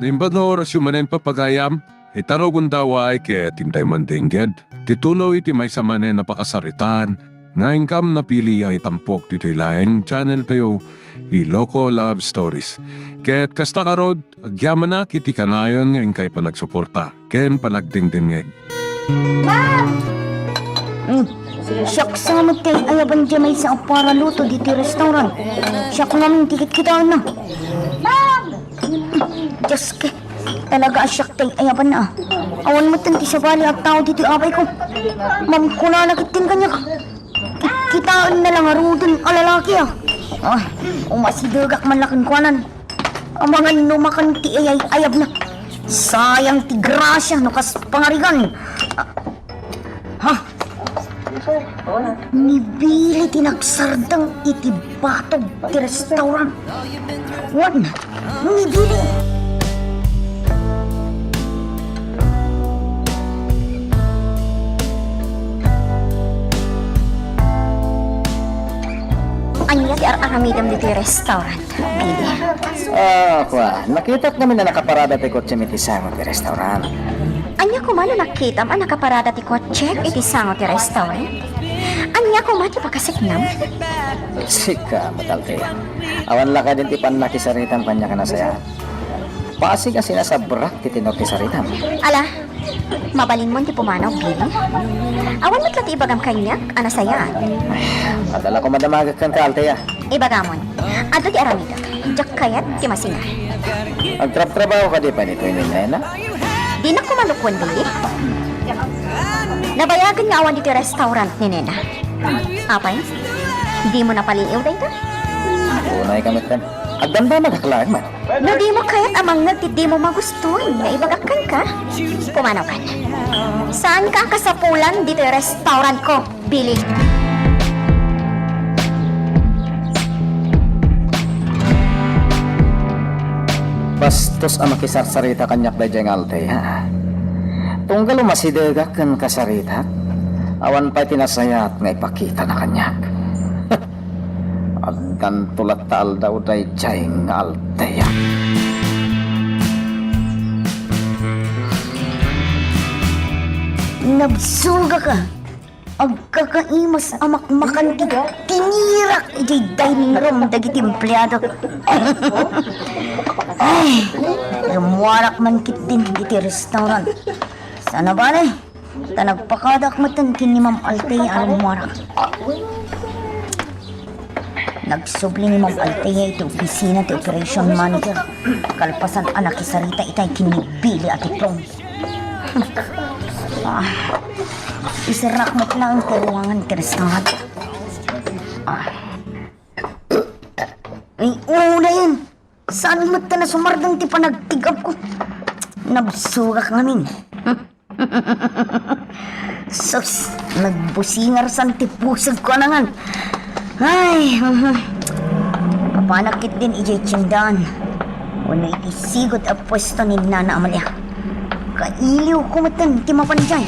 Nimbador syumanen papagayam, itarogun daway kaya tintay mandingged. Tituloy iti may samanen napakasaritan, nga ingkam napili ay tampok dito ilaeng channel kayo, Iloko Love Stories. Kaya't kasta karod, agyaman na kiti kanayon nga ingkay panagsuporta, ken panagdingdingeg. Siyak sa matay ayaban dyan may isang para luto dito restaurant. Siyak namin tikit kita na. Diyos ke, talaga siyak tay ayaban na. Awan mo tanti sa bali at tao dito abay ko. Mam ko na nakitin kanya ka. Kitaan na lang arudon alalaki ah. Umasidagak man laking kwanan. Ang mga inumakan ti ayab na. Sayang ti grasya no kas pangarigan. Nibili tinagsardang iti batog ti restaurant. Wan, nibili. Anya ti aramidam dito yung restaurant. Bili. Kwan. Nakita namin na nakaparada ti kotse mi ti sango ti restaurant. Anya ko man nakita ang nakaparada ti kotse iti sango ti restaurant. Anya ko man ti pakasiknam. Sika, matalte. Awan laka din ti panakisaritan panya ka na saya. Pasi kasi nasa brak ti tinok ti saritan. Ala, mabalin mo ti pumanaw, Billy. Awan mo ti ibagam kanyak, anasaya. Madala ko madamagak kan kalte ya. Ibagamon, ato ti aramida, jak kayat ti masinga. Agtrap-trabaho ka di pa nito yung nena? Di na ko malukwan, Billy. Nabayagan nga awan dito restaurant ni Nena. Apay, di mo napaliniw dito? Unay kamit kan. Agdanda magkaklaan man. No di mo kayat amang di mo magustuhin na ibagakan ka. Pumanaw ka. Saan ka kasapulan dito yung restaurant ko, Billy? Bastos ang makisarsarita kanyak da jeng alte ha. Tunggal umasidagak kan kasarita. Awan pa'y tinasayat nga ipakita na kanyak. Agdan tulat taal daw day jeng alte ya. Nabsuga ka. Agkakaimas amak makan tinirak ijay dining room dagiti empleyado. Ay, rumuwarak man kitin iti restaurant. Sana ba na? Tanagpakadak matan kini Ma'am Altea ang rumuwarak. Nagsubli ni Ma'am Altea iti opisina ti operation manager. Kalpasan anak isarita itay kinibili at itlong. Isarak mo't lang ang ruangan ti restaurant. Ay, una yun. Saan mo't ka na sumardang ti panagtigap ko? Nabsugak namin. Sus, nagbusingar san ti pusag ko na nga. Ay, kapanakit din ijay tsindahan. Wala iti sigod ang pwesto ni Nana Amalia. Kailiw ko matan ti mapanjay.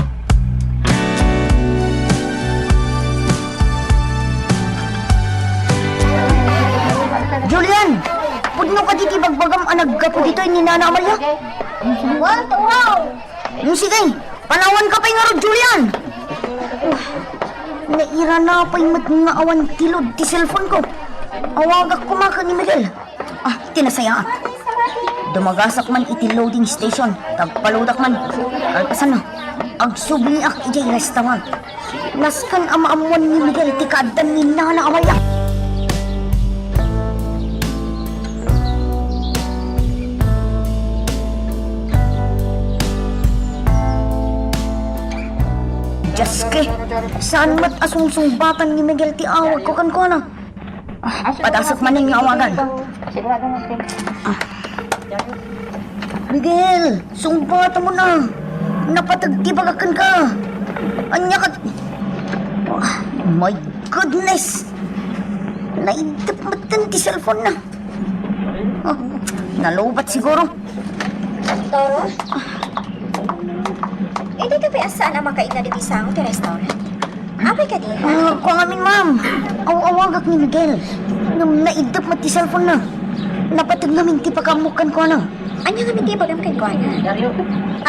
Julian! Pudno ka diti bagbagam anagga po dito ni Nana Amalia? Wow! Yung sige, panawan ka pa nga ro, Julian! Naira na pa'y mat nga awan tilod ti cellphone ko. Awagak ko maka ni Miguel. Tinasayaan. Dumagasak man iti loading station. Tagpaludak man. Alpasan na. Agsubliak ijay restaurant. Naskan amaamuan ni Miguel ti kaadan ni Nana Amalia. Jaske, saan mat asungsungbatan ni Miguel ti awag ko kan ko na? Padasak man yung awagan. Miguel, sungbatan mo na. Napatagtibagakan ka. Anya ka. My goodness. Naidap matan ti cellphone na. Nalubat siguro. Toro? Hindi ka ba saan ang makain na dito sa ti restaurant? Apay ka di? Kung amin, ma'am. Awagak ni Miguel. Nung naidap mati cellphone na. Napatag namin ti pakamukan ko na. Anya nga miti bagam kay Kuana.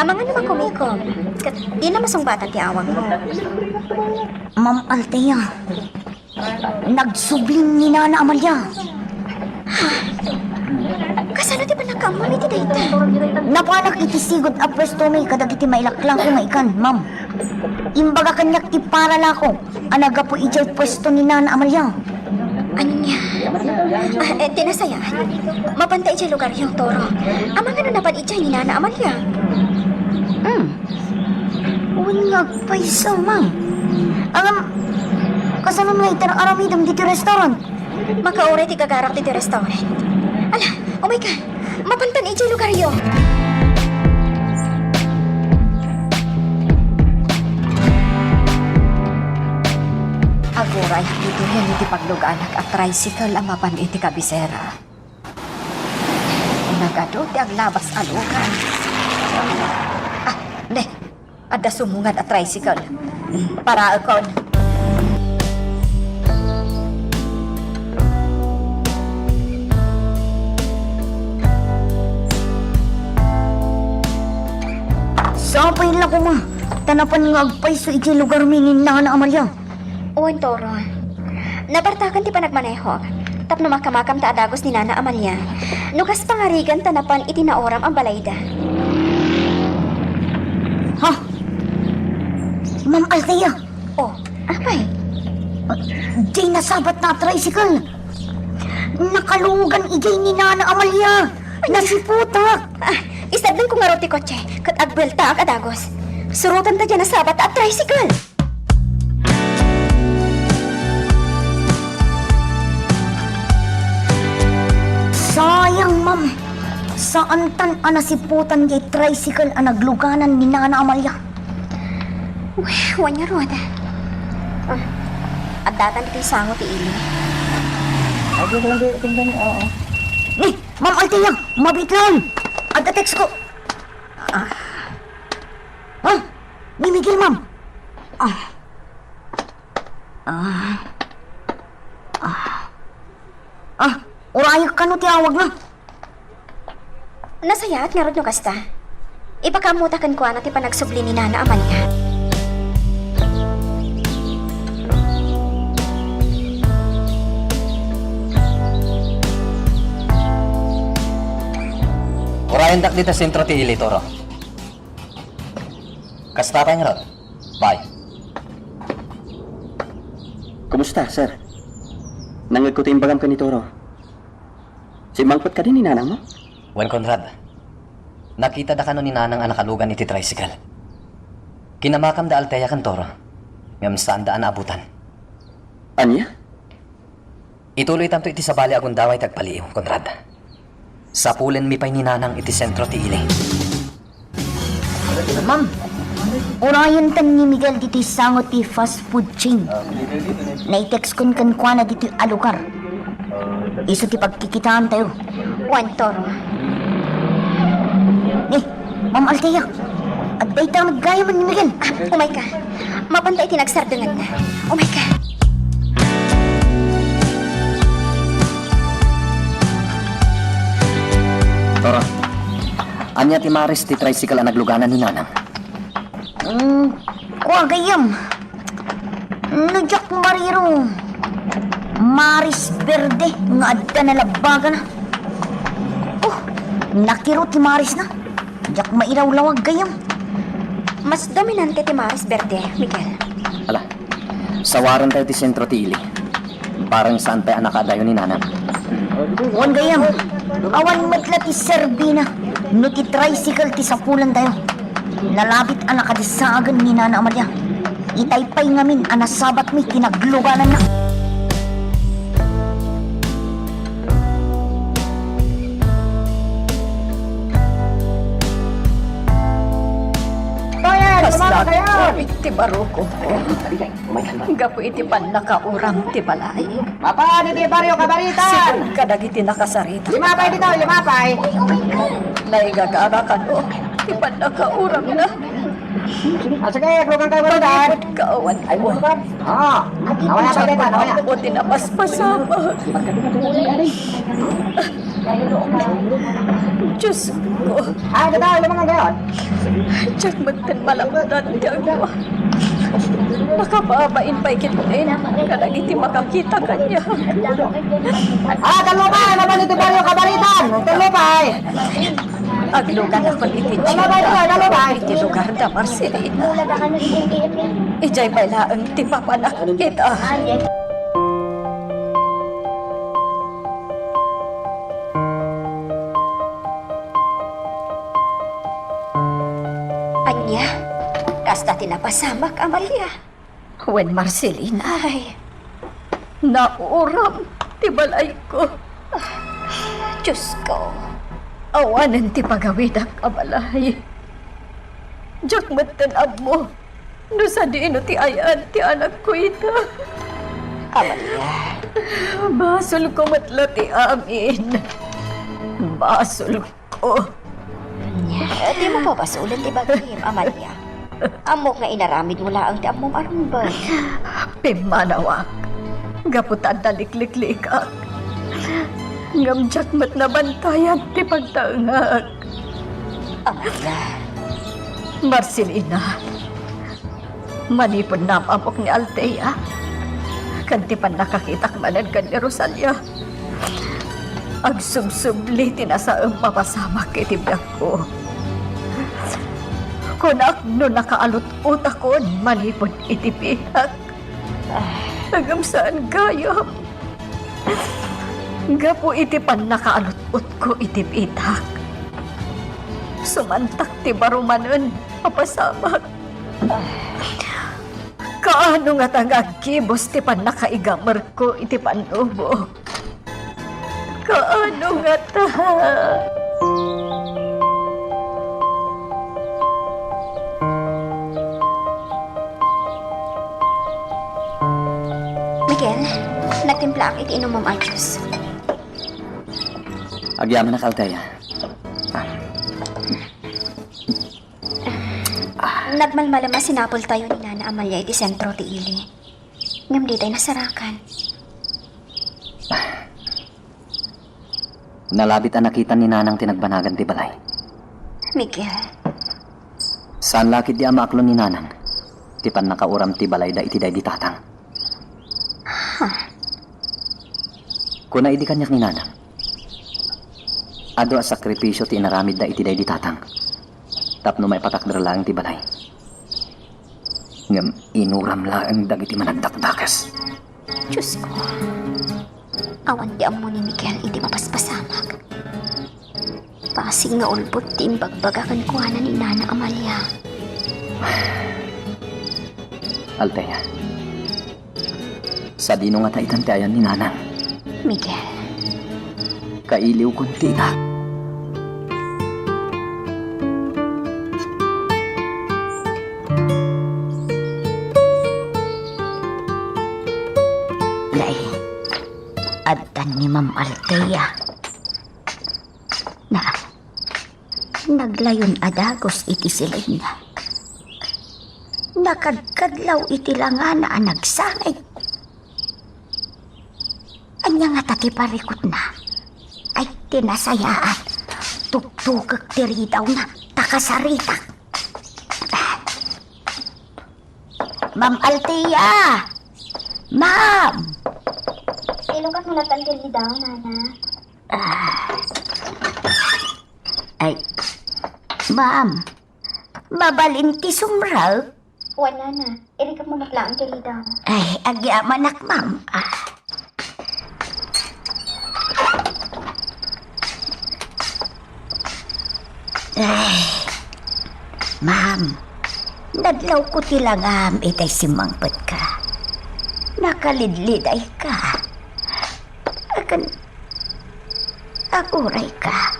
Amang naman kumikom. Kat di na masungbatan ti awang mo. Ma'am Althea, nagsubling ni Nana Amalia. Kasano ti ba nagkamami ti dayta? Napanak iti sigod a pwesto may kadag iti mailaklang ko maikan, ma'am. Imbaga kanyak ti para lako, anaga po ijay pwesto ni Nana Amalia. Anya? Tinasayaan. Mapantay ijay lugar yung toro. Amang ano napan ijay ni Nana Amalia? Unyag paiso, ma'am. Kasano nga itarang aramidam dito restaurant? Makauray ti gagarak ti restaurant. Ala, oh my God. Mapantan ijay lugar yung. Aguray, dito rin iti pagluganak at tricycle ang mapan iti kabisera. Nagado ti aglabas alugan. Ne, ada sumungan at tricycle. Para akon. Sapay lang ko, ma. Tanapan nga agpaiso iti lugar mingin Nana Amalia. Uwan, Toro. Nabartakan ti panagmaneho. Tapno makamakam ta adagos ni Nana Amalia. Nukas pangarigan tanapan iti naoram ang balayda. Ha? Ma'am Althea, Oh, apay? di nasabat na tricycle. Nakalugan ijay ni Nana Amalia. Nasiputak. Isabdan ko nga roti kotse. Kat agbelta ang adagos. Surutan ta dyan na sabat at tricycle. Sayang, ma'am. Saan tan anasiputan jay tricycle ang nagluganan ni Nana Amalia? Wanya roda. At datan ito'y sango ti ili. Eh, Ma'am Althea, mabitlan. Ada text ko. Mimigil, ma'am. Urayak ka no tiawag na. Nasayat nga rod nyo kasta. Ipakamutakan ko na ti panagsubli ni Nana Amalia. Urayan dak dito sentro ti ili, Toro. Kasta pa nga rod. Bye. Kumusta, sir? Nangag ko timbagam ka ni Toro. Si Mangpot ka din ni nanang mo? Wen Conrad, nakita da ka no ni Nanang ang nakalugan iti tricycle. Kinamakam da Althea kan Toro. Ngam saan daan abutan. Anya? Ituloy tanto iti sabali akong daway tagpaliw, Conrad. Sa pulen mi pa'y ni Nanang iti sentro ti ili. Ma'am, urayan tan ni Miguel dito sangot ti fast food chain. Naitext kun kan kwa na dito alugar. Iso ti pagkikitaan tayo. Wan, Toro. Eh, Ma'am Althea, at day tayo naggaya man ni Miguel. Oh my God. Mapantay tinagsardangan na. Oh my God. Toro, anya ti Maris ti tricycle ang nagluganan ni Nanang. Kwa gayam. Nadyak mariro. Maris Verde, nga adda na labaga na. Oh, nakiro ti Maris na. Nadyak mairaw-lawag gayam. Mas dominante ti Maris Verde, Miguel. Ala, sawaran tayo ti sentro ti ili. Parang saan tayo anak adayo ni Nanang. Wan gayam. Awan matla ti Serbina. No ti tricycle ti sapulan tayo. Nalabit ang nakadisagan ni Nana Amalia. Itaypay ngamin ang nasabat mi kinagluganan na. Kaslat, iti baruko ko. Gapo iti pan nakauram ti balay. Mapa, dito baryo kabaritan! Sigun kadag iti nakasarita. Limapay dito, limapay! Naigagara ka no, ti pan nakauram na. Sige, lugan kayo balitan. Kaawan ko. Oo. Nawaya pa balitan, nawaya. Ako tinapaspasama. Diyos ko. Ay, dito, ilang mga gayon. Diyan magtan malamutan diyan ko. Makababain pa ikitin. Kanang iti makakita kanya. Talupay, naman ito baryo kabalitan. Talupay. Ang lugar ako iti Talupay, talupay. iti lugar na Marcelina. Ijay bala ang tipapanak kita. Anya, kasta tinapasamak, Amalia. When Marcelina, Ay, nauram, tibalay ko. Diyos ko. Awanan ti pagawid ang kabalay. Diyak matanab mo. No sa diino ti ayan ti anak ko ito. Amalia, Basol ko matla ti amin. Basol ko. di mo pa basulan, di ba, Kim, Amalia? Amok nga inaramid mo lang ti among arumbay. Pimanawak. Gaputan talikliklikak. Ngamjak mat na bantayan ti pagtangak. Amalia, Marcelina. Manipod na ang amok ni Althea. Kanti pa nakakitak manan kan ni Rosalia. Agsubsubli tinasa ang mapasamak itibyak ko. Kung akno nakaalot-ut akon, manipod itipihak. Hanggang saan gayam. Gapo itipan nakaalot-ut ko itipitak. Sumantak ti barumanan, mapasamak. Kaano nga tagagkibos ti pan nakaigamar ko iti panubo. Kaano nga ta? Miguel, nagtimpla ang itiinom mong ayos. Agyaman na Althea. Nagmalmalama sinapol tayo ni Nana Amalia iti sentro ti ili. Ngam di tayo nasarakan. Nalabit ang nakita ni Nanang tinagbanagan ti balay. Miguel, Saan lakit di amaklo ni Nanang? Ti pan nakauram ti balay da iti day di tatang. Kuna idi kanyak ni Nanang. Ado a sakripisyo ti inaramid da iti day di tatang. Tapno may patakdra lang ti balay. Ngam inuram lang dagiti managdakdakas. Diyos ko. Awan di amo ni Miguel iti mapaspasamak. Pasig nga ulpot ti imbagbagakan kuhanan ni Nana Amalia. Althea. Sa dino nga taitantayan ni Nanang. Miguel, Kailiw kunti na. Lay, adtan ni Ma'am Althea. Na, naglayon adagos iti silid na. Nakagkadlaw iti langana ang nagsangay. Anya nga tatiparikot na. Ay tinasayaan. Tuktukak tiri daw na takasaritak. Ma'am Althea! Ma'am! ilong ka mulatan kili daw, Nana. Ay, ma'am, mabalinti sumraw. Wala na. Iri ka mamatlaan kili daw. Ay, agyamanak, ma'am. Ay, ma'am, naglaw ko tilangam itay simangpet ka. Nakalidliday ka. Aguray ka.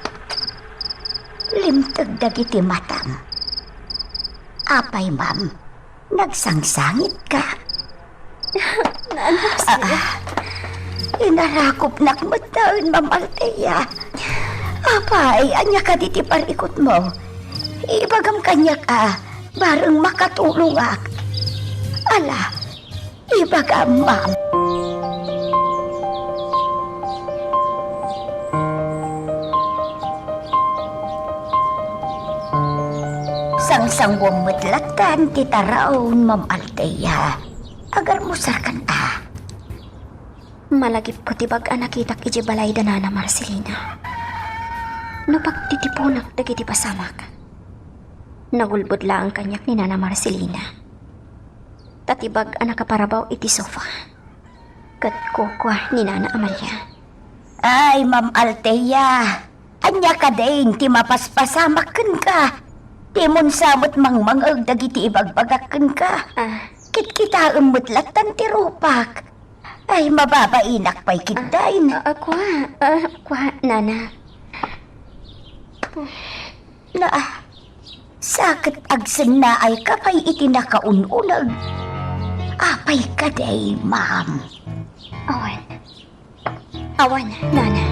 Limtag dagiti matam. Apay, ma'am, nagsangsangit ka. Inarakop nakmataon, Ma'am Althea. Apay, anya ka diti parikot mo. Ibagam kanya ka. bareng makatulong ak. Ala, ibaga ma'am. Sang-sangwang matlatan ti taraon, Ma'am Althea. Agar musarkan ta. Malagip ko tibag anakitak iji balay da Nana Marcelina. No pagtitipunak dagiti pasamak. Nagulbod lang ang kanyak ni Nana Marcelina. Tatibag anakaparabaw iti sofa. Kat kukwa ni Nana Amalia. Ay, Ma'am Althea. Anya ka din, ti mapaspasamakkan ka. Ti mon samot mangmangag dagiti ibagbagakan ka. Kit kita umutlatan ti rupak. Ay, mababainak pa'y kitdain. Kwa, Nana. Na, sakit agsen na ay kapay iti nakaununag. Apay ka day, ma'am. Awan, Nana.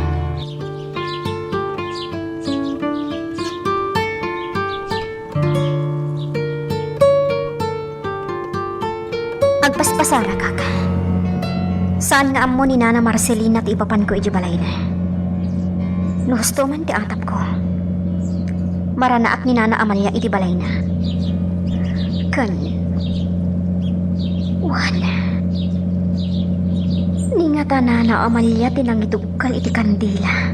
Agpaspasara ka. Saan nga amo ni Nana Marcelina at ipapan ko iji balay na? Nusto man ti atap ko. Maranaak ni Nana Amalia iti balay na. Kan. Wala. Ni nga ta Nana Amalia tinangitugkal iti kandila.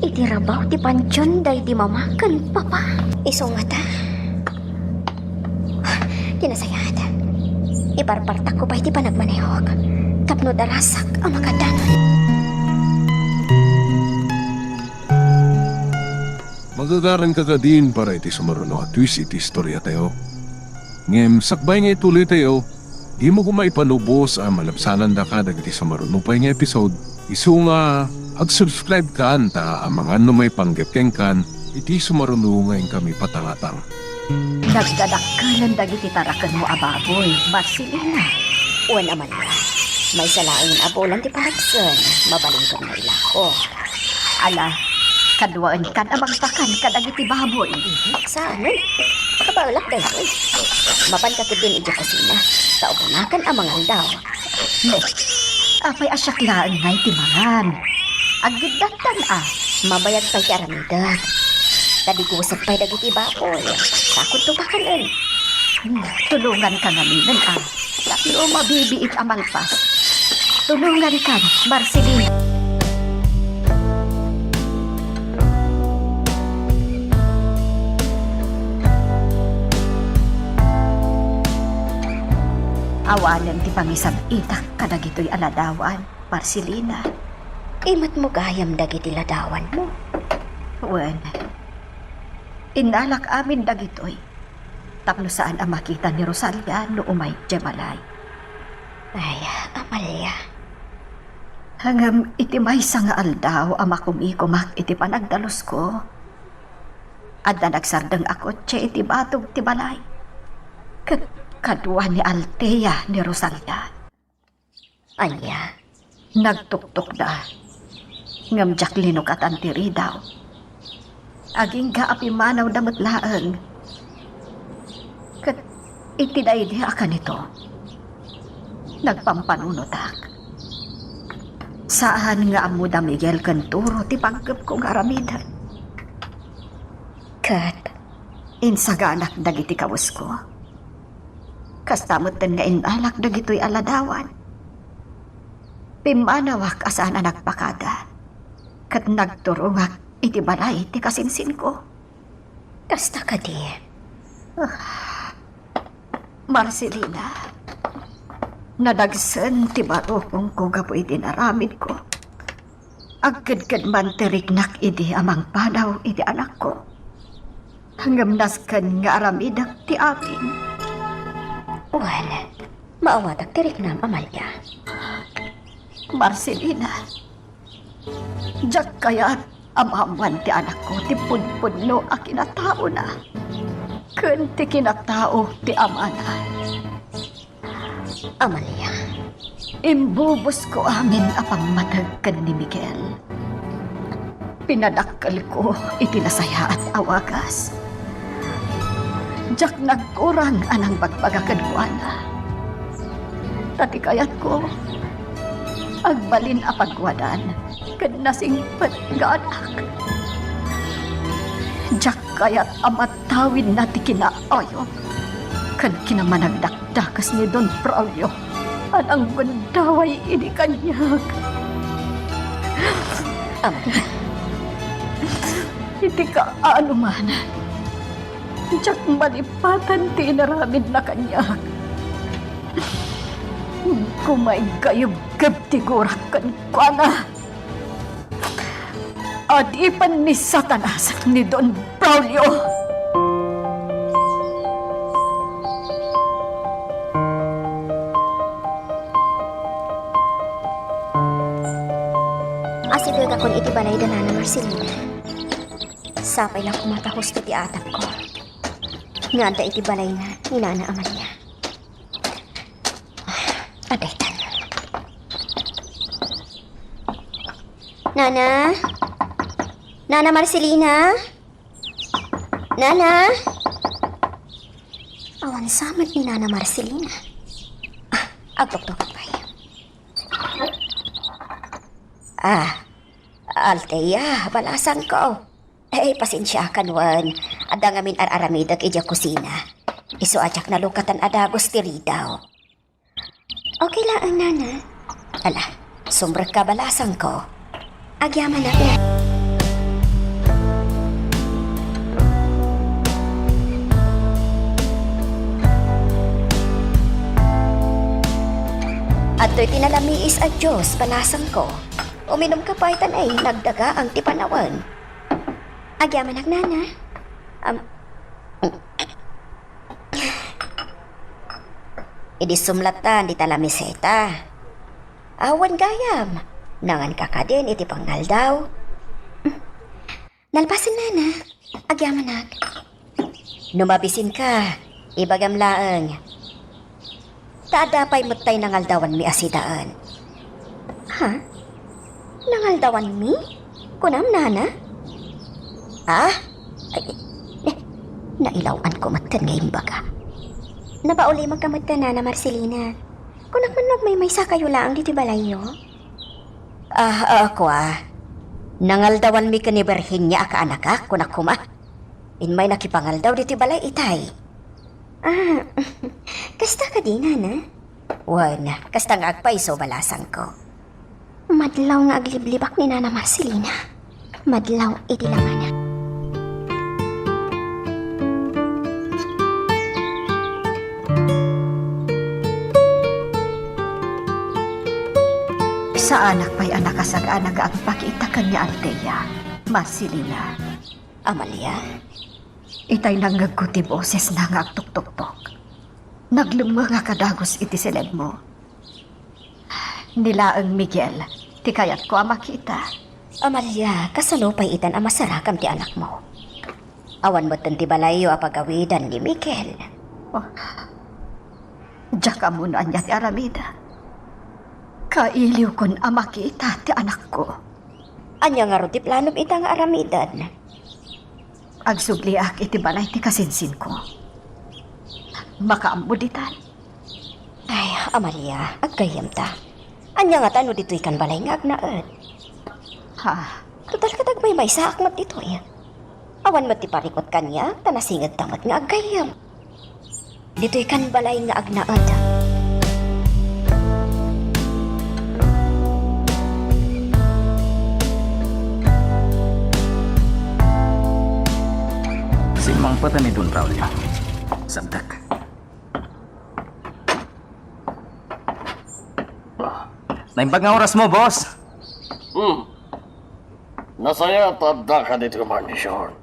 Iti rabaw ti pansyon day ti mama kan papa. Iso nga ta. Kinasayad. Iparpartak ko pa iti panagmanehog. Tapno darasak ang makadanon. Magagaran ka din para iti sumaruno at twist iti istorya tayo. Ngem, sakbay nga ituloy tayo, di mo kumaipanubos ang malapsanan da ka dagiti sumaruno pa nga episode. Isu nga, ag-subscribe ka anta ang mga may panggepkeng kan, iti sumaruno ngayon kami patangatang. Nagdadakkalan dagiti tarakan mo ababoy, Marcelina. Uwan naman ka. May salaing abolan ti palagsan. Mabaling ko na ilako. Ala, kaduaan kan amang pakan kadagiti baboy. Saan? Kabaulak kayo. Mapan ka din iti kusina. Kaubunakan ang mga daw. Ne, apay asyaklaan ngay timangan. Agidatan Mabayag pa ti aramidak. Tadigusap pa'y dagiti baboy. Takot tubakan Tulungan ka ngaminan Tapno mabibiit amang pas. Tulungan ka, Marcelina. Awanan ti pangisab itak kadagito'y aladawan, Marcelina. Imat mo gayam dagiti ladawan mo. Wen, inalak amin dagito'y. Tapno saan ang makita ni Rosalia no umay Jamalay. Ay, Amalia. Hangam iti may nga aldaw ang makumikumak iti panagdalos ko. At na nagsardang ako tse iti batog ti balay. Kadwa ni Althea ni Rosalia. Anya? Nagtuktok da. Ngam Jacqueline at antiri daw. Aging gaapi manaw damot laang. Itinaidi akan ito. Nagpampanunotak. Saan nga amo da Miguel Canturo ti panggap kong aramidan. Kat, insaganak dagiti kawas ko. Kastamutan nga inalak dagito'y aladawan. Pimanawak asaan anak pakada. Kat nagturungak iti balay ti kasinsin ko. Kasta ka di. Marcelina, nadagsan ti barokong ko gapoy dinaramid ko. Agkad-kad man tiriknak idi amang padaw idi anak ko. Hanggang naskan nga aramidak ti amin. Well, maawatak tirik na Amalia. Marcelina, jak kaya't amaman ti anak ko ti punpunno a kinatao na. Kun ti kinatao ti amana. Amalia. Imbubos ko amin apang matagkan ni Miguel. Pinadakkel ko itinasaya at awagas. Jak nagkurang anang bagpagakan ko ana. Tati kayat ko, agbalin apagwadan, kan nasingpat nga anak. Jak kayat amat tawin nati kinaayo, kan kinamanagdakdakas ni Don Braulio, anang bandaway ini kanyag. Hindi ka ano man. Jak malipatan tinaramid na kanyag. Kumay gayub-gab tigurak kan kuana. At ipan ni Satanas ni Don Braulio. Asidog akong iti balay da na Marcelina. Sapay lang kumatahos ti atap ko. Nga anta iti balay na ni Nana Amalia. Adaytan. Nana? Nana Marcelina? Nana? Awan samat ni Nana Marcelina. Agtok-tok pa. Alteya, balasan ko. Pasensya ka nuwan. Ada ngamin ar-aramidag ija kusina. Iso ajak na lukatan adagos tiri daw. Okay lang, Nana. Ala, sumbrek ka balasan ko. Agyaman na. At to'y tinalamiis at Diyos, balasan ko. Uminom ka pa itan ay nagdaga ang tipanawan. Agyaman ak, Nana. Idi sumlatan di talamiseta. Awan gayam. Nangan ka ka din iti pangal daw. Nalpasan, Nana. Agyaman ak. Numabisin ka. Ibagam laeng. Taadapay mutay nangaldawan mi asidaan. Ha? Nangaldawan mi? Kunam, Nana? Ay, nailawan ko matan ngayon baga. Nabauli magkamatan, Nana Marcelina. Kunak man may maysa kayo laang diti balayo? Ako nangaldawan mi ka ni Virginia ka anak ka, kunak kuma. Inmay nakipangaldaw diti balay itay. Kasta ka di, Nana? Wan, kasta nga agpaiso balasan ko. Madlaw nga agliblibak ni Nana Marcelina. Madlaw iti lamana. Sa anak pa'y anak kasag-anak ang pakita kanya Alteya, Marcelina. Amalia? Itay nanggagkuti boses na nga agtuktok-tok. Naglumwa nga kadagos iti silid mo. Nilaang Miguel, ti kayat ko ang makita. Amalia, kasalupay itan ang masarakam ti anak mo. Awan mo ti balayo apagawidan ni Miguel. Diyak ka muna niya ti Aramida. Kailiw kon ang makita ti anak ko. Anya nga ro ti planom ita nga aramidan. Agsugliak iti balay ti kasinsin ko. Makaambuditan. Ay, Amalia, agkayam ta. Anya nga tano dito'y kan balay nga agnaad. Ha? Total katag may saakmat dito'y. Awan mo ti parikot kanya, tanasingad tamat nga agkayam. Dito'y kan balay nga agnaad. Si Mangpatan ni Don Braulio. Sabdak. Naimbag nga oras mo, boss. Nasaya tanda ka dito manisyon.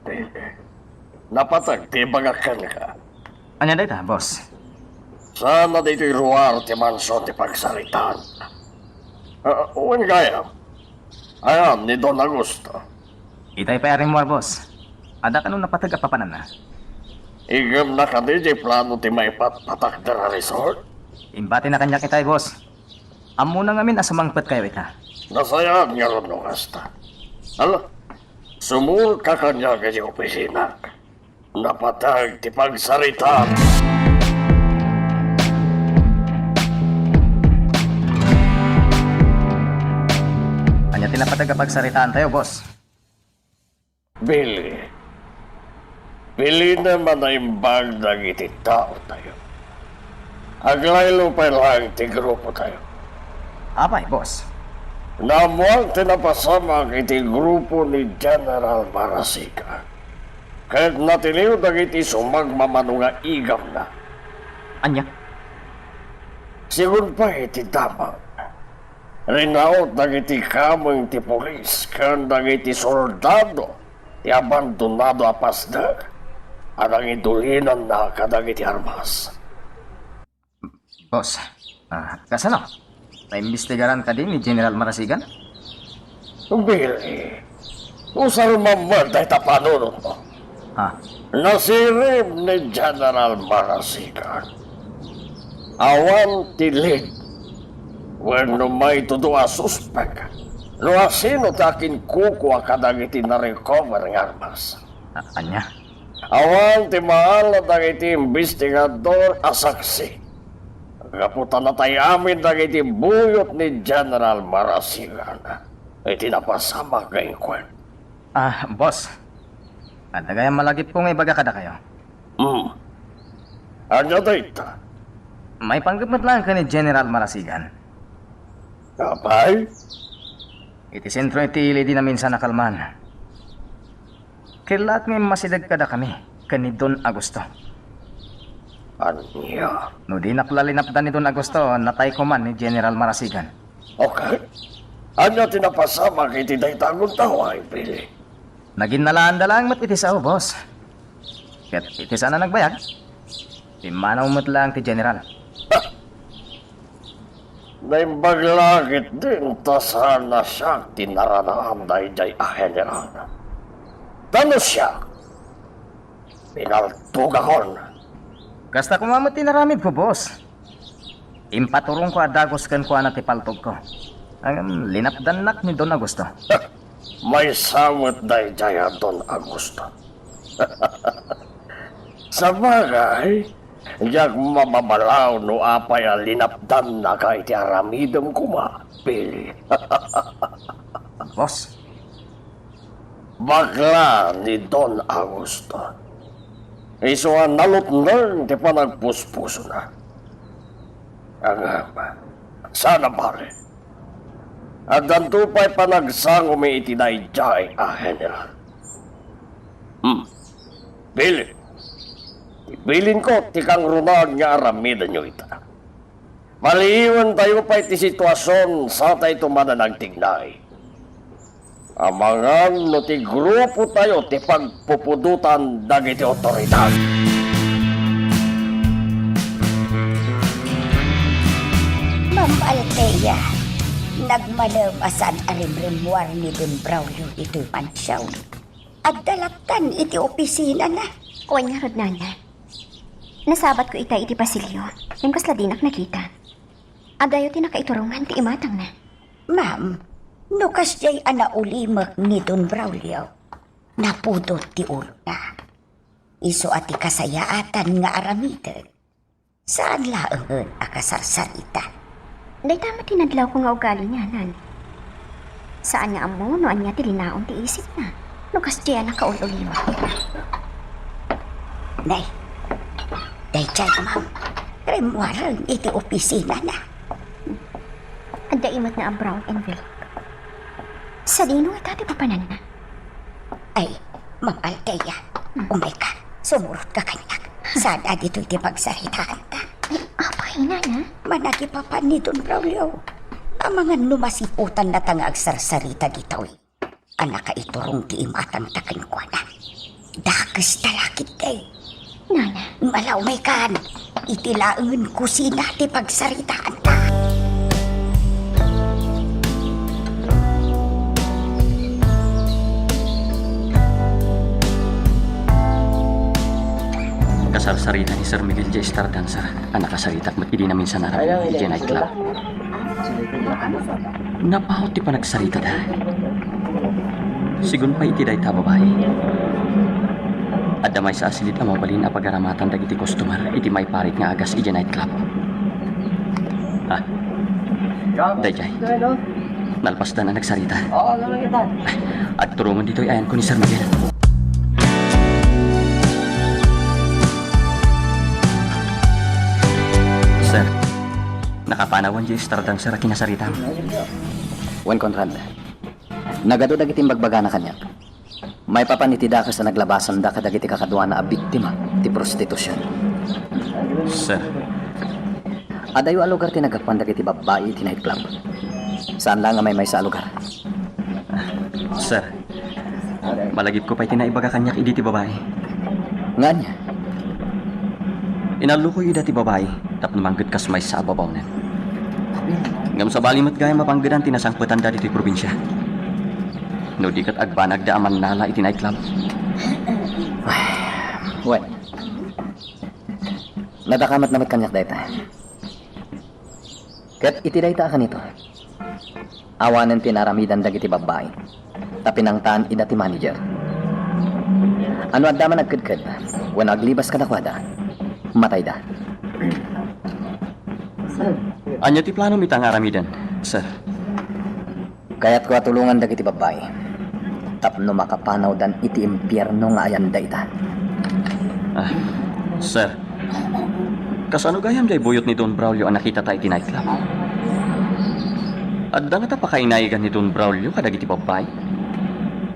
Napatag ti bagakan ka. Anya dita, boss? Sana dito'y ruwar ti manso ti pagsalitan. Uwan gaya. Ayan, ni Don Augusto. Itay pa yarin mo, boss. Ada ka nung napatag apapanan na. Igam na ka di plano ti may patpatak na resort. Imbati na kanya kitay, boss. Amo na ngamin asamangpat kayo ita. Nasaya nga ron nung hasta. Ala, sumul ka kanya kaya opisina. napatag ti pagsarita. Anya tinapatag kapag saritaan tayo, boss. Billy. Billy naman na imbag ng iti tao tayo. Aglaylo pa lang ti grupo tayo. Apay, boss. Namuang tinapasama iti grupo ni General Marasica. Kahit natiliw na iti sumagmamano nga igam na. Anya? Sigun pa iti damang. Rinaot na iti kamang ti polis kan na iti soldado ti abandonado apasdag. Anang idulinan na kadag iti armas. Boss, kasano? Naimbestigaran ka din ni General Marasigan? Billy, usar mamad ay tapanunod mo. Ha? Nasirim ni General Marasigan. Awan tilid. When may tudua suspek. No asino takin kukuha kadag iti na-recover ng armas. Anya? Awan ti mahal na iti investigador asaksi. Kaputan na tayo amin iti buyot ni General Marasigan. Iti napasama kayong kwen. Boss. Adagayang malagip kong ibaga kada kayo. Anya data? May panggamot lang ka ni General Marasigan. Kapay? Iti sentro iti ili di namin sa nakalman. Kilat may masidag kada kami, kani Don Agosto. Anya? No di naklalinapdan ni Don Agosto, natay ko man ni General Marasigan. Okay. Anya tinapasama kiti daytagong taway, Billy? Naginnalaan dalang mat iti sao, boss. Ket iti sana nagbayag. Imanaw mo't lang ti General. Naimbagлагit din ta sana siya tinaranahan dahi jay general. Tano siya? Pinaltugahon. Kasta kumamot tinaramid ko, boss. Impaturong ko adagos kan ko na tipaltog ko. Ang linapdanak ni Don Agosto. May samot dahi jay Don Agosto. Sa bagay, yak mababalaw no apay linapdan na ka iti aramidam kuma, Billy. Boss, Bakla ni Don Agosto. Isuan nalutnern ti panagpuspuso na. Ang sana pare. At danto pa'y panagsang umiitinay jay general. Billy. Ibilin ko ti kang runag nga aramidan nyo ita. Maliiwan tayo pa iti sitwasyon sa tayo tumananagtignay. Amangan no ti grupo tayo ti pagpupudutan dagiti otoridad. Ma'am Althea, nagmalamasan arimrimwar ni Don Braulio iti mansyaw. At dalatan iti opisina na. Kuwan nga, Rodnana. Nasabat ko itay iti pasilyo. Yung kasla dinak nakita. Adayo ti nakaiturungan ti imatang na. Ma'am, nukas jay anaulimak ni Don Braulio. Napudot ti ulo na. Iso ati kasayaatan nga aramidan. Saan laangan akasarsarita? Day tama tinadlaw ko nga ugali niya, nan. Saan nga amo, no anya ti linaon ti isip na. Nukas jay nakaulo-lima. Nay, day chay, ma'am. Remwarang iti opisina na. Adda imot na ang brown envelope. Sa dino ay tati papanan na. Ay, Ma'am Althea, umay ka. Sumurot ka kanyak. Sada dito iti pagsaritaan ta. Ay, apay na na. Managi pa pa ni Don Braulio. Ang mga numasiputan na tangag sarsarita dito eh. Anak ka iturong ti imatang takin ko na. Dakas talakit day. Nana. Malaw may kan. Itilaangan kusina ti pagsaritaan ta. Kasarsarita ni Sir Miguel J. Star Dancer. Anak kasaritak mat hindi namin sa narang DJ Night Club. Napahot ti pa nagsarita da. Sigun pa iti day ta babae. At damay sa asilit ang mabalin na pagaramatan dagiti customer iti may parit nga agas iti nightclub. Ha? Dayjay. Nalpasdan ang nagsarita. Oo, gano'n kita. At turungan dito'y ayan ko ni Sir Miguel. Sir, nakapanawan di istardang sir kinasaritam. Wen Conrad, nagado dagiti bagbaga na kanya. May papanitida ka sa naglabasan da kadagiti kakadwa na biktima ti prostitusyon. Sir, Adayo a lugar ti nagapan dagiti babae ti nightclub. Saan lang nga may sa lugar? sir, malagip ko pa'y tinaibaga kanyak idi ti babae. Nga niya, Inaluko yu dati babae, tap namanggit kas may sa ababaw na. Ngam sa balimat gaya mapanggidan tinasangputan dati ti probinsya. No di kat agbanag da aman nala iti nightclub. wen. Nadakamat namat kanyak dayta. Kat iti dayta ka nito. Awanen tinaramidan dagiti babae. Tapinangtaan ida ti manager. Ano adda man nagkadkad? Wen aglibas ka dakwada. Matay da. Anya ti plano mi tang aramidan, sir. Kaya't ko tulungan dagiti babae. Tapno makapanaw dan iti impyerno nga ayan dayta. Sir, kasano gayam jay buyot ni Don Braulio ang nakita tayo iti nightclub? At da nga ta pakainayigan ni Don Braulio kadagiti babae?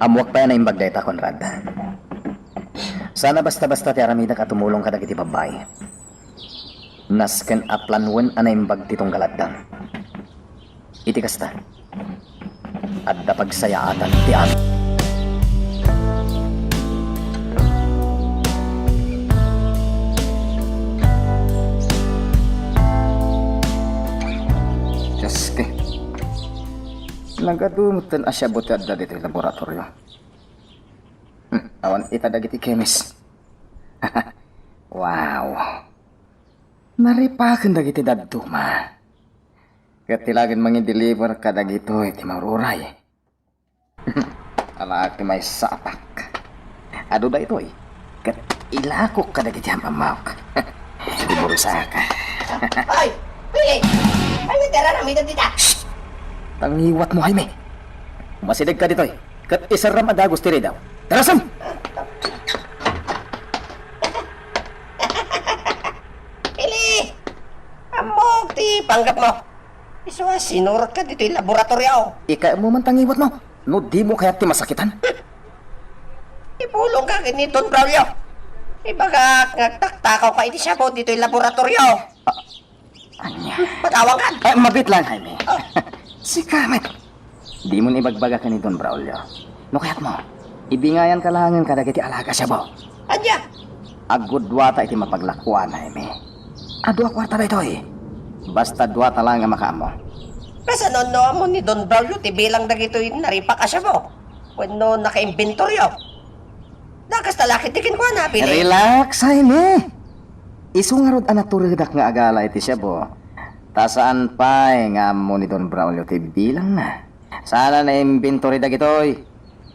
Amwak pa yan na imbag dayta, Conrad. Sana basta-basta ti aramida ka tumulong ka dagiti babae. Nasken aplanwen ana imbag titong galadang. Iti kasta. Adda pagsayaatan ti am. Jaske. Nagadumutan asya buti adda dito laboratorio. Awan ita dagiti kemis. Wow. Maripakan dagiti daduma. Katilagan mangi-deliver ka dagito iti maruray. Ala ti may sapak. Ado da ito eh. Kat ilakok ka dagiti hamamawak. Siguro sa ka. Ay! Pili! Ano tira na mida dita? Tangiwat mo, Jaime. Masidag ka dito eh. Kat isaram adagos tiri daw. Tarasan! Pili! Amok ti panggap mo. Iswa, sinurot ka dito yung laboratorio. Ika mo man tangiwat mo. No di mo kaya ti masakitan. Ipulong ka kini Don Braulio. Ibaga, nagtaktakaw ka iti siya mo dito yung laboratorio. Anya. Patawang ka. Mabit lang, Jaime. Si Kamet. Di mo ibagbaga ka ni Don Braulio. No kaya't mo. Ibingayan ka langan ka dagiti alaga siya mo. Anya? Agudwata iti mapaglakuan, Jaime. Adwa kwarta na ito eh. Basta dwata lang nga makaamo. Basta no mo ni Don Braulio, ti bilang dagito yung naripa ka siya mo. Wano naka-inventoryo. Nakas talaki tikin ko na, Pili. Relax, Jaime. Isungarod anaturidak nga agala iti siya bo. Tasaan pa nga mo ni Don Braulio ti bilang na. Sana na inventory dagitoy.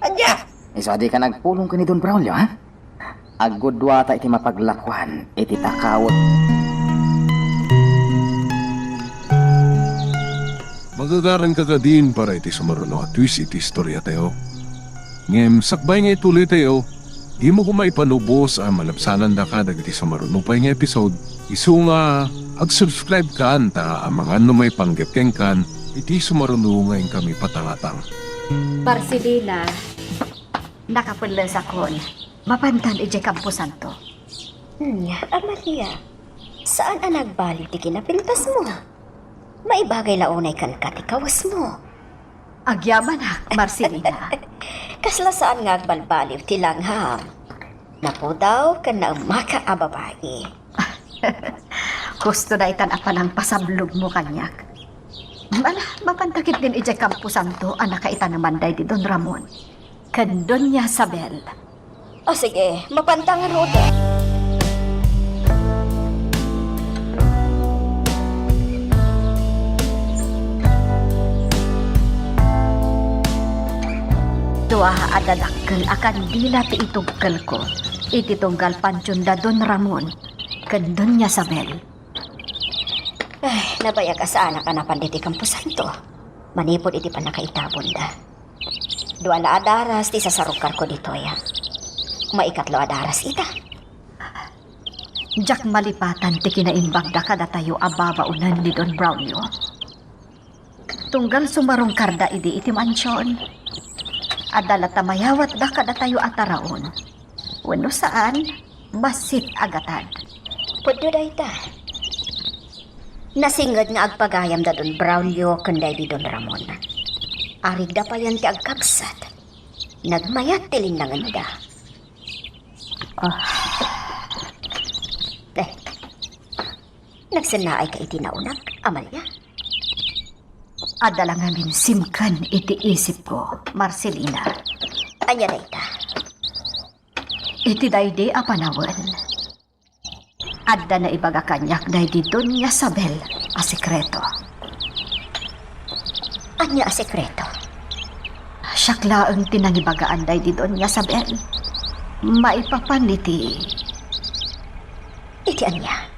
Anya? Iso di ka nagpulong ka ni Don Braulio, ha? Agudwata iti mapaglakuan, iti takawot. Magagaran ka din para iti sumaruno at twist iti istorya tayo. Ngem, sakbay nga ituloy tayo. Di mo kumay panubos ang malabsanan da ka dagiti sumaruno pa nga episode. Isu nga, ag-subscribe ka ta ang mga may panggapkeng kan iti sumaruno ngayon kami patangatang. Marcelina, nakapunlan sa kon. Mapantan ije kampusan to. Amalia, saan ang nagbali ti kinapintas mo? Maibagay launay kan katikawas mo. Agyaman ha, Marcelina. Kasla saan nga agbalbaliw ti langham. Napo daw ka na makaababay. Gusto na itan apan ang pasablog mo kanyak. Mapantakit din ije kampusan to, anak ka itan naman day di Don Ramon. Kan Doña Sabel. O sige, mapantangan ho to. Dua adadakkel akan dila ti itugkel ko. iti tunggal pansyunda Don Ramon ken Doña Sabel. Ay, nabayag asana ka na panditi kampusan to. Manipod iti pa nakaitabon da. Dua na adaras ti sasarukar ko dito ya. Maikatlo adaras ita. Jak malipatan ti kinaimbag da kada tayo ababaunan ni Don Braulio. Tunggal sumarong karda iti mansyon. Adala tamayawat da kada tayo ataraon. Wano saan, basit agatan. Pwede da ita. Nasingad nga agpagayam da Don Braulio kanday di Don Ramon. Arig da pa yan ti agkapsat. Nagmayat tilinangan da. Nagsanaay ka iti naunag, Amalia? Adala nga simkan iti isip ko, Marcelina. Anya na ita. Iti daydi a panawan. Adda na ibaga kanyak daydi Doña Sabel a sekreto. Anya a sekreto? Siyakla ang tinangibagaan daydi Doña Sabel. Maipapaniti. Iti anya?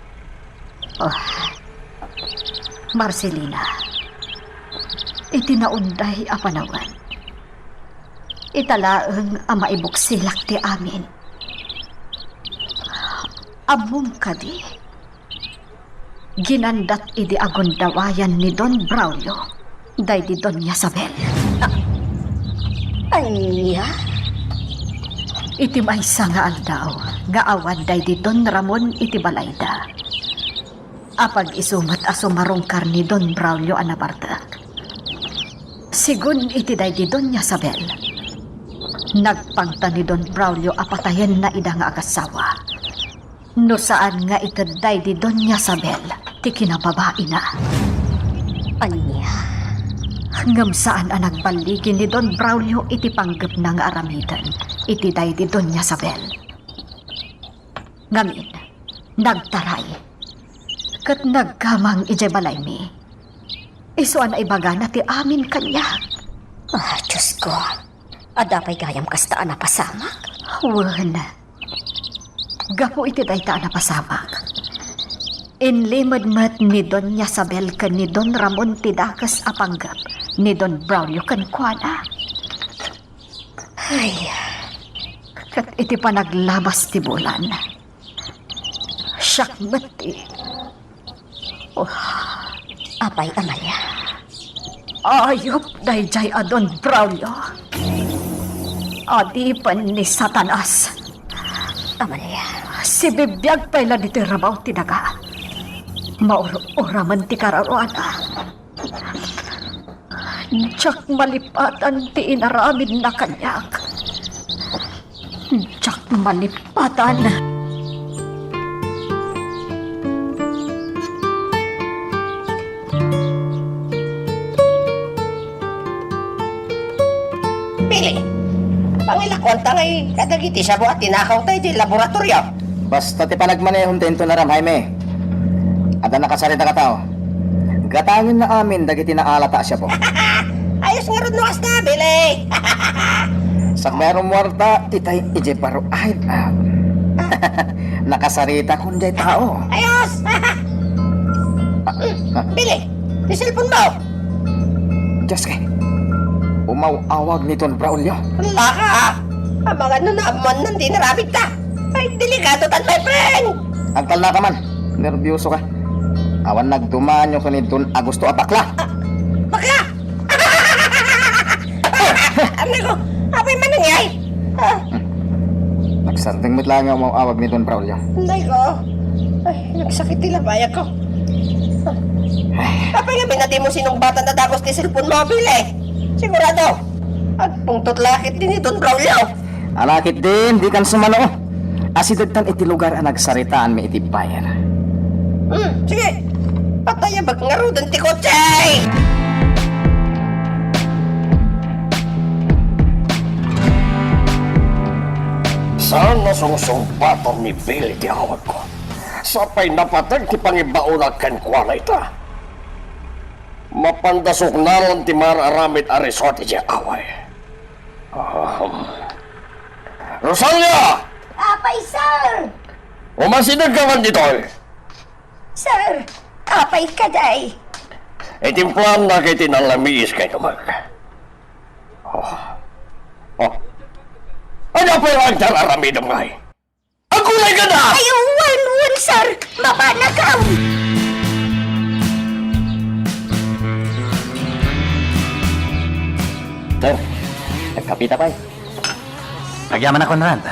Marcelina. Iti naunday a panawan. Italaang a maibuksilak ti amin. Amom kadi. Ginandat iti agundawayan ni Don Braulio daydi Doña Sabel. Anya? Iti maysa nga aldaw nga awan daydi Don Ramon iti balayda. Apag isumat asumarungkar ni Don Braulio anabartak. Sigun iti daydi Doña Sabel. Nagpangta ni Don Braulio apatayen na ida nga agasawa. No saan nga iti daydi Doña Sabel ti kinababae na. Anya? Ngam saan ang nagbaligin ni Don Braulio iti panggap na nga aramidan iti daydi Doña Sabel. Ngamin, nagtaray. Kat nagkamang ije balay mi. Isuan na ibaga na ti amin kanya. Diyos ko. Adapay gayam kastaan na pasamak. Wan. Gapo iti dayta na pasamak. Inlimad mat ni Doña Sabel kan ni Don Ramon tidakas apanggap ni Don Braulio kan kuana. Ay, Kat iti pa naglabas ti bulan. Syakmat ti. apay Amalia. Ayop dayjay a Don Braulio. Adipan ni Satanas. Amalia. Si bibiyag pala dito rabaw tinaga. Mauro-ura man ti kararuana. Tsak malipatan ti inaramid na kanyak. Tsak malipatan. Pili. Pangilakwanta ngay kadagiti siya buhat tinakaw tayo di laboratorio. Basta ti panagmanehon tento na ram, Jaime. Ada nakasarita ka tao. Gatangin na amin dagiti na alata siya po. Ayos nga ron nukas na, Bili. Sa merong muarta, titay ije paro ay nakasarita kung jay tao. Ayos. Bili, di cellphone mo. Diyos kay, umawawag ni Don Braulio. Wala ka. Ang mga nanaman nang di narabig ta. Ay, delikado tan, my friend. Agkal na ka man, nervyoso ka. Awan nagdumanyo ka ni Don Agusto Apakla. Baka! Ano ko? Apay man nangyay? Nagsarding mo't lang ang umawawag ni Don Braulio. Hindi ko. Ay, nagsakit tila bayag ko. Apay nga binati mo sinong bata na dagos ni cellphone mobile eh. Sigurado. At pungtot lakit din ni Don Braulio. Alakit din, di kan sumano. Asidagtan iti lugar ang nagsaritaan may iti bayan. Sige. Pataya bag nga ro doon ti kotse. Saan nasusumbaton ni Billy ti awag ko? Sapay napatag ti pangibaunag kan kwa na ita. Mapandasok na lang ti mararamid a resort ti away. Rosalia! Apa Apay, sir! Umasinag ka man dito eh. Sir, apay ka day. Itimpuan na kay tinalamiis kay naman. Oh. Ano pa yung aramid ang ngay? Ang kulay ka na! Ay, wan, sir! Mapanakaw! Sir, nagkapita pa eh. Nagyaman na, Conrad.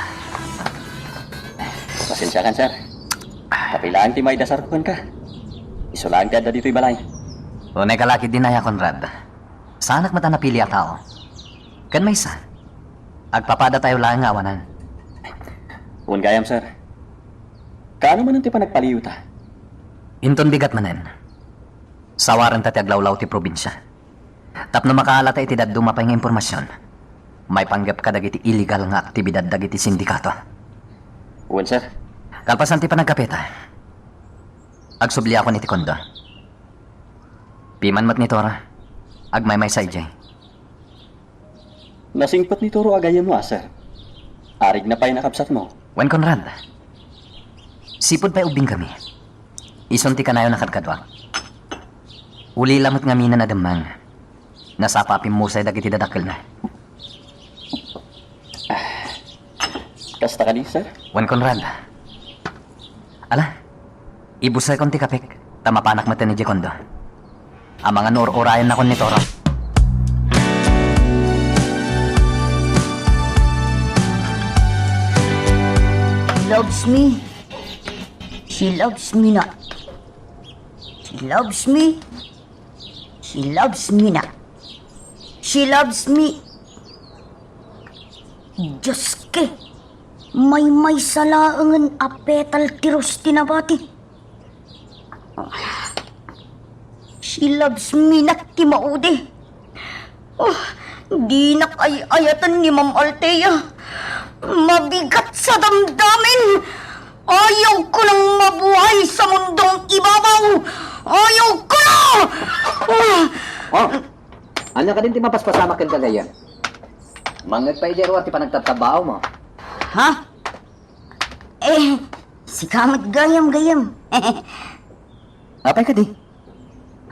Pasensya kan, sir. Kapilaan ti may dasarkon ka. Isulaan ti adda dito'y balay. Unay kalaki din na ya, Conrad. Sanak mata napili a tao. Kan may isa. Agpapada tayo lang nga awanan. Un gayam, sir. Kaano man ang ti pa nagpaliw ta? Inton bigat manen. Sawaran ta ti aglawlaw ti probinsya. Tapno makaalata iti daduma pa nga impormasyon. May panggap ka dagiti illegal nga aktibidad dagiti sindikato. Un, sir. Kalpasan ti panagkapita. Agsubli ako ni ti kondo. Piman mat ni Tora. Agmay sa ijay. Nasingpot ni Toro agayam mo, sir. Arig na pa'y nakapsat mo. Wen Conrad. Sipod pa'y ubing kami. Ison ti kanayo nakadkadwak. Uli lamot nga mina na damang. Nasapapim mo sa'y dagiti dadakil na. Kasta ka di, sir? Wen Conrad. Ala, ibusay kon ti kapik. Tamapanak mata ni Jekondo. Ang mga nor-orayan na kon ni Toro. She loves me. She loves me not. She loves me. She loves me not. She loves me. Diyos ke. May salaangan apetal tiros tinabati. She loves me not ti maude. Oh, di nak ay ayatan ni Ma'am Althea. Mabigat sa damdamin. Ayaw ko nang mabuhay sa mundong ibabaw. Ayaw ko na! Oh, anya ka din ti mapaspasama ken kagayan. Mangag pa ijero ti panagtatabaw mo. Ha? Si Kamat gayam-gayam. Apay ka di?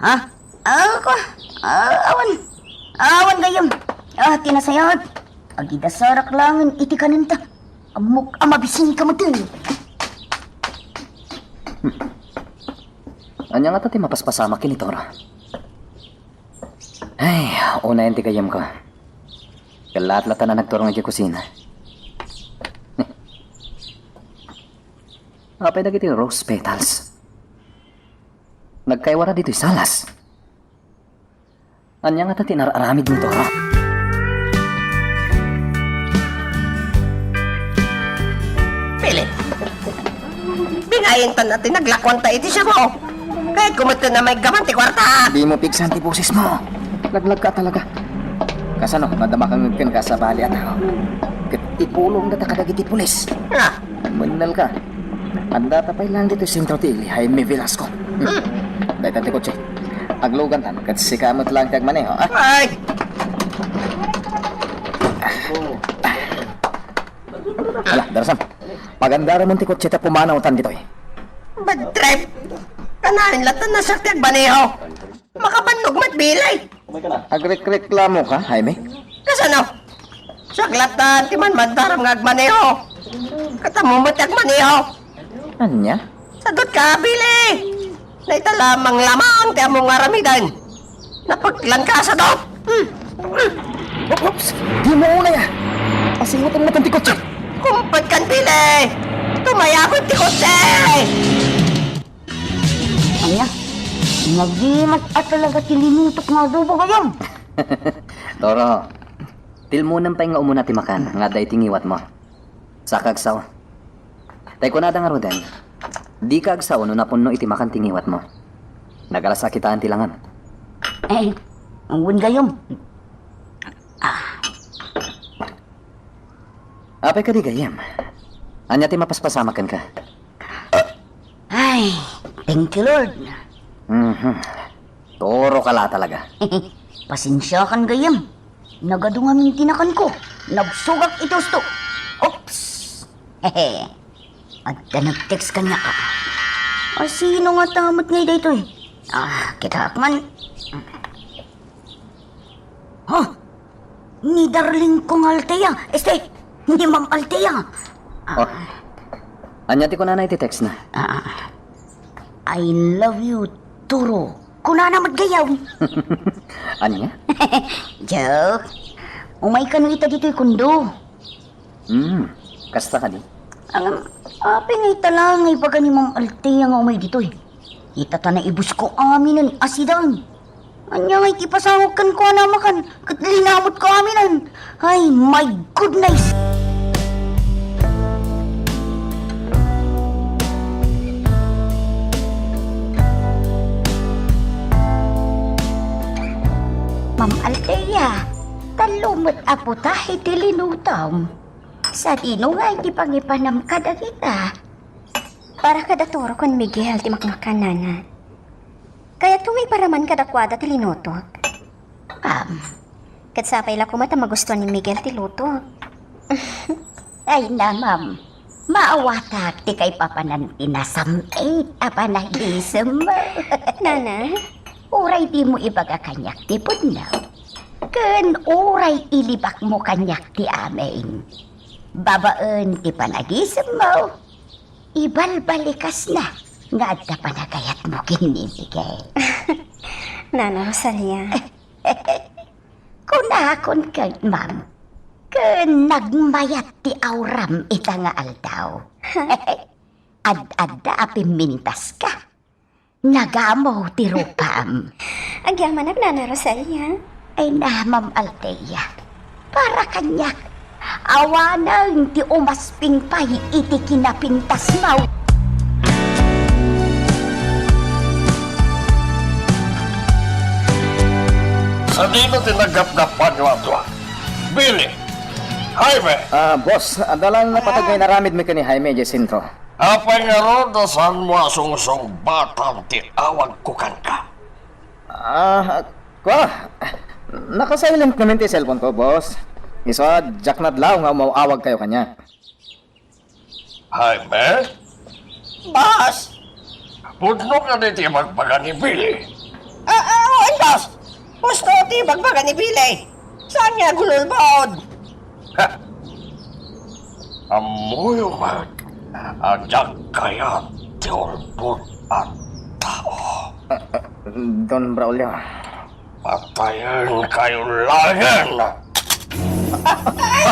Ha? Ako? Awan gayam. Tinasayat. Agidasarak langan iti kananta. Amok amabisin ka mo din. Anya nga ta ti mapaspasama ken ni Tora. Ay, una yan ti kayam ko. Kalat-lata na nagturong iti kusina. Apay dagiti rose petals. Nagkaywara dito'y salas. Anya nga ta tinararamid ni Tora. Pili. Bingayin ta natin naglakwan ta iti siya mo. Kahit kumita na may gaman ti kwarta. Di mo piksan ti boses mo. Laglag ka talaga. Kasano, madama kang ngagkan ka sa bali at ako. Ipulong na ta kadagiti pulis. Ah, Manal ka. Anda tapay lang dito sentro ti Jaime Velasco. Dahil tati kotse. Aglogan tan, kat sikamot lang kag maneho. ay. Ala, darasam. Pagandara mo ti kotse ta pumanaw tan dito eh. Bad trip. Kanahin latan na sakti agbaneho. Makabannog mat bilay. Agrek-reklamo ka, Jaime? Kasano? Saglatan ti man mandaram nga agmaneho. Katamo mat agmaneho. Anya? Sagot ka, Bili! Naitalamang lamang ti among aramidan. Napaglan ka sa dot. Oops! Di mo una ya! Pasingutan mo tan ti kotse! Kumpad kan, Bili! Tumayakot ti kotse! Anya? Nagimat at talaga tilinutok nga adobo gayam. Toro, tilmunan pa nga umuna ti makan, nga day tingiwat mo. Sakagsaw. Tay ko na nga rodan, di kagsaw no napunno iti makan tingiwat mo. Nagalasakitaan tilangan. Ang gayam. Apay ka di gayam. Anya ti mapaspasamakan ka. Ay, thank you Lord. Toro ka la talaga. Pasensya kan gayam. Nagadungamin tinakan ko. Nabsugak itos to. Oops! Hehe. At nag-text kanya ka. Sino nga tamot ngay dito eh? Kita man. Ni darling kong Altea. Ni Ma'am Altea. Oh. Anya ti ko na iti-text na. I love you, Turo. Kuna na maggayaw. Anya? Joke. Umay ka nung ita dito'y kundo. Kasta ka di? Pingay talangay baga ni Ma'am Altea nga umay dito'y. Itata na ibus ko aminan asidan. Anya ngay tipasawag kan ko anamakan. Katlinamot ko aminan. Ay, my goodness. Ma'am Altea, talumot apo tahi tilinutom. Sa dino nga iti pangipanam kada kita. Para kada turo kon Miguel ti makmakanana. Kaya tungay paraman kada kwada ti linutok. Kat sapay la kumata magustuhan ni Miguel ti lutok. Ay na, ma'am. Maawatak ti kay papanan tinasamit apanahisem mo. Nana, Uray di mo ibaga kanyak ti pudnaw. Ken uray ilibak mo kanyak ti amin. Babaan ti panagisem mo. Ibalbalikas na nga adda panagayat mo kinibigay. Nana Rosalia. Kunakon kag ma'am. Ken nagmayat ti awram ita nga aldaw. Ad-adda apimintas ka. Nagamo ti rupam. Agyaman Nana Rosalia. Ay na, Ma'am Altea. Para kanyak. Awanang ti umasping pay iti kinapintas mo. Sa dino tinagap-gapan nyo ato. Billy! Jaime! Boss, adalang napatagay na ramid mi kani Jaime Jacinto. Apay nga ron na saan mo asungsong batang ti awag kukan ka? Naka-silent naman ti cellphone ko, boss. Isa, Jack Nadlaw nga mauawag kayo kanya. Jaime? Boss! Pudno ka niti magbaga ni Billy. Ay, boss! Gusto ti bagbaga ni Billy. Saan nga gululbod? Amoy man, agyak kaya ti ulbod at tao. Don Braulio. Patayan kayo layan.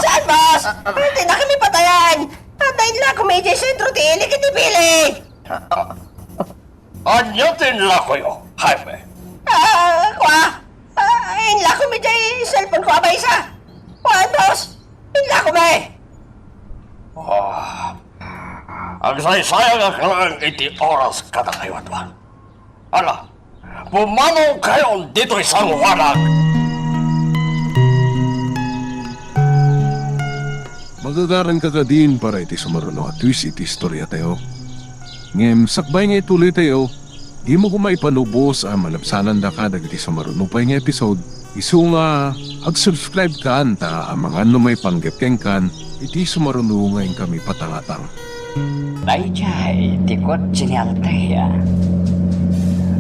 Saan, boss? Hindi na kami patayan. Patayin lang kung may sentro ti ilikit ni Billy. Anyatin la kayo, Jaime. Inla ko may cellphone ko abay isa. Boss? Inla ko may. Ang saysayang ang kalang iti oras kada kayo atwan. Ala, pumanong kayo dito isang wanag. Magagaran ka din para iti sumaruno at twist iti istorya tayo. Ngem, sakbay nga ituloy tayo, di mo kumay panubos ang malabsanan da ka dagiti sumaruno pa nga episode. Isu nga, ag-subscribe ka ta ang mga may panggapkeng kan, iti sumaruno ngayon kami patangatang. Dayjay, tikot sini Altea.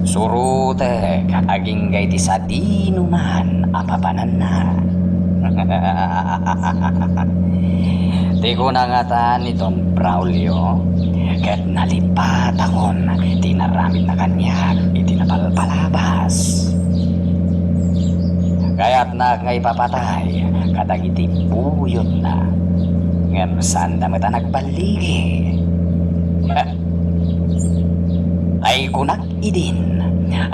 Surute, aging gay ti sa dinuman, apapanan na. Di ko na nga taan ni Don Braulio, kat nalipat akon, tinaramid na kanya, itinapalpalabas. Kaya't na ngay papatay, kadagiti buyot na. Ngam saan na mata nagbaligi. Ay kunak idin,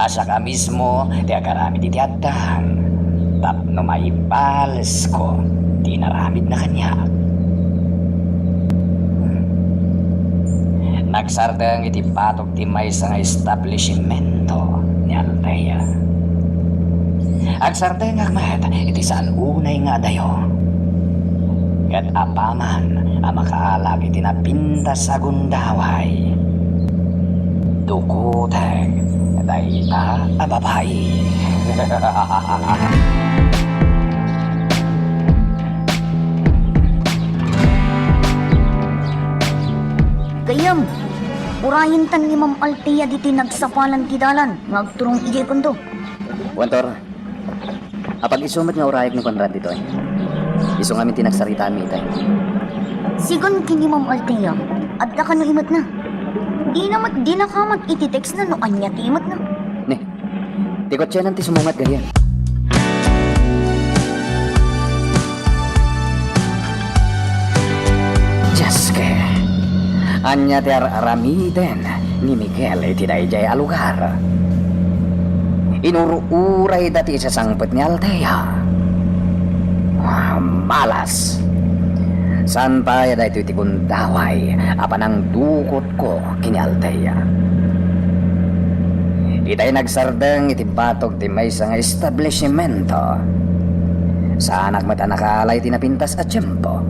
asa ka mismo, di agaramid iti addan. Tapno maipals ko, tinaramid na kanya. Nagsardang iti patok ti may sa establishmento ni Altea. Agsardang agmat iti saan unay nga dayo. Kat apaman ang makaalag iti napintas sa gundaway. Dukuteg, dayta a babae. urayan tan ni Ma'am Altea diti nagsapalan ti dalan. Ngagturong ije kundo. Wantor, apag isumot nga urayag ni Conrad dito eh. Iso nga min tinagsaritaan mi itay. Sigon kini Ma'am Altea, adda ka no imot na. Di na ka mag-iti-text na no anya ti imot na. Ne, tikot siya nanti sumungat ganyan. Jaske, anya ti aramiden ni Miguel iti dayjay alugar. Inuruuray dati sa sangpet ni Altea. Malas. San pa yada ito iti kundaway, apan ang dukot ko kini Altea. Itay nagsardeng iti batog ti may nga establishmento. Sa anak mata nakalay iti napintas at tiyempo,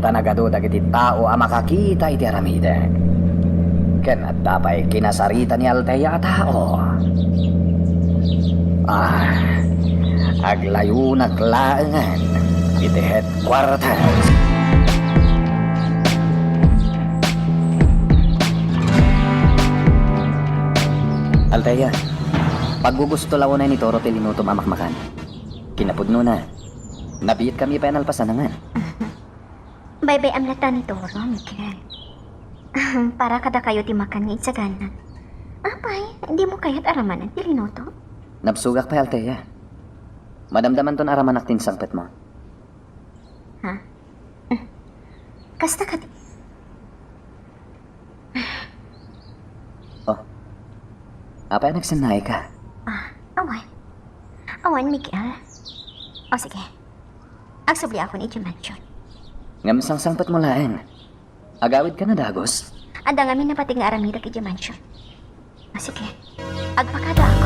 tanagadudag iti tao ang makakita iti aramide. Ken at dapay kinasarita ni Altea a tao. Aglayo naglaangan iti headquarters. Altea, paggugusto lawo na ni Toro Telinuto mamakmakan. Kinapudno na. Nabiyit kami pa nalpasan naman. Bye-bye ang latan, Toro, Miguel. Para kada kayo ti makan nga isaganan. Apay, hindi mo kaya't araman ang tilinoto? Nabsugak pa, Altea. Madamdaman ton aramanak tin sangpet mo. Ha? Kasta ka di... Oh, apa nagsanay ka? Awan. Awan, Miguel. O sige. Agsubli ako ni Dimension. Ngamsang sangpet mo laeng. Agawid ka na dagos. Anda nga minapating nga aramida ki Dimension. O sige. Agpakada ako.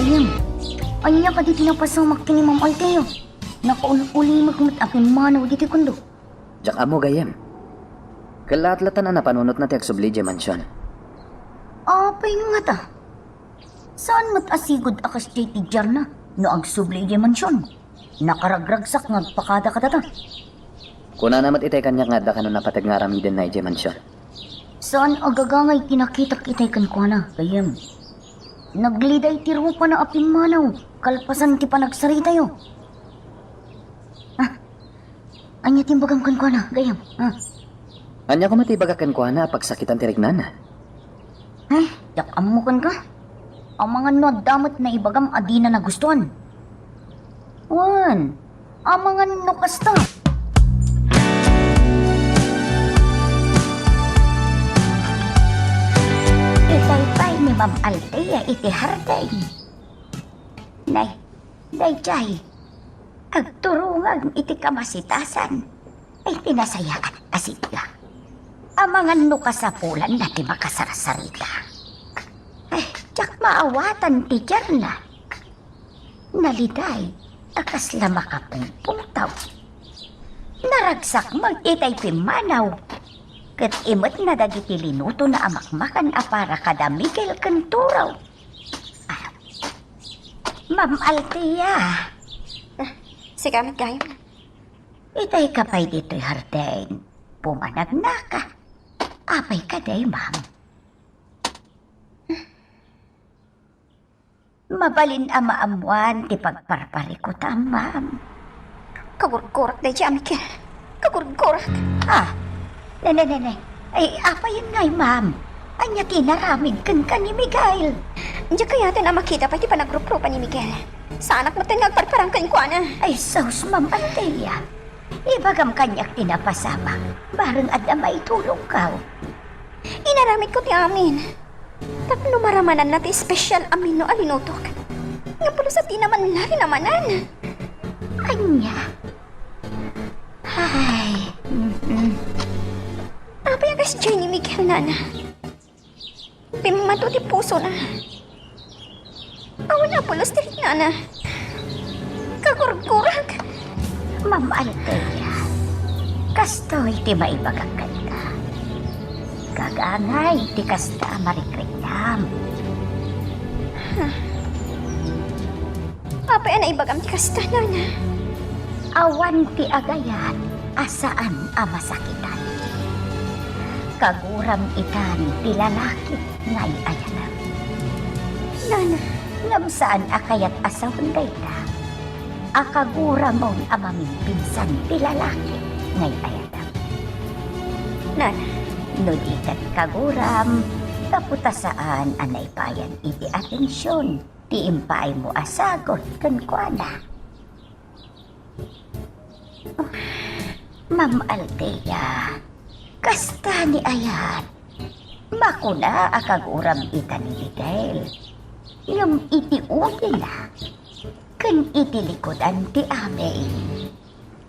William, anya ka di tinapasamak kini Ma'am Altea. Nakauli magkumot aking manaw diti kundo. Jak amo gayem. Kalat-latan na napanunot na ti Agsubli Mansion. Apay nga ta. Saan mat asigod akas JT Jarna no Agsubli Mansion? Nakaragragsak ngagpakada ka tata. Kuna namat itay kanya nga da kanon napatag nga aramiden na Mansion. Saan agagangay kinakita kitay kan ko na, kayem. Nagliday tiro pa na aping manaw, kalpasan ti panagsarita yo. Anya timbagang kan ko na, gayem. Anya ko matibagakan ko na pagsakitan ti Regnan. Yak amukan ka. Ang mga nadamat na ibagam adi na nagustuhan. Wan, ang mga nukasta. Itay-tay ni Ma'am Altea iti harday. Nay, dayjay. Agturungan iti kamasitasan. Ay tinasayaan asigla. Ang mga nukasapulan na ti makasarasarita. Ay, tiyak maawatan ti Jarna. Naliday, akas la makapungpungtaw. Naragsak mag-itay pimanaw. Kat imot na dagiti linuto na amakmakan a para kada Miguel Canturaw. Ma'am Altea. Sige, Miguel. Itay ka pa'y dito'y harden. Pumanag na ka. Apay ka day, ma'am. Mabalin amaamuan ti pagparpari ko ta, ma'am. Kagurgurak day siya, Miguel. Kagurgurak. Nene. Ay, apayin ngay, ma'am. Anya tinaramid kan ka ni Miguel. Diyan kaya na makita pa ti panagrupo pa ni Miguel. Sa anak mo tayo nagparparang kain ko, ana. Ay, sus, ma'am Altea. Ibagam kanyak tinapasama. Barang adda maitulong ka. Inaramid ko ti amin. Tapno maramanan na ti special amino alinutok. Nga pala sa ti naman lari namanan. Anya. Ay. Apa yung kas Jenny Miguel, nana? Pimato ti puso na. Awan na pulos ti nana. Kagurgurak. Ma'am Altea. Kastoy ti maibagakan ka. Kagangay ti kasta marikreklam. Apay na ibagam ti kasta, nana. Awan ti agayat, asaan amasakitan. Kaguram itan ti lalaki ngay ayanam. Nana, Ngam saan akayat asawan kayta. Akagura mong amaming pinsan ti lalaki ngay ayanam. nana. No di kat kaguram, kaputasaan anay payan iti atensyon. Ti impay mo asagot kan kuana. Ma'am Althea, kasta ni Ayat. Makuna akaguram ita ni Miguel. Yung iti uli na. Kan iti likodan ti amay.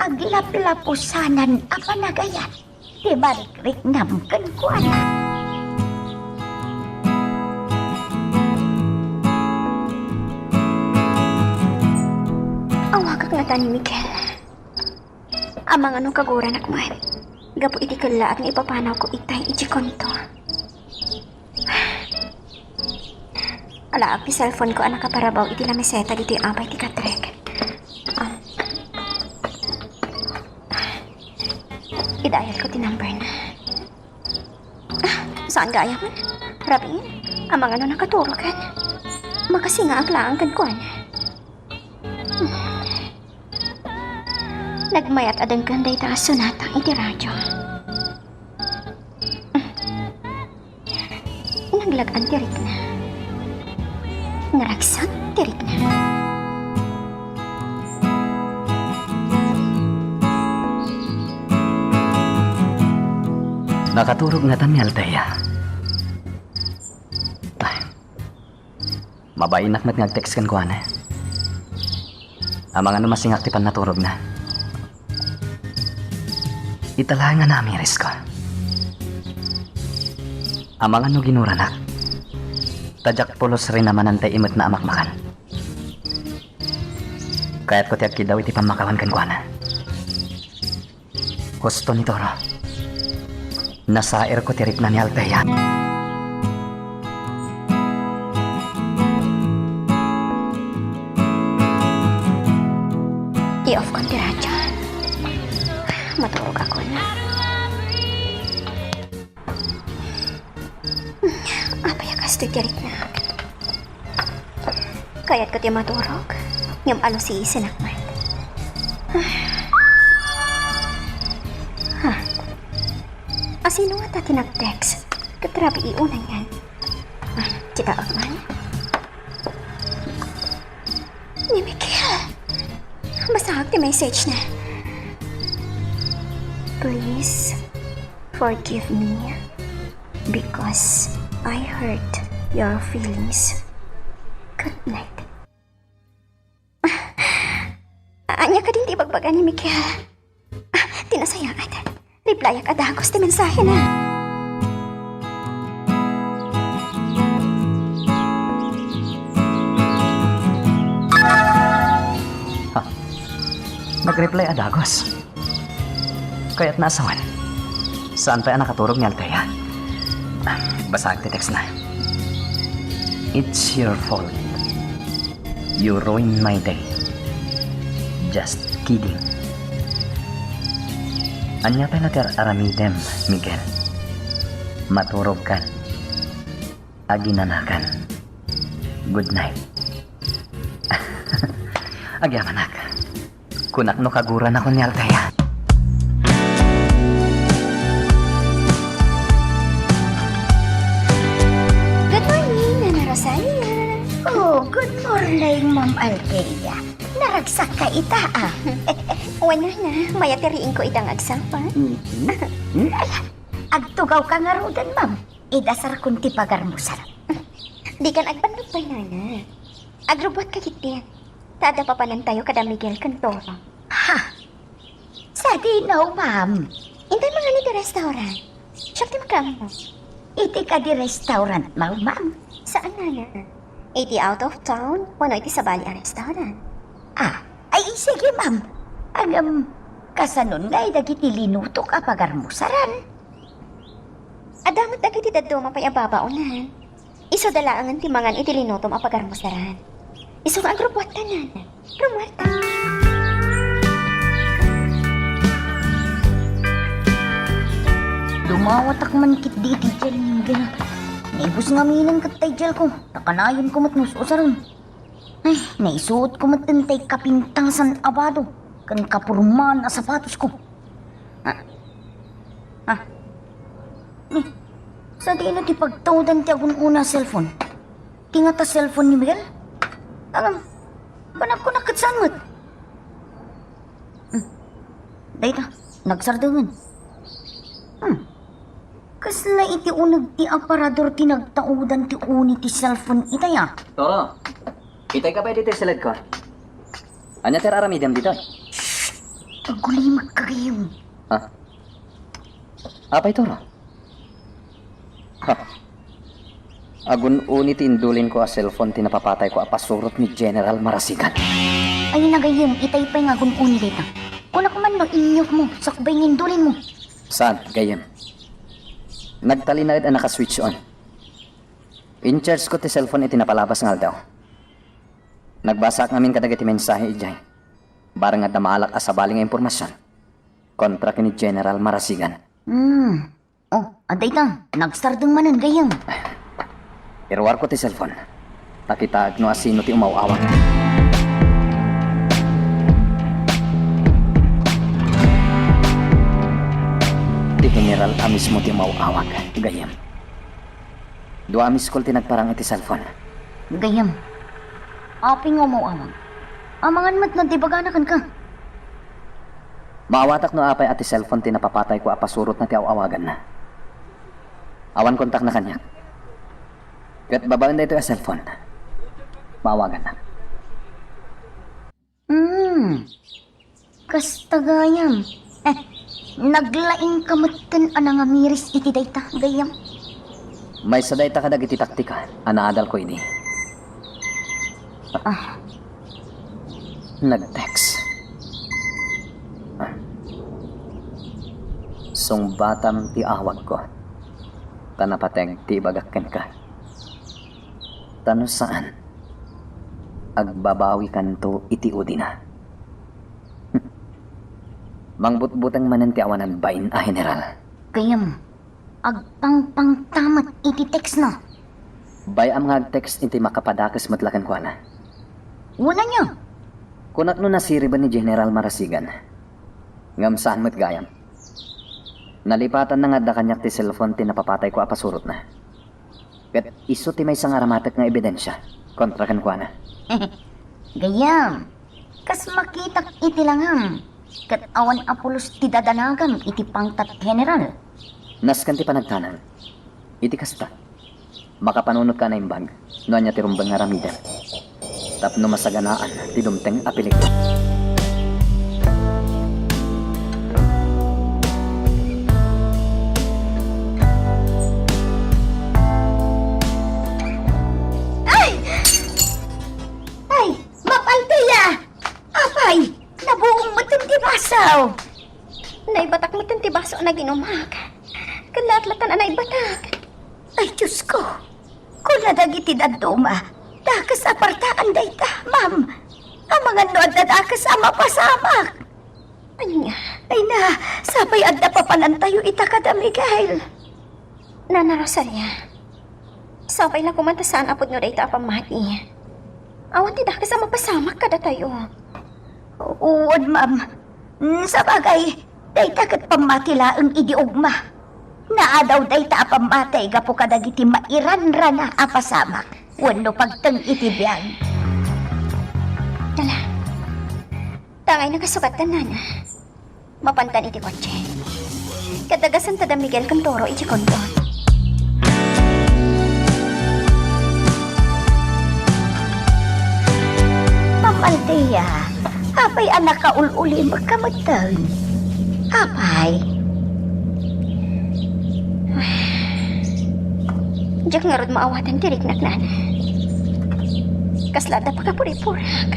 Aglaplapusanan apanagayat. Ti marikrik nam kan kuana. Awagak nga ta ni Miguel. Amang anong kaguran akman. Gapo iti kala at nga ipapanaw ko itay iti konto. Alaak ti cellphone ko anak kaparabaw iti lamiseta dito yung abay ti katrek. Idayal ko ti number na. Saan gaya man? Rabin, amang ano nakaturo kan? Makasinga aklaan kan kuan. Nagmayat adang kanday ta sunatang iti radyo. Naglagan tirik na. Naragsak tirik na. Nakaturog na tan ni Althea. Ay, mabainak mat ngag-text kan ko, ana. Amang ano masing aktipan naturog na. Italahan nga namin risko. Amang ano ginuranak. Tadyak pulos rin naman ang imot na amakmakan. Kaya't ko tiyak kidaw iti pamakawan kan kuana. Gusto ni Toro. Nasair ko tirik na ni Althea. I-off ko ti radyo. Matulog ako na. Apayakas ti tirik na. Kaya't ko ti maturog. Ngam alo si isinakman. Asino nga ta tinag-text? Katrabi iuna yan. Kita man. Ni Miguel. Masahag ti message na. Please forgive me because I hurt your feelings. Good night. Anya ka din ti bagbaga ni Miguel. Tinasayaan. Replyan ka dagos ti mensahe na. Nag-reply adagos. Kaya't naasawan. Saan pa nakaturog ni Althea? Basta text na. It's your fault. You ruined my day. Just kidding. Anya pa natir aramidem, Miguel. Maturog kan. Aginanakan. Good night. Agyamanak. Kunak no kaguran ako ni Althea. Good morning, Nana Rosalia. Oh, good morning, Ma'am Althea. Naragsak ka ita ah. Wala na, mayatiriin ko itang agsapan. Agtugaw ka nga rudan, ma'am. Idasar kunti pagarmusan. Di kan agpanlupay, Nana. Agrobot ka kitin. Tada pa panan tayo kada Miguel Cantoro. Ha? Sa dinaw, ma'am. Intay mga ni di restaurant. Siyak di magkamo. Iti ka di restaurant, ma'am. Saan, Nana? Iti out of town, wano iti sa Bali a restaurant. Ah, ay sige, ma'am. Agam, kasanon nga dagiti linuto ka pagarmusaran. Adamat dagiti daddo mapay ababaunan. Iso dalaangan timangan iti linutom apagarmusaran. Iso nga agrobot tanan. Romarta. Dumawatak man kit di tijal yung gana. Naibos nga minan kat tijal ko. Nakanayon ko mat nususaran. Ay, naisuot ko matintay kapintasan abado. Kan kapurman na sapatos ko. Sa di na ti pagtawdan ti agun una cellphone. Tinga ta cellphone ni Miguel? Panak ko nakatsangot. Dayta, nagsardangan. Kasla iti unag ti aparador ti nagtaudan ti uni ti cellphone itaya. Toro, itay ka pa dito sa led ko. Anya ter aramidam dito? Agulay magkagayong. Ha? Apay Toro? Ha? Agun uni tindulin ko a cellphone tinapapatay ko a pasurot ni General Marasigan. Ay nagayong, itay pa'y nga gununi dita. Kung ako man no inyok mo, sakbay ngindulin mo. Saan? Gayem. Nagtalinagad ang naka-switch on. In charge ko ti cellphone iti napalabas nga daw. Nagbasak namin kadag iti mensahe ijay. Barang nga damalak asabali nga impormasyon. Kontra ni General Marasigan. Oh, aday ta, nagsardeng manan gayam. Irwar ko ti cellphone. Takitaag no asino ti umawawag. Ti General amis mo ti umawawag. Gayam. Dua amis kol ti nagparang iti cellphone. Gayam. Aping umawawag. Amangan mat na dibaganakan ka. Maawatak no apay ati cellphone ti napapatay ko apasurot na ti awawagan na. Awan kontak na kanya. Kat babaan na ito yung cellphone. Maawagan na. Kastagayam. Naglaing kamatan anang amiris iti dayta, gayam. May saday ta kadag iti taktika. Anaadal ko ini. Nag-text. Sungbatam ti awag ko. Tanapateng ti bagakken ka. Tano saan? Agbabawi kanto iti udina. Mangbutbutang manan ti awanan bain a general. Gayam. Agpangpang tamat iti text na. Bayam nga text iti makapadakas matlakan ko na. Wala niya. Kunak no nasiriban ni General Marasigan. Ngam saan mo't gayam. Nalipatan na nga da kanyak ti cellphone ti napapatay ko apasurot na. Kat iso ti may sangaramatek nga ebidensya. Kontra kan kwa na. Gayam. Kas makitak iti langam. Kat awan apulos ti dadanagam iti pangtat general. Naskan ti panagtanan. Iti kasta. Makapanunot ka na imbag. Noan niya ti rumbang nga ramidan. Tapno masaganaan ti dumteng apilig. Ay, mapaltaya! Apay, nabuong mo itong tibasaw. Naibatak mo tanti baso na ginumak. Kalat-latan anay batak. Ay, Diyos ko. Kung nadagiti daduma, dakas apartaan dayta, ma'am. Ang mga nood na dakas ama pasamak. Anya, Ay na, sabay adda pa panantayo itakada, Miguel. Nana Rosalia. Sabay na kumanta saan apod no dayta apamati. Awan ti dakas ang mapasamak kada tayo. Uod, ma'am. Sa bagay, dayta kat pamatilaang idiugma. Naadaw dayta apamatay gapo kadagiti mairanran na apasamak. Wano pagtang itibiyag. Dala. Tangay nakasukatan nana. Mapantan iti kotse. Kadagasan tada Miguel Cantoro iti kondon. Mamaldeya, apay anak ka ululi magkamatan. Apay, Diyak nga rod maawatan tirik na nana. Kaslada pa ka puri-purak.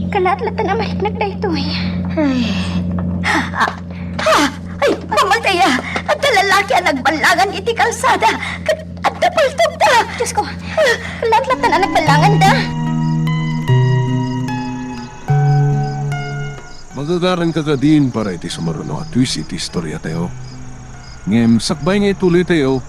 Kalat-latan ang mahiknag na ito eh. ay, mamaldeya, at lalaki ang nagbalangan iti kalsada. At napultog ta. Diyos ko, kalat-latan ang nagbalangan da. Magagaran ka din para iti sumaruno at twist iti istorya tayo. Ngem, sakbay nga ituloy tayo,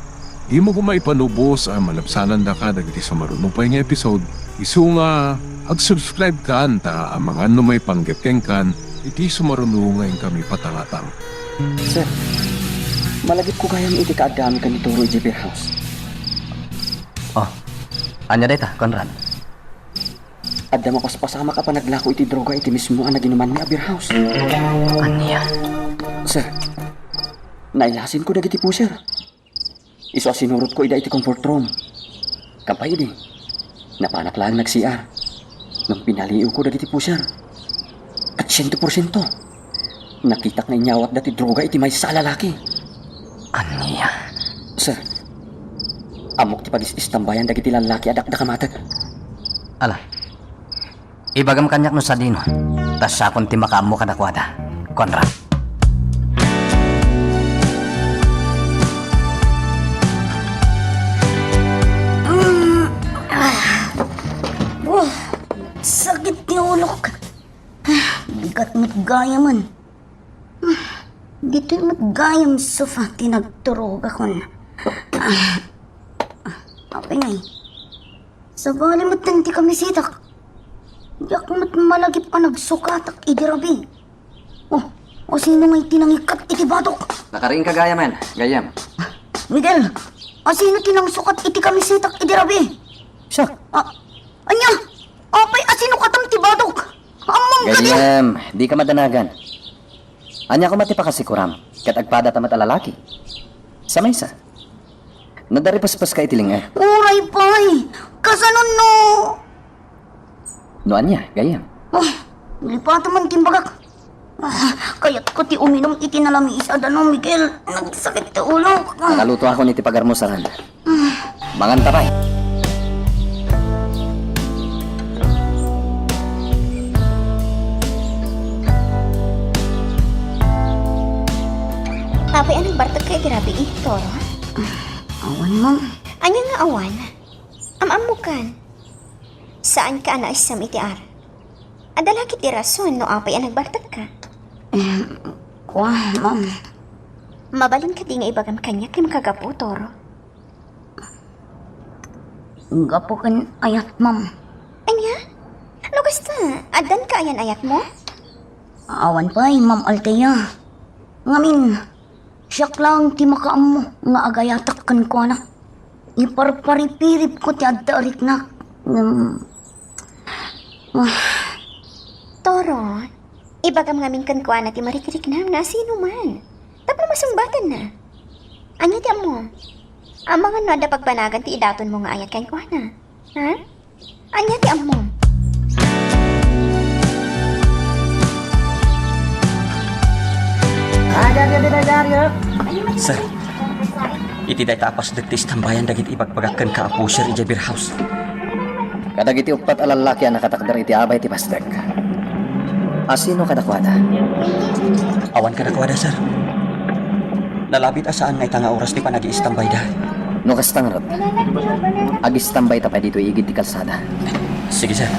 imo ko maipanubos ang malapsanan da ka dagiti sumaruno pa nga episode. Isu nga, ag-subscribe ka anta ang mga ano may panggapkeng kan, iti sumaruno ngayon kami patangatang. Sir, malagip ko kayang iti kaagdami ka ni Toro iti beer house. Oh, anya deta, Conrad. Adda mo pasama ka pa naglako iti droga iti mismo ang naginuman ni beer house. Anya? Sir, nailasin ko dagiti pusher. Iso sinurot ko ida iti comfort room. Kapay di, napanak lang nag-CR. Nung pinaliw ko dagiti pusher. At 100%. Nakitak na inyawat dati droga iti may sa lalaki. Anya? Sir, amok ti pag-istambayan dagiti lalaki adak da kamatag. Ala, ibagam kanyak no sa dino. Tas sa akong ti makaamo ka nakwada. Conrad. Sakit ni ulok. Bigat mo't gaya man. Dito'y mo't gayam sofa tinagturog ako na. Okay ngay. Sa bali mo't tanti kami sitak. Yak mo't malagip ka nagsukatak idirabi. O sino ngay tinangikat iti batok? Nakaring ka gaya man, gayam. Miguel, sino tinangsukat iti kami sitak idirabi? Siya. Anya! Apay, asino katam ti batok? Amang ka di! Gayam, di ka madanagan. Anya ko mati pa kasi kuram, kat agpada tamat alalaki. Sa maysa. Nadaripas-pas ka itiling eh. Uray pay! Kasanon no! No anya, gayam. Lipata man timbagak. Kaya't ko ti uminom iti nalamisa no, Miguel. Nagsakit ti ulo. Nakaluto ako ni tipagarmusaran. Manganta pa. Apay anong bartag kay grabe Toro? Awan mo. Anya nga awan? Amamukan. Saan ka na isam iti ar? Adalaki ti rason no apay anong bartag ka? Kuha, ma'am. Mabalin ka di nga ibagam kanya kay makagapo, Toro. Gapo kan ayat, ma'am. Anya? Ano kasta? Adan ka ayan ayat mo? Awan pa'y, ma'am Altea. Ngamin, siyak lang ti makaam mo nga agayatak kan ko na. Iparparipirip ko ti addarik na. Toro, ibagam ngamin kan kuha na ti marikirik na nga sino man. Tapos masumbatan na. Anya ti mo? Ang mga no, ada pagpanagan ti idaton mo nga ayat kan kuha na. Ha? Anya ti mo? Sir, iti day tapas dagtis tambayan dagit ipagpagakan ka pusher iti beer house. Kadagiti upat alalaki ang nakatakdar iti abay ti pasdag. Asino kadakwada? Awan ka nakwada, sir. Nalabit asaan nga itanga oras ti panag-iistambay da. No kastang rod. Agistambay tapay dito igid ti kalsada. Sige, sir.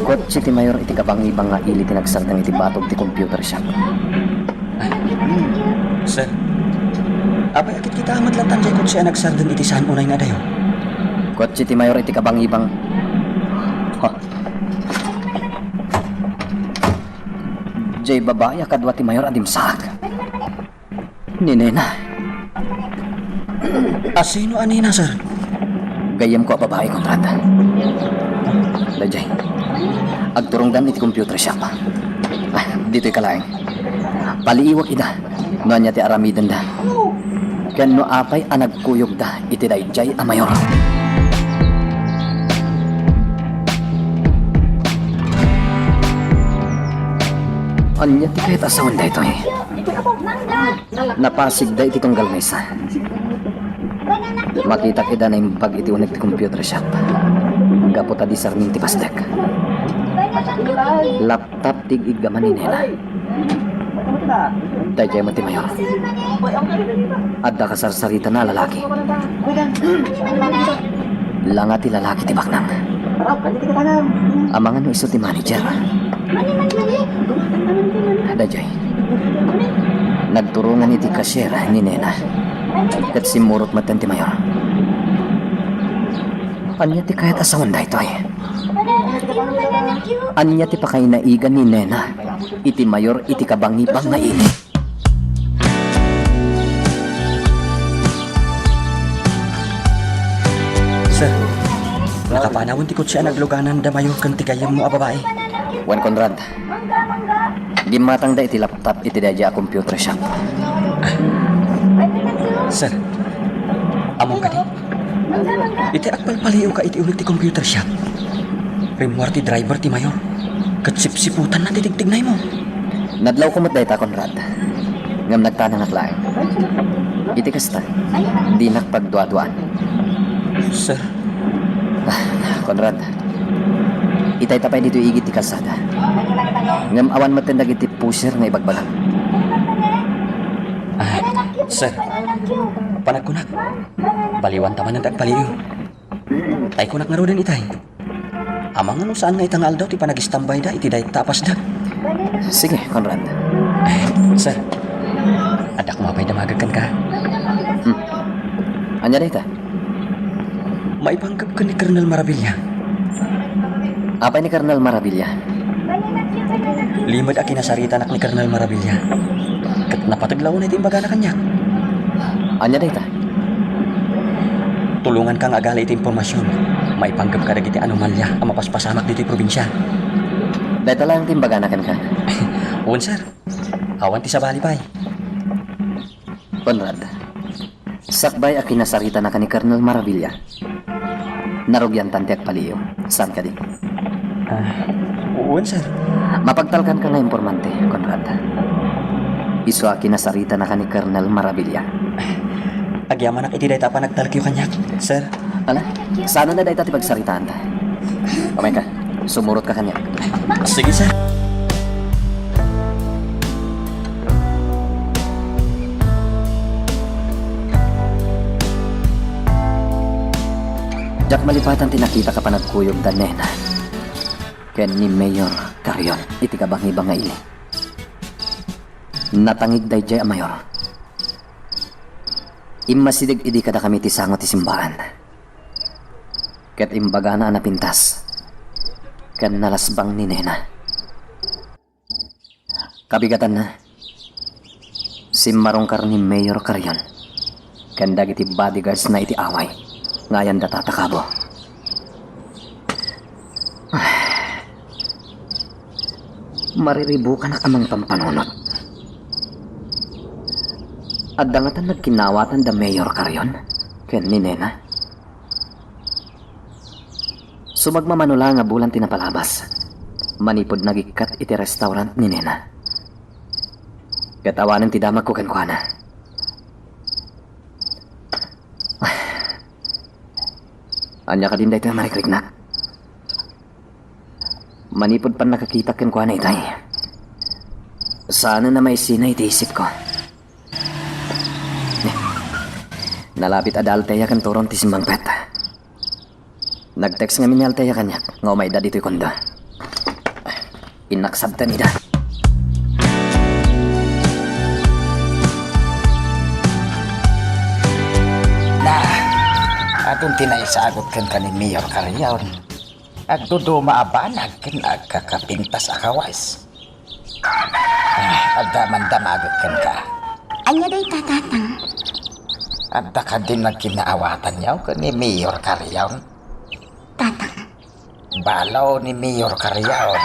Kotse ti mayor iti kabang-ibang nga ili tinagsardang iti batog ti computer shop. Sir, abay akit kita amat lang tanjay kung siya nagsardan iti saan unay nga dayo. Kotse ti mayor iti kabang-ibang. Jay babaya kadwa ti mayor adim saak. Ni Nena. Asino anina, sir? Gayam ko babae kontrata. Dajay. Agturongdan iti computer shop. Dito'y kalaeng. Paliiwak ida. Noan niya ti aramidan da. Ken no apay anagkuyog da iti dayjay a mayor. Anya ti kahit asawan da ito eh. Napasig da iti tunggal mesa. Makita kita na yung pag iti unag ti computer shop. Gaputa di sarning ti pasdak. Laptop tig igaman ni Nena. Dajay mo ti mayor. Adda kasarsarita na lalaki. Langa ti lalaki ti baknang. Amang ano iso ti manager. Dajay. Nagturungan iti cashier ni Nena. Kat simurot matan ti mayor. Anya ti kahit asawan da ito ay. Anya ti pakainaigan ni Nena. Iti mayor iti kabangibang na ini. Sir, nakapanawon ti siya nagluganan da mayor kang tigayam mo a babae. Juan Conrad. Gimatang da iti laptop iti daja computer shop. Sir, among kadi. Iti akpalpaliw ka iti ulit ti computer shop. Rimwar ti driver ti mayor. Katsip-siputan na titigtignay mo. Nadlaw kumot da ita, Conrad. Ngam nagtanang at laing. Iti kasta, di nakpagduaduan. Sir, Conrad, itay tapay dito igit ti kalsada. Ngam awan matindag iti pusher nga ibagbalang. sir, panagkunak. Baliwan taman ng tagpaliw. Tay kunak nga ro din itay. Amang ano saan nga itang aldaw ti panagistambay da iti day tapas da. Sige, Conrad. Sir, adak mo apay damagakan ka. Anya da ita? Maipanggap ka ni Colonel Maravilla. Apay ni Colonel Maravilla. Limad a kinasarita anak ni Colonel Maravilla. Kat napataglaw na iti imbaga na kanya. Anya da ita? Tulungan kang agali iti impormasyon. Maipanggap ka dagiti anomalya ang mapaspasamak dito probinsya. Dahil lang timbaganakan ka. Uwan sir, awan ti sa balipay. Conrad, sakbay a kinasarita na ka ni Colonel Maravilla. Narugyan tantiak paliyo. Saan ka di? Uwan sir, Mapagtalkan ka nga impormante, Conrad. Iso a kinasarita na ka ni Colonel Maravilla. agyaman ak iti day tapa nagtalkiw kanyak. Sir, Ala, sana na dahil tati pagsaritaan ta. Kamay ka, sumurot ka kanya. sige sir. Jak malipatan tinakita ka pa nagkuyog da Nena. Ken ni Mayor Carion, iti kabang-ibang nga ili. Natangig day jay a Mayor. Imasidig idi kada kami ti sangot ti simbahan. Ket imbaga na napintas. Ken nalasbang ni Nena. Kabigatan na. Simarongkar ni Mayor Carion. Ken dagiti bodyguards na iti away. Ngayon datatakabo. Mariribu ka na amang pampanunot. At dangatan nagkinawatan da Mayor Carion, ken ni Nena. Sumagmamanula nga bulan tinapalabas. Manipod nagikat iti restaurant ni Nena. Katawanan ti damag ko kenkwana. Anya ka din dahito marikrik na. Manipod pa nakakita ken kwa na itay. Sana na may sina itiisip ko. Nalapit adalteya kan turon ti simbang pet. Nag-text nga minalteya kanya nga umay da dito'y kondo. Inaksabtan ida. Atong tinaisagot kan kanin Mayor Carion. Agduduma abanag kin agkakapintas akawas. Agdaman damagot kan ka. Anya day tatatang. Adda ka din nagkinaawatan niyaw kan ni Mayor Carion. Tatang. Balaw ni Mayor Carion.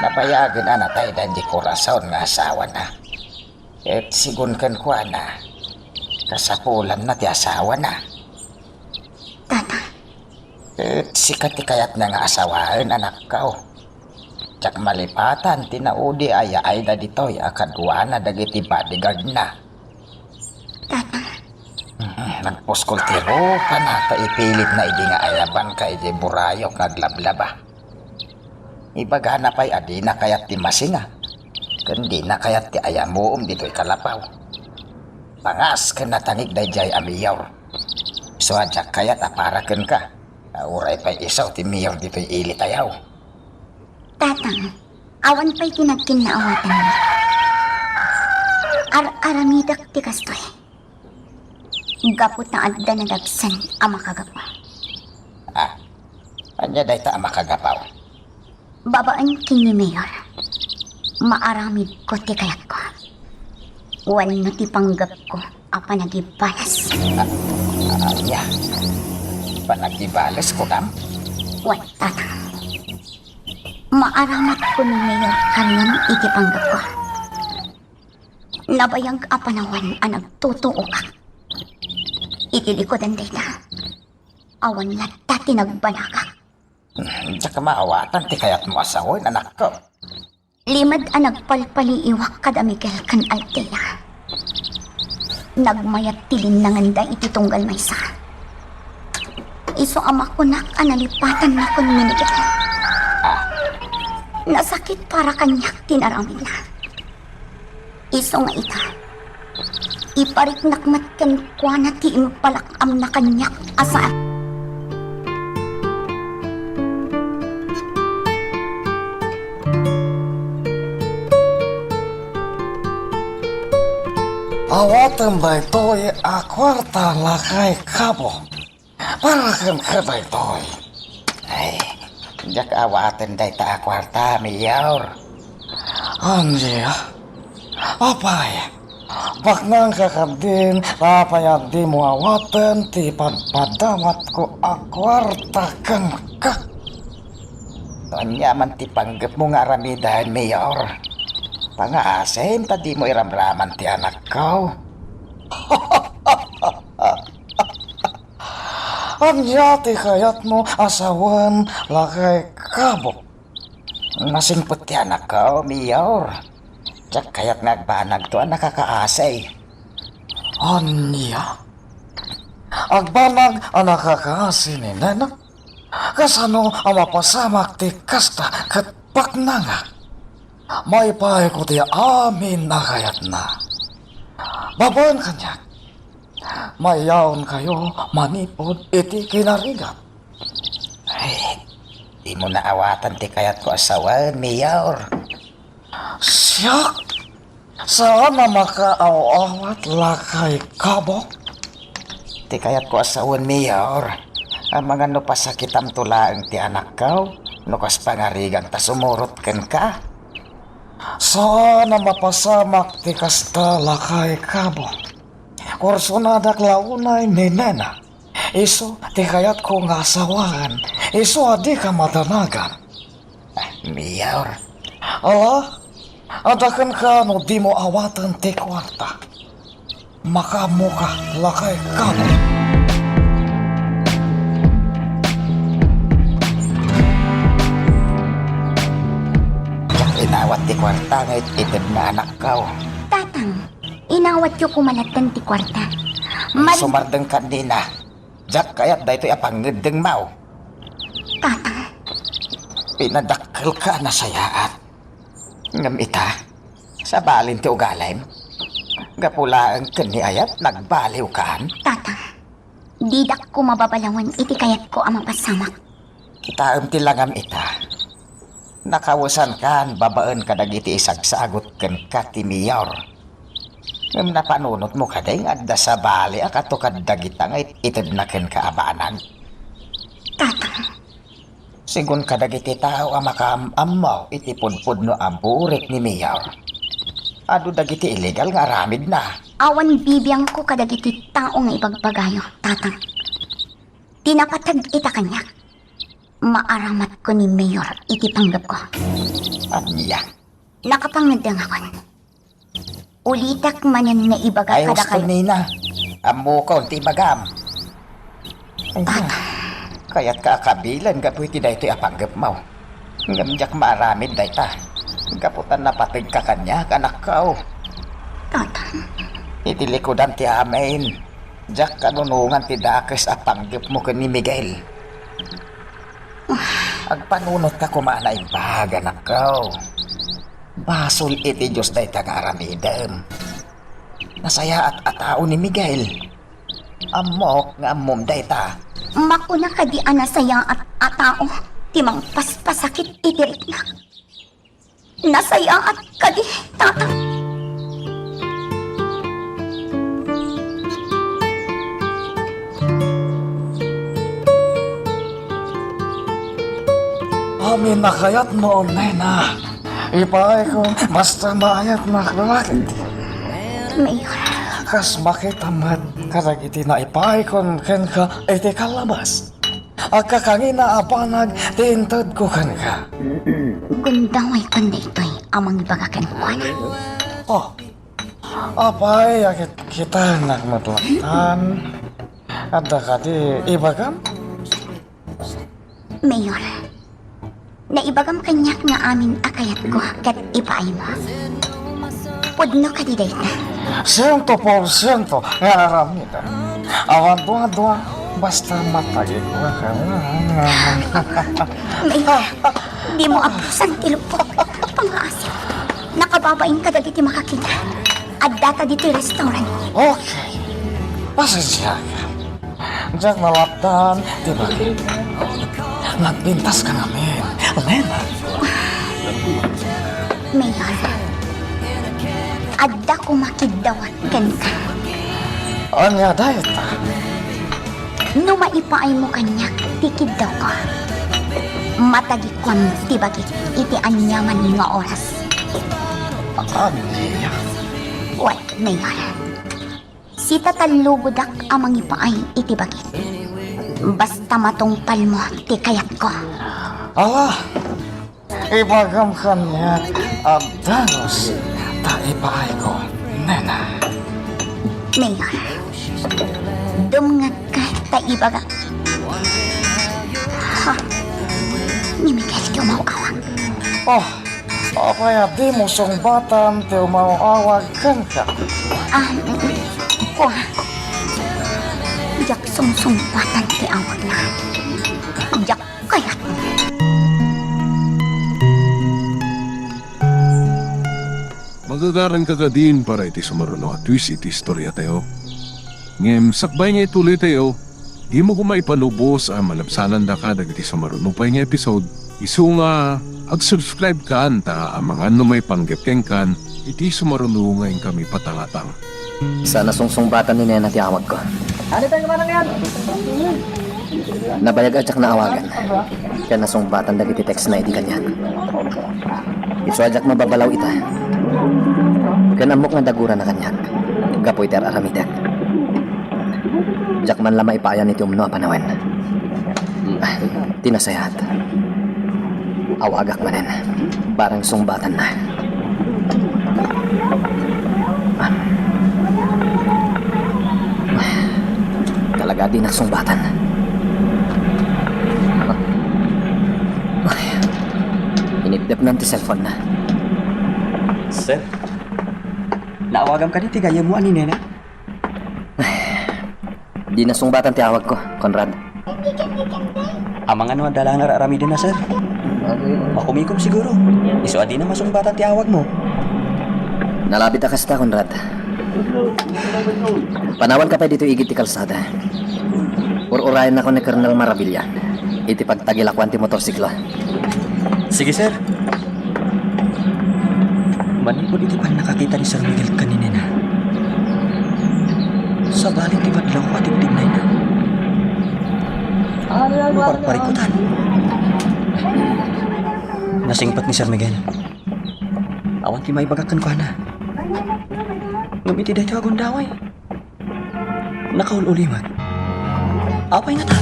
Napayagan anatay dan di korason nga asawa na. Et sigun kan kwa na. Kasapulan na ti asawa na. Tatang. Sikat ti kayat na nga asawahan anak kao. Tsak malipatan tinaudi aya ay da ditoy akadwa na dagiti bodyguard na. Tatang. Nagpuskol tiro ka na ipilit na idi nga ayaban ka idi burayok naglablaba. Ibaga na pa'y adi na kayat ti masinga. Kundi na kayat ti ayamuom dito'y kalapaw. Pangas ka natangig da jay amiyaw. So adyak kayat aparaken ka. Uray pa'y isaw ti Mayor dito'y ili tayaw. Tatang, awan pa'y kinagkinaawatan mo. Aramidak ti kastoy. Gapot na adda na dagsan ang makagapa. Anya day ta makagapaw. Babaan kini Mayor. Maaramid ko ti kayat ko. Wan na ti panggap ko apa nagibalas. Anya, panagibalas ko kam? Wan, tatang. Maaramat ko ni Mayor kanyan iti panggap ko. Nabayag apanawan ang nagtutuo ka. Iti likodan day na. Awan lata tinagbanaga. Diyak maawatan ti kayat mo asawoy, anak ko. Limad ang nagpalpaliiwak kada Miguel kan Altea. Nagmayat tilin na nganda iti tunggal maysa. Iso ama ko na analipatan na kon ni Miguel. Nasakit para kanyak tinaramid na. Iso nga ita. Ipariknakmat kan kwa na ti impalakam na kanyak asaan. Awatan ba ito'y akwarta lakay kabo? Para kan ka ba ito'y? Ay, diyak awatan day ta akwarta, Mayor. Anja, apay, baknang kakabdin, apay di mo awatan, ti padpadawat ko akwarta kan ka. Anya man ti panggap mo nga ramidahan, Mayor. Pangaasin, tadi mo iramraman ti anak ko. Anya ti kayat mo asawan lakay kabo. Nasimpot ti anak ko, Mayor. Diyak kayat nagbanag to ang nakakaasay. Anya? Agbanag ang nakakaasay ni Nena? Kasano ang mapasamak ti kasta kat paknanga? May pahay ko ti amin na kayat na. Babayan kanya. Mayaon kayo manipod iti kinarigat. Ay, di mo naawatan ti kayat ko asawan, Mayor. Siyak! Saan na makaawawat lakay kabo? Ti kayat ko asawan, Mayor. Ang mga nupasakitam tulaang ti anak ko, nukas pangarigang ta sumurot ken ka. Sana mapasamak ti kasta lakay kabo. Korsonadak launay ni Nena. Iso ti kayat ko nga asawahan. Iso adi ka matanagan. Mayor. Ala, adakan ka no di mo awatan ti kwarta. Makamuka lakay kabo. Inawat ti kwarta ngayit itid na anak ko. Tatang, inawat ko kumalatan ti kwarta. Sumardeng kanina. Diyak kayat da ito'y apangideng mau. Tatang, Pinadakkel ka na sayaat. Ngam ita, sa balin ti ugalim. Gapulaan ka ni ayat, nagbaliw kaan. tatang. Didak ko mababalawan iti kayat ko ang mapasamak. Kitaam ti langam ita. Nakawusan kan, babaan ka dagiti isagsagot ken ka ti Mayor. Ngam napanunot mo kadeng adda sa bali akato kad dagita ngayit itid na ken kaabanag. Tatang, Sigun ka dagiti tao ang makaamam mo iti pudpud no amburik ni Mayor. Adu dagiti illegal nga aramid na. awan bibiyang ko kadagiti tao nga ibagbagayo, tatang. Tinapatag ita kanya. Maaramat ko ni Mayor iti panggap ko. Anya, Nakapangadang ako. Ulitak manan na ibaga ay kada gusto kayo. nina. Amo ko, ti bagam. Anya, kaya't kaakabilan gapoy ti dayto apanggap mo. Ngamjak maaramid dayta. Gaputan na patig ka kanya, anak ko. Tatang, Iti likodan ti amin. Jak kanunungan ti dakes apanggap mo ni Miguel. Agpanunot ka kumana imbag, anak ko. Basol iti Diyos day taga-aramidem. Nasaya at atao ni Miguel. Amok nga amom day ta. Makuna ka di ana sayang at atao, timang paspasakit itirik na. Nasayang at kadi tata. Amin na kayat mo, nena. Ipay ko, basta maayat na lalaki. Mayor, Kas makita mat, karag iti na ipay kon ken ka, iti kalabas. Agka kangina apanag, tiintad ko kan ka. gundaway ko na ito'y amang ibagakan mo na. Oh, apay, agit kita nagmatlatan. Ada ka di ibagam? Mayor, naibagam kanyak nga amin akayat ko kat ipaay mo. Pudno ka di dayta. 100% nga aramida. Awan dua-dua, basta matagi ko ka. Mayor, di mo abusan tilupok. Pangaasip, nakababain ka dagiti makakita. Adda ka dito restaurant. Okay, pasensya ka. Diyak nalapdan, di ba? Nagbintas ka namin, Lena. Mayor, adda ko makidawat ken ka. Anya dayta. No maipaay mo kanyak, tikid daw ka. Matagikwan tibagit iti anyaman nga oras. Anya. What, Mayor? Si tatalugodak amang ipaay iti bagit. Basta matungpal mo ti kayat ko. Allah, ibagam kanya at danos ta ipaay ko, Nena. Mayor, dumngag ka ta ibaga. Ha? Ni Miguel ti umawawag. Oh, apaya di mo sungbatan ti umawawag kan ka. Kuha. Jak sungsungpatan ti awag na. Jak kayat. Magagaran ka din para iti sumaruno at twist iti istorya tayo. Ngem, sakbay nga ituloy tayo. Di mo kumaipanubos ang malabsanan da ka dagiti sumaruno pa nga episode. Isu nga, ag-subscribe ka anta ang mga ano may panggapkeng kan, iti sumaruno ngayon kami patangatang. Sa nasungsungbatan ni Nena ti awag ko. Ano tayo naman yan? Nabayag adyak na awagan. Kaya nasungbatan dagiti text na iti kanyan. Isu adyak mababalaw ita. Kaya namok nga dagura na kanyan. Gapoy ter aramitek. Adyak man lamay paayan iti umno panawen. Tinasayat. Awagak manen. Barang sungbatan na. Talaga di nagsungbatan. Inipdip na ti cellphone na. Sir, naawagam ka ni tigaya mo ani Nena? Di nasungbatan ti awag ko, Conrad. Amang ano adala nga arami din na sir. Makumikom siguro. Iso adi na masumbatan ti awag mo. Nalabit akas ta, Conrad. Panawan ka pa dito igit ti kalsada. Ur-urayan ako ni Colonel Maravilla. Iti pagtagilakwan ti motorsiklo. Sige sir. Manipod iti pan nakakita ni Sir Miguel kanina na. Sa balik ti badlaw ko at tigtignay na. Parparikutan. Nasingpat ni Sir Miguel. Awan ti may bagakan ko na. Ngumiti dahito agong daway. Nakaululimat. Apay nga ta.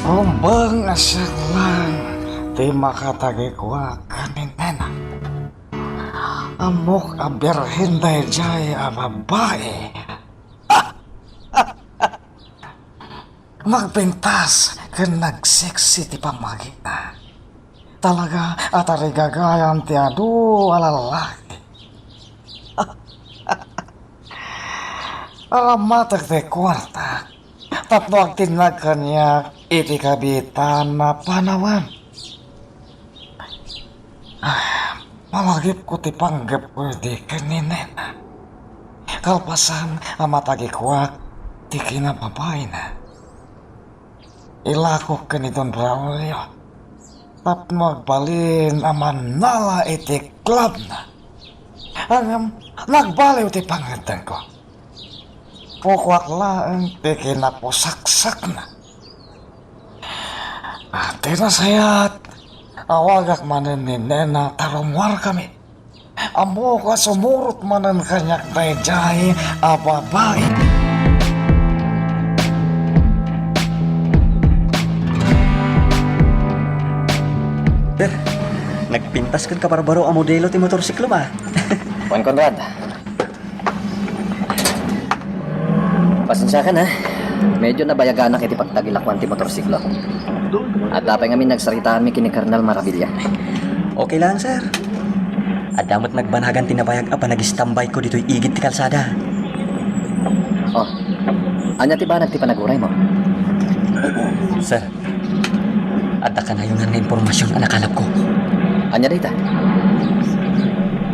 Kumbang asyak lang, di makatagi ko kanin Nena. Amok abirhin dahil jay babae. Magpintas ka nagseksi ti pamagina. Talaga at arigagayan ti adu alalaki. Alamatag ti kwarta. Tatlo ang tinag kanya iti kabitan na panawan. Malagip ko ti panggap ko di kaninen. Kalpasan amatagi kuwak ti kinapapay na. Ilako ka ni Don Braulio. Tap magbalin aman nala iti club na. Hanggang nagbaliw ti pangantan ko. Pukwak laang ti kinapusaksak na. Ate na sayat. Awagak manen ni Nena tarumwar kami. Amo ka sumurot manen kanyak dayjay ababay. Nagpintas kan kabarbaro ang modelo ti motorsiklo ba? Juan Conrad. Pasensya ka na. Medyo nabayagan na kiti pagdagilakwan ti motorsiklo. At dapat kami nagsaritaan mi kini Colonel Maravilla. Okay lang, sir. At damat nagbanagan tinabayag apa nag-standby ko dito'y igit ti kalsada. Oh, anya ti banag ti panaguray mo? Sir, adda ka na yung nga impormasyon ang nakalap ko. Anya dita?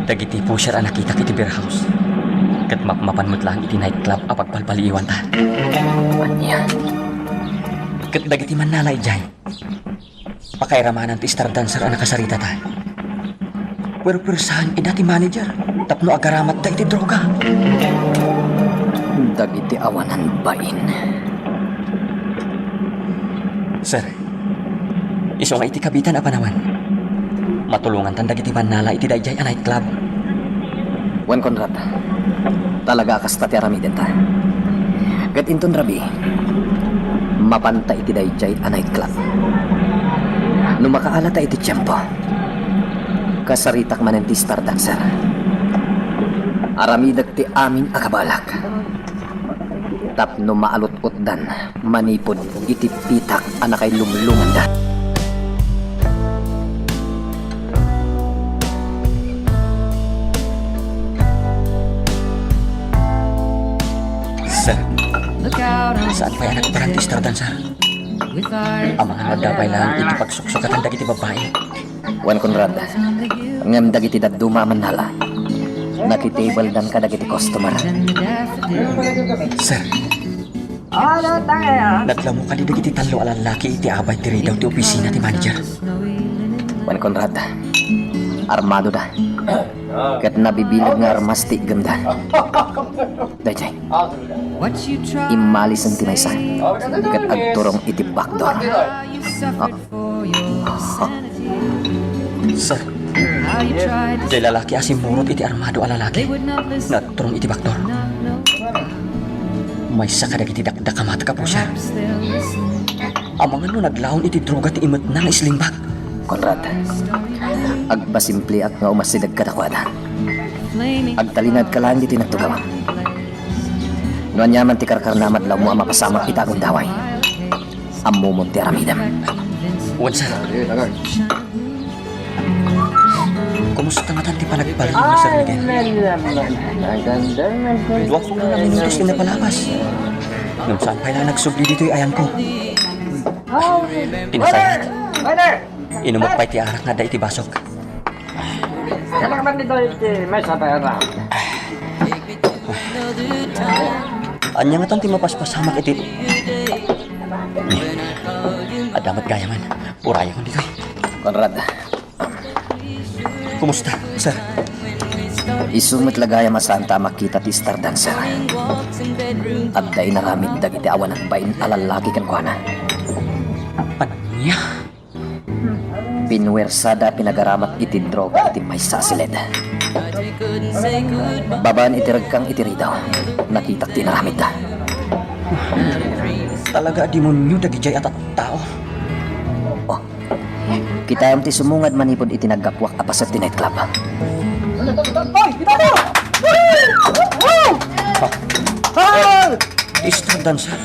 Dagiti po siya ang nakita kiti beer house. Kat makmapan mo't lang iti nightclub a pagpalpaliiwan ta. Anya? Kat dagiti man nalay dyan. Pakairamanan ti star dancer ang nakasarita ta. Pero saan ina ti manager? Tapno agaramat da iti droga. Dagiti awanan bain. Sir, iso nga iti kabitan apa naman. Matulungan tan dagiti man nala iti dayjay a nightclub. Juan Conrad, talaga kasta ti aramiden ta. Kat inton rabi, mapanta iti dayjay a nightclub. Nung makaalata iti tiyempo, kasaritak manen ti star dancer. Aramidag ti amin akabalak. Tapno maalot-utdan, manipod iti pitak anakay lumluman da. Sir, saan pa yan nagparang ti star dancer? Ang mga nadabay lang iti pagsuksukatan dagiti babae. Juan Conrad, ngam dagiti daduma manala. Nakitable dan ka dagiti customer. Sir, nadlamo ka di dagiti talo a lalaki iti abay ti ridaw ti opisina ti manager. Juan Conrad, armado da. Kat nabibilag nga armas ti ganda. Dayjay, imalis ang timaysa. Kat agturong iti backdoor. Sir, di lalaki asimurot iti armado a lalaki. Nagturong iti baktor. May sakadag iti dakdak kamata ka po siya. Amang ano naglaon iti droga ti imot na nga islimbag. Conrad, agpasimple at nga umasidag kadakwada. Agtalinad ka lang di tinagtugawang. Noan yaman ti karkarnamat law mo ang mapasamak itagong daway. Amumon ti aramidam. Juan, sir. Kumusta nga ti panagpalit mo, Sir Miguel? Duwag ko nga minutos din na palabas. Nung saan pa lang nagsubli dito'y ayan ko. Pinasayat. Inumot pa'y ti arak nga da iti basok. Anya nga ton ti mapaspasamak iti... Adamat gaya man. Puraya ko dito'y. Conrad, Kumusta, sir? isumit lagaya masanta makita ti star dancer. Abday naramid dagiti awan at bain alalaki kan kuana. Ananya? Pinwersada pinagaramat iti droga iti maysa silid. Babaan iti ragkang iti ridaw. Nakita ti naramid da. Talaga di mo nyo dagijay at tao. Oh, kita ti sumungad manipod iti naggapwak apasat ti nightclub. Star dancer.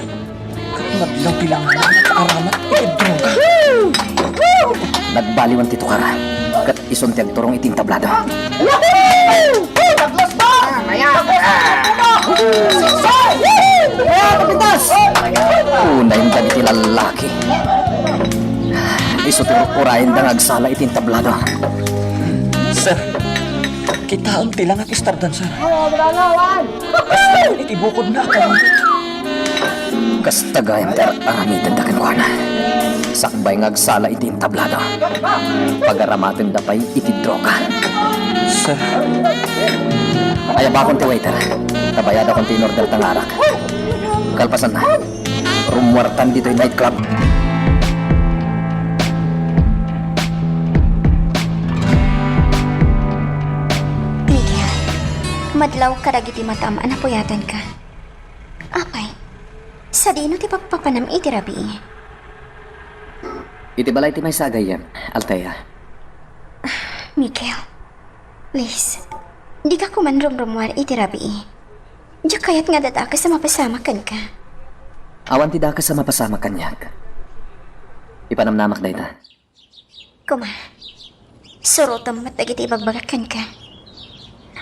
Naglaw pilangan na aramat iti droga. Nagbaliwan ti tukara. Kat isunti ang turong iting tablado. Una yung dagiti lalaki. Isuturo urayan dang agsala iting tablado. Sir, kita ang tilang at istardan, sir. Basta itibukod na ako. Kasta gayam ter aramitan da kanuana. Sakbay ngagsala iti tablado. Pagaramatin da pa'y iti droga. Sir, Ay ba akong ti waiter? Tabayad akong ti inorder tangarak. Kalpasan na. Rumwartan dito yung nightclub. Miguel, madlaw ka dagiti matam, anapuyatan ka. Apay, sa dino ti pagpapanam iti rabi. Iti balay ti may sagay yan, Althea. Miguel, please, di ka kumanrumrumwar iti rabi. Diyak kayat nga dadaka sa mapasamakan ka. Awan ti daka sa mapasama kanyag. Ipanamnamak da ita. Kuma, surutam matagiti ibagbagakan ka.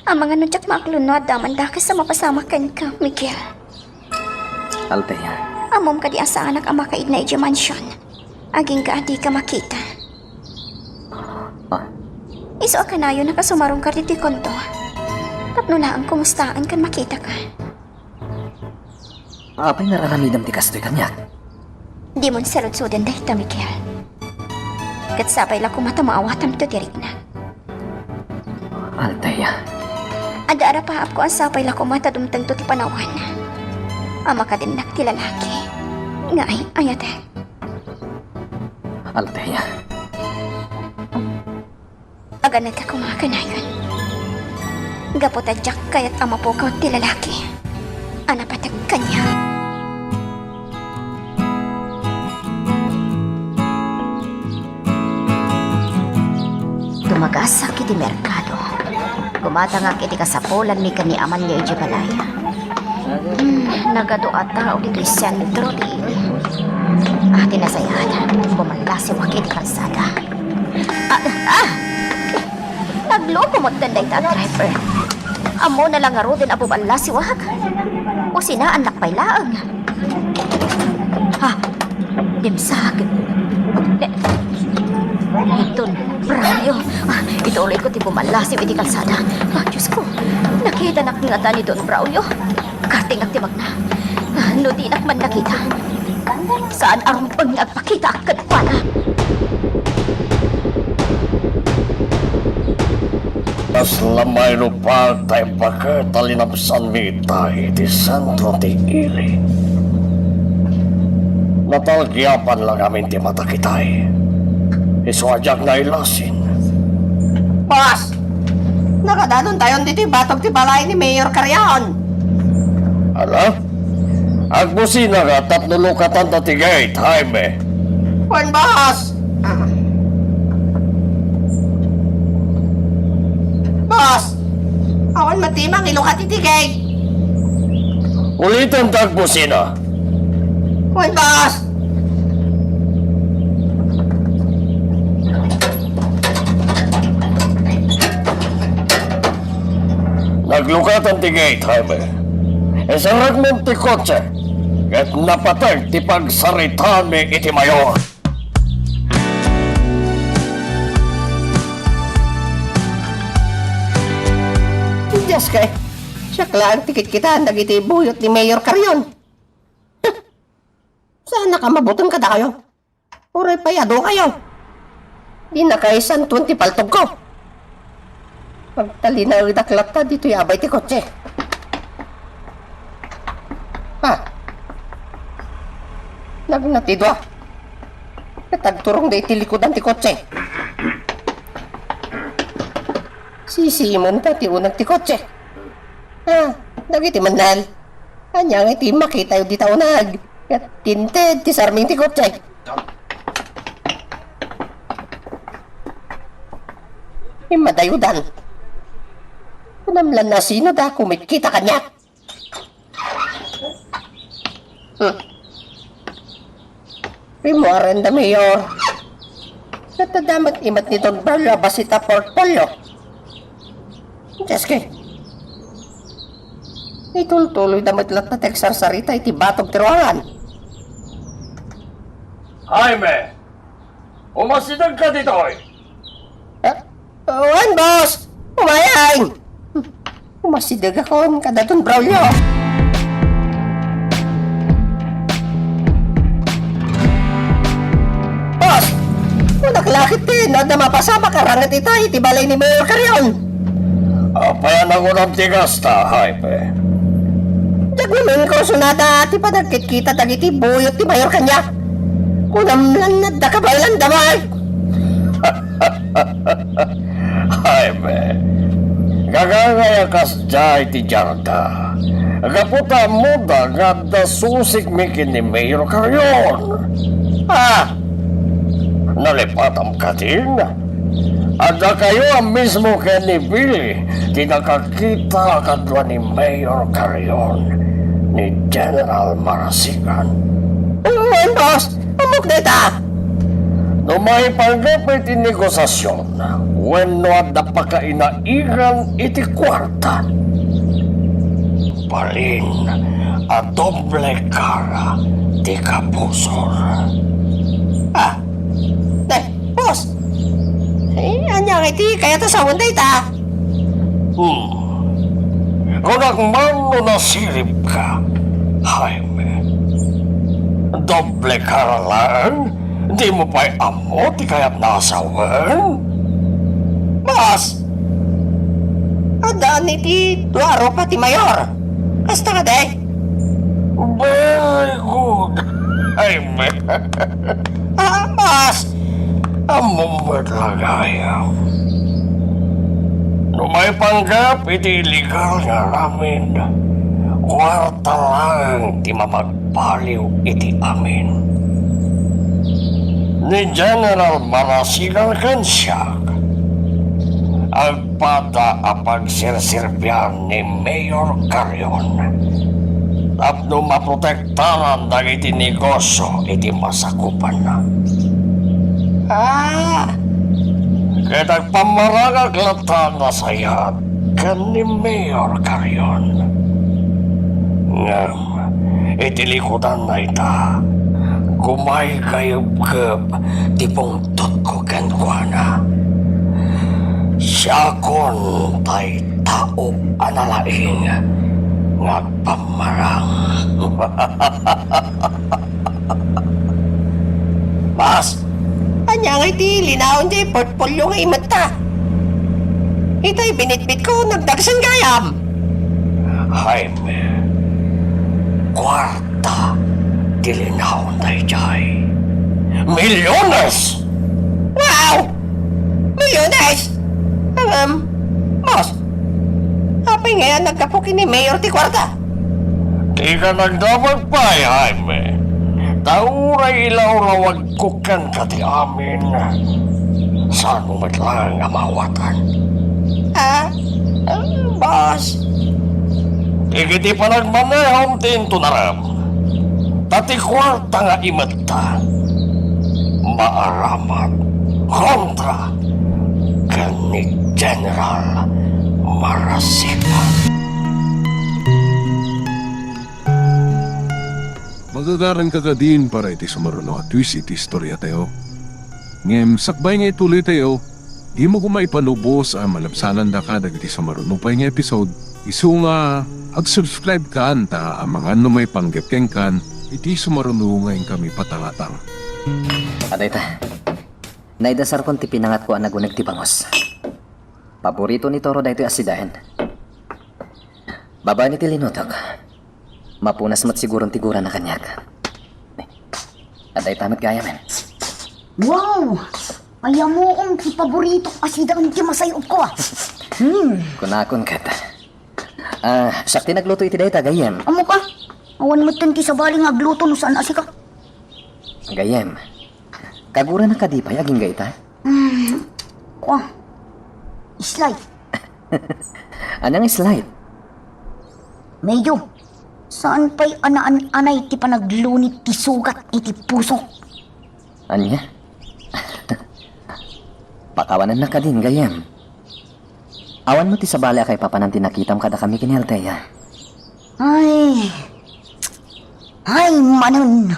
Ang mga nudyak maaklunod daman daka sa mapasamakan ka, Miguel. Althea, Amom ka di asa anak ang makaid na iti mansion. Aging ka di ka makita. ah, Iso ka na yun nakasumarong ka diti konto. Tapno na ang kumustaan kan makita ka. apay nararamidam ti kastoy kanyag. Di mon sarod-sodan dahil ta, Miguel. Kat sapay la kumata maawatam to tirik na. Althea, Ada arapaap ko ang sapay la kumata dumtang to ti panawan. Ama ka din ti lalaki. Nga ay ayate. Althea, Aganat ka kumaka na yun. Gapot adyak kaya't ama po ka ti lalaki. Anapatag kanya. Tumagasak iti merkado. Gumatangak iti kasapulan ni kani Amalia iti balaya. Nagado ata o dito sentro ti ini. Ati nasayad. Bumalasi wak iti kalsada. Naglopo mo tanday ta driver. Amo na lang aro din abo balasi wak. O sinaan nakpay laang. Ha? Dimsag. Iton, Brayo. Ito ulit ko ti bumalasi iti kalsada. Diyos ko, nakita nakingatan ni Don Braulio. Karting nagtimag na. No di nak man nakita. Saan arong pang nagpakita akad pala? Mas lamay lupa tayo pagkatalinapsan mi tayo di sentro ti ili. Natalgiapan lang amin ti mata kitay. Iswajag na ilasin. Boss! Nakadanon tayo dito yung batog ti balay ni Mayor Carrion. Ala? Agbusina ka tatnulukatan ta ti gate, Jaime. Juan, boss! Boss! Awan matimang ilukat itigay. Ulitin ta agbusina. Juan, boss! Naglukatan ti gate, Jaime. Esarag mong ti kotse. Ket napatag ti pagsaritaan mi iti mayor. Diyos kay, siya lang tikit kita ang dagiti buyot ni Mayor Carrion. Sana ka mabutong kada kayo. Uray payado kayo. Di na kayo san 20 paltog ko. Pagtali na idaklat ka dito yabay ti kotse. Ha? Nagnatido. Katagturong da itilikodan ti kotse. Sisimon ta ti unang ti kotse. Ha? Nagiti mandal. Anya nga iti makita yung di taunag. At tinted ti sarming ti kotse. Imadayudan. Kunamlan na sino da kumikita kanya. Rimuaren da mayor. Natadamat imat ni Don Barla basita portfolio. Jeske. Itultuloy damat lat na teksarsarita iti batog tiruangan. Jaime! Umasidag ka dito, oy! Awan, boss! Umayang! Umasidag ako kada ton Braulio. Boss! Naklakit din at na mapasama karangat itay iti balay ni Mayor Carrion. Apayan ako ng tigas ta, Hype. Jagwamin ko sunata ti panagkit-kita tagiti buyot ti Mayor kanya. Kunam lang nadakabaylan damay. Hype. Gagagaya kas jay ti Jarda. Gaputa mo da susik mikin ni Mayor Carrion. Nalipatam ka din. Ada kayo ang mismo kay ni Billy. Di nakakita kadwa ni Mayor Carrion ni General Marasigan. Awan, boss! Amok data! No may panggapit in negosasyon, when no adda pakainaigan iti kwarta. Balin a doble cara di kapusor. Boss! Anyang iti kaya ta sa data? Kung nagmano na silip ka, Jaime, doble cara lang, di mo pa'y amo di kaya't nasawan? Boss! Adaan iti duaro pati Mayor. Kasta ka day? Very good, Jaime. Boss! Amo mo talaga. No may panggap, iti illegal nga ramin. Kwarta lang di mamagpaliw iti amin. Ni General Marasigan kan siya. Agpada apag sirsirbihan ni Mayor Carrion. Tapno maprotektaran dagiti negosyo iti masakupan na. Kaya nagpamaragag lata na sayat kan ni Mayor Carrion. Ngam, itilikutan na ita. Kumay kayub-kab tipong tutko kankwana. Siya kon tay tao analaing ngagpamarang. Boss! Anyang iti linaon di portfolio nga imata. Itay binitbit ko nagdagsan gayam. Jaime, kwarta dilinaw na ijay. Milyones! Wow! Milyones! Boss! Apay ngayon nagkapukin ni Mayor ti kwarta. Di ka nagdamag pa, Jaime. Tauray ilaw rawag kukan ka ti amin. Saan mo matlang amawatan? Boss! Ikiti pa nagmanahom tinto na ram. Tati kwarta nga imata. Maaramat kontra kan ni General Marasigan. Magagaran ka ka din para iti sumaruno at twist iti istorya tayo. Ngem, sakbay nga ituloy tayo, di mo kumay panubos ang malabsanan da ka dagiti sumaruno pa nga episode. Isu nga, ag-subscribe ka anta ang mga may panggapkeng kan, iti sumaruno ngayon kami patangatang. Adayta. Naidasar kon ti pinangat ko ang nagunag ti bangos. Paborito ni Toro dahito asidahin. Baba ni ti linutok. Mapunas mat sigurong tigura na kanyak. Aday tamat gaya men. Wow! Ayaw mo ang ti paborito asida ang ti masayop ko Kunakon kat. Sakti nagluto iti dayta gayem. Amo ka? Awan mo ti sa baling agluto no saan asi ka? Gayem. Kagura na kadipay aging gayta. Slide. Anang slide? Medyo. Saan pa'y anay ti panaglunit ti sugat iti puso? Anya? Pakawanan na ka din, gayem. Awan mo ti sabali kay papanang tinakitam kada kami kinelteya. Ay, manon.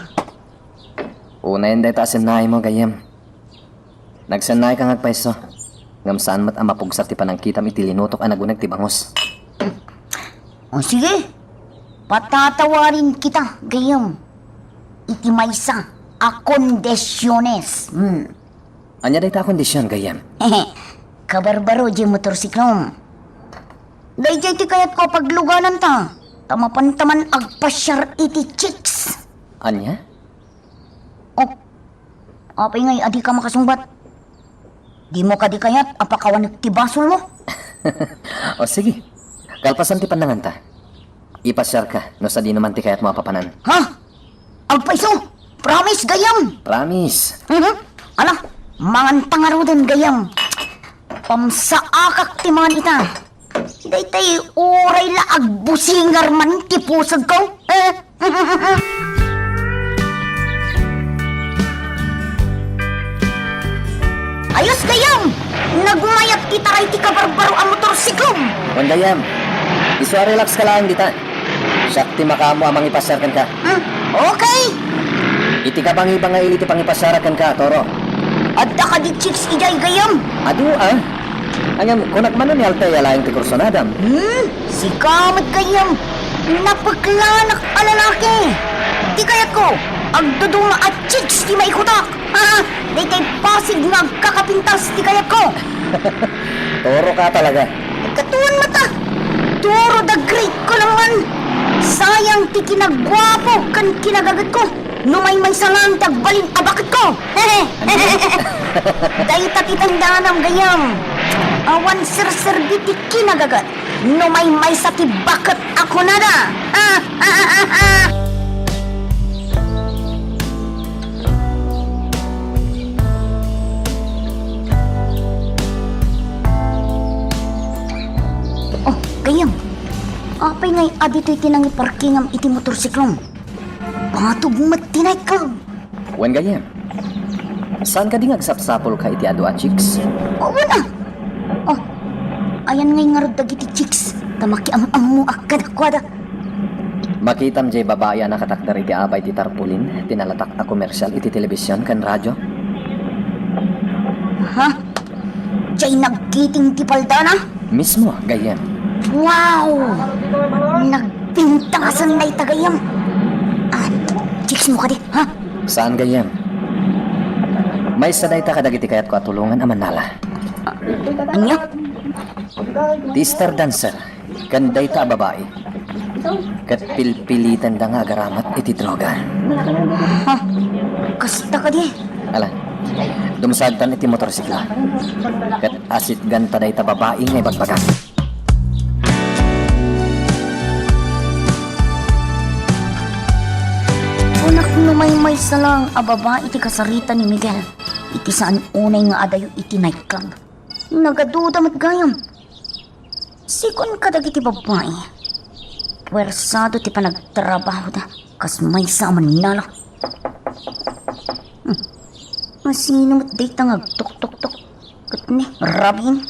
Una yun dahil tasinay mo, gayem. Nagsanay kang agpaiso. Ngam saan mat ang mapugsat ti panangkitam iti linutok ang nagunag ti bangos. O sige, patatawarin kita, gayam. Iti maysa, akondisyones. Anya day ta kondisyon gayam. Kabarbaro di motorsiklong. Dayjay ti kayat ko pagluganan ta. Tamapan-taman agpasyar iti chicks. Anya? Oh, apay ngay adi ka makasungbat. Di mo ka di kayat apakawanik ti basol mo. O sige, kalpasan ti pandangan ta. Ipasyar ka, no sa di naman ti kayat mo apapanan. Ha? Agpaiso? Promise gayam? Promise. Ala, mangantang arudan gayam. Pamsaakak ti mga ita. Daytay uray la agbusingar man ti pusag ko. Ayos gayam! Nagmayat ti taray ti kabarbaro ang motorsiklong. Wan gayam, iswa relax ka lang dita. Siyak ti makamo amang ipasyarkan ka. Okay! Iti ka bang ibang ili ti pangipasyarakan ka, Toro? Adda ka di chicks ijay gayam. Adu ah. Angam, kunak manon ni Altay alayang ti kursonadam. Si kamat gayam. Napaglanak a lalaki. Di kayat ko. Agdudunga at chicks di maikutak. Di kay pasig nagkakapintas di kayat ko. Toro ka talaga. Katuan mata. Turo the great ko naman. Sayang ti kinagwapo kan kinagagat ko. Numay may salang tagbalin abakit ko. Dahil tatitandaan gayam. Awan sir-sir di ti kinagagat. Numay may sati bakit ako nada. Oh, gayam. Apay ngay adito'y tinangi parkingam iti motorsiklong. Patog matinay ka. Wan gayam. Saan ka di ngagsapsapol ka iti adu a chicks? Oo na. Oh, ayan ngay nga rod iti chicks. Tamaki ang mo akadakwada. Makitam jay babae na katakdar iti abay ti tarpulin, tinalatak a komersyal iti telebisyon kan radyo. Ha? Jay nagkiting ti paldana? Mismo, gayam. Wow! Nagpintasan na itagayam. Chicks mo ka di, ha? Saan gayam? May saday ta kadagiti kayat ko at tulungan a Manala. Anya? Ti star dancer, kanday ta a babae. Kat pilpilitan da nga agaramat iti droga. Ha? Kasta ka di? Ala, dumsadtan iti motorsikla. Kat asit ganta day ta babae ngay bagbagan. Unak numay salang ababa iti kasarita ni Miguel. Iti saan unay nga adayo iti nightclub. Nagaduda mat gayam. Sikon kadag iti babae. Pwersado ti panagtrabaho da. Kas may sa Manila. Masino mat data nga tuk-tuk-tuk. Kat ni Rabin.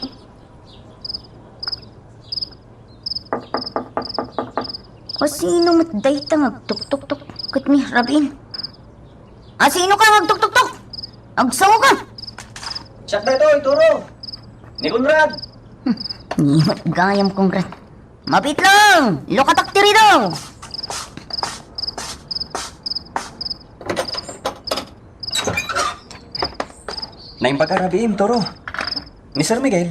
Masino mat data nga tuk-tuk-tuk. Kat ni Rabin. Sino ka magtuk-tuk-tuk? Agsaw ka. Siyak na ito, Toro. Ni Conrad. Nimat gayam kong rat. Mapit lang! Lokatak tiri daw! Naimpagkarabiim, Toro. Ni Sir Miguel.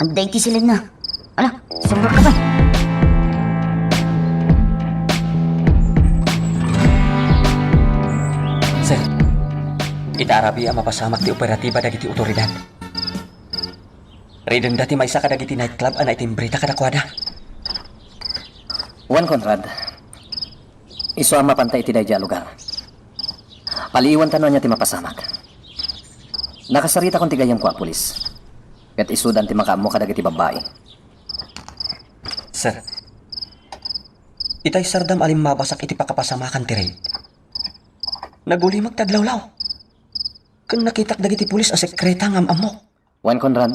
Anday ti silid na. Ala, sumber ka pa. Sir, itarabi ang mapasamak ti operatiba dagiti otoridad. Riden dati may isa ka dagiti nightclub na itimbrita kadakwada. Juan Conrad, iso ang mapantay iti dayja lugar. Paliiwan tanong niya ti mapasamak. Nakasarita kong tigayam ko a pulis. Kat isudan ti makaamo kadagiti babae. Sir, itay sardam alim mabasak iti pakapasamakan ti raid. Naguli magtadlawlaw. Kung nakitak dagiti pulis a sekreta ngam amok. Juan Conrad,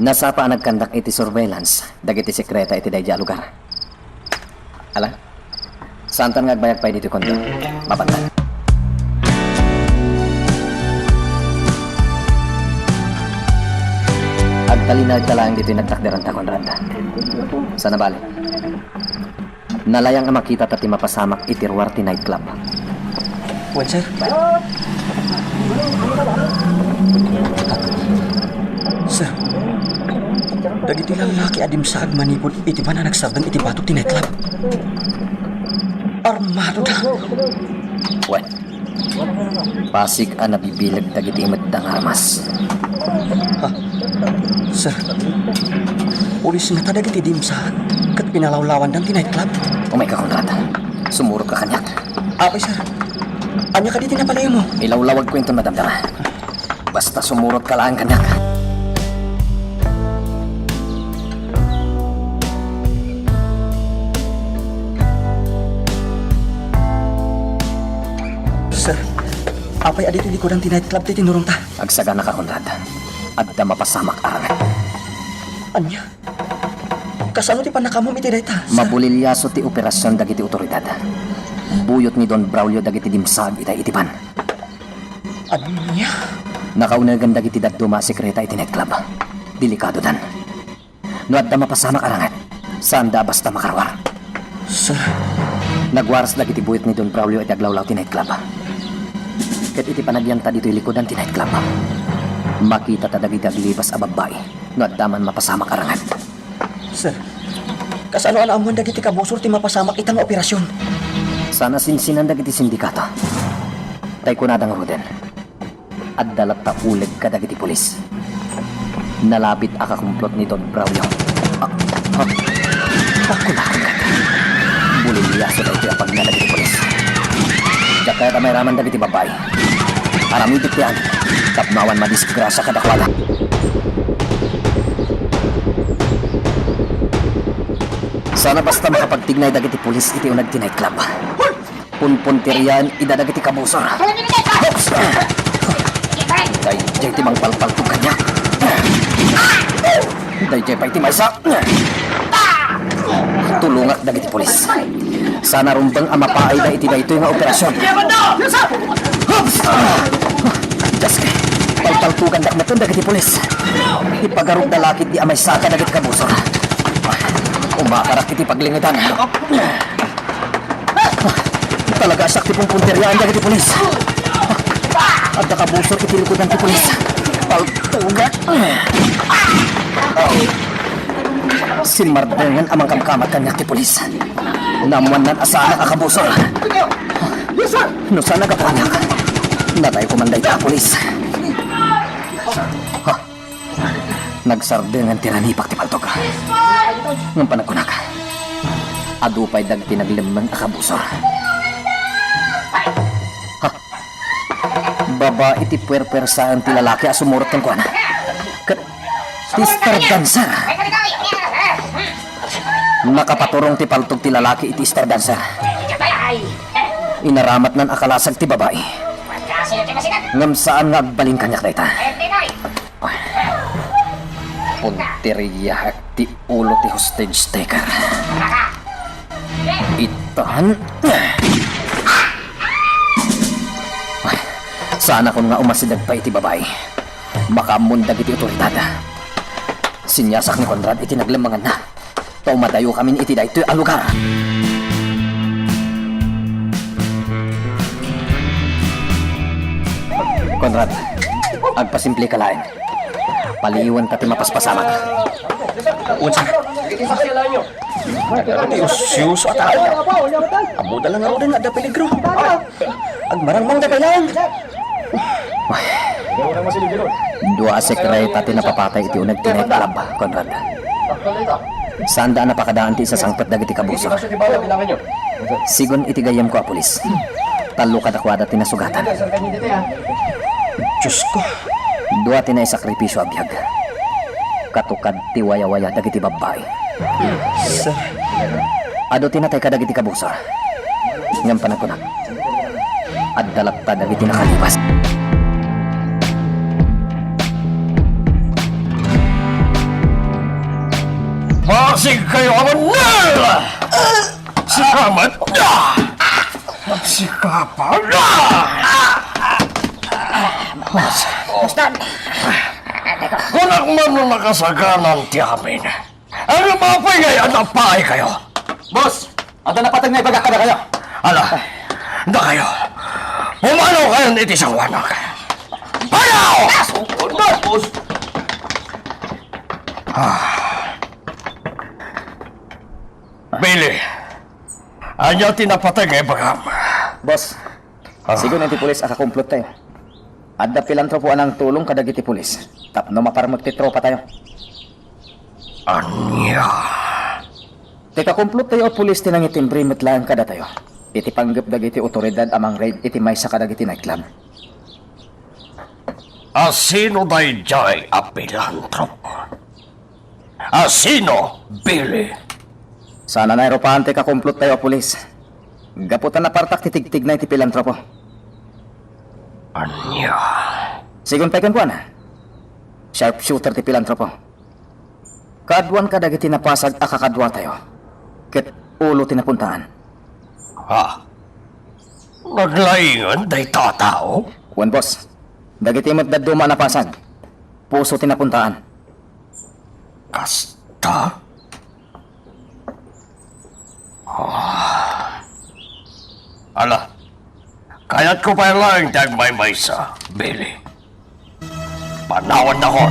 nasapa ang nagkandak iti surveillance dagiti sekreta iti dayja lugar. Ala, saan tan ngagbayag pa dito kondo? Mapantay. Kalinag talang dito'y nagtakderan ta, Conrad. Sana bali. Nalayang ang makita tati mapasamak itirwarti nightclub. Wan, sir. Sir, dagiti lalaki adim saag manipod iti ba na nagsardan iti batok ti nightclub? Armado da. Wen. Pasig ang nabibilag dagiti imaddang armas. Sir, pulis nga ta dagiti dimsaag kat pinalawlawan dan ti nightclub. Umay ka, Conrad. Sumurot ka kanyak. Apay, sir. Anya ka diti napalay mo? Ilawlawag ko yung madamdama. Basta sumurot ka lang kanyak. Sir, apay adito likodan ti nightclub ti tinurong ta. Agsagana ka, Conrad. Adda mapasamak arangan. Anya? Kasano ti panakamom iti dayta? Sir? Mabulilyaso ti operasyon dagiti otoridad. Buyot ni Don Braulio dagiti dimsag itay itipan. Anya? Nakaunagan dagiti dadduma sekreta iti nightclub. Delikado dan. No adda mapasamak arangan. Sanda basta makarwar. Sir, Nagwaras dagiti buyot ni Don Braulio iti aglawlaw ti nightclub. Ket iti panagyanta dito'y likodan ti nightclub. Makita ta dagiti aglibas a babae. No adda man mapasamak arangan. sir. Kasano ang amuan dagiti kabusor ti mapasamak itang operasyon? Sana sinsinan dagiti sindikato. Tay kunadang Ruden. At dalat ta uleg ka dagiti pulis. Nalapit a kakumplot ni Don Braulio. Pakunakon ka. Buliliyaso daw iti apag na dagiti pulis. Diyak kaya may raman dagiti babae. Aramidik yan. Tapnawan madisgrasya kadakwala. Sana basta makapagtignay dagiti pulis iti unag ti nightclub. Punpunterian ida dagiti kabusor. Dayjay ti mangpalpaltog kanya. Dayjay pa iti maysa. Tulungak dagiti pulis. Sana rumbang amapaay da iti daytoy nga operasyon. Daske, palpaltugan dak meton dagiti pulis. Ipagarog dalakit di amay saka dagiti kabusor. Umakarak iti paglingitan. Talaga asak ti pungpunteryaan dagiti pulis. At nakabusor iti likodan ti pulis. Paltugan. Sinmardengan amang kamkamat kanyak ti pulis. Namuan nan asana kakabusor. No sana kapanyak. Natay kumanday ti pulis. Nagsardengan ti ranipak ti paltog. Ng panagkunak. Adupay dagti naglimang akabusor. Baba iti puwer-puwersaan ti lalaki a sumurot kang kuana. Tister dancer. Nakapaturong ti paltog ti lalaki iti star dancer. Inaramat nan akalasag ti babae. Ngam saan nga agbalin kanyak dayta. Punteriya ti ulo ti hostage taker. Itahan. Sana kung nga umasidag pa iti babae. Makamundag iti otoridad. Sinyasak ni Conrad iti naglamangan na. Taumadayo kami iti daytoy a lugar. Conrad, agpasimple ka lain. Paliwan tati mapaspasamak. Unsa? Usiyos at ayaw. Amo dalang ako din ada peligro. Agmarang mang dapalang. Dua sekreta ti napapatay iti unag ti nightclub, Conrad. Sanda napakadaan ti sasangpet dagiti kabusor. Sigon iti gayam ko a pulis. Talo kadakwada ti nasugatan. Diyos ko. Dua ti naisakripisyo abiyag. Katukad ti waya-waya dagiti babae. Sir. Ado tinatay ka dagiti kabusor. Ngam panagkunak. At dalap ta dagiti nakalipas. Pasig kayo aman na! Si Kamat na! Si Kapa na! Kung man nung nakasaganan ti amin, ano mapingay ang napaay kayo? Boss, ada na patag na ibaga ka na kayo. Ala, na kayo. Pumanaw kayo niti sa wanak. Panaw! Boss! Billy, anya tinapatay nga bagam. Boss, siguro na ti pulis akakumplot tayo. Adda pilantropo anang tulong kadagiti pulis. Tapno maparmag ti tropa tayo. Anya? Teka kumplot tayo o pulis tinang itimbrimet lang kada tayo. Iti panggap dagiti otoridad amang raid iti may sa kadagiti nightclub. Asino day jay apilantrop? Asino, Billy? Sana na aeropahan teka kumplot tayo o pulis. Gaputan na partak titigtig na iti pilantropo. Anya? Sigun pekan po na. Sharpshooter ti pilantropo. Kadwan kadagiti napasag akakadwa tayo. Ket ulo tinapuntaan. Ha? Naglaingan day tatao? Wan boss, dagiti mo't daduma napasag. Puso tinapuntaan. Kasta? Ala, kaya't ko pa lang dagmay-may sa Billy. Panawan na ko.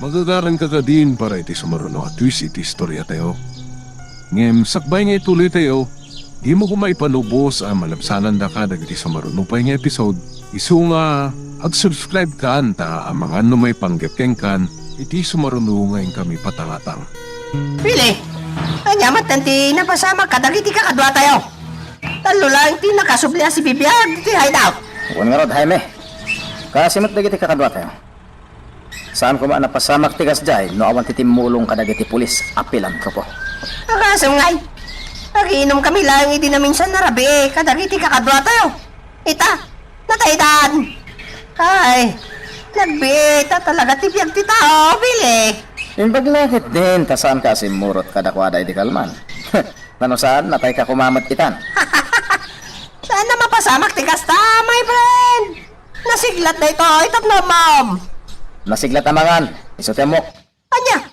Magagaran ka ka din para iti sumaruno at twist iti istorya tayo. Ngem, sakbay nga ituloy tayo, di mo ko maipanubos ang malabsanan da ka dagiti sumaruno pa nga episode. Isu nga, ag-subscribe ka anta ang mga ano may panggapkeng kan, iti sumaruno ngayon kami patangatang. Pili, anyamat tanti napasama kadagiti kakadwa tayo. Talo lang ti nakasubli si Bibiag ti hideout. Wan nga rod, Jaime. Kasimot dagiti kakadwa tayo. Saan ko napasamak tigas jay no awan titimulong kadagiti pulis apilan ko po. Akasam ngay. Nagiinom kami lang hindi na minsan narabi kadagiti kakadwa tayo. Ita, nataitan. Ay, nagbita talaga ti Biag ti tao, Pili. Yung baglakit din, tasaan ka simurot kadakwada iti kalman. Nano saan, natay ka kumamat itan. Saan na mapasamak ti kasta, my friend? Nasiglat na ito, itat na ma'am. Nasiglat amangan, isotemok. Anya?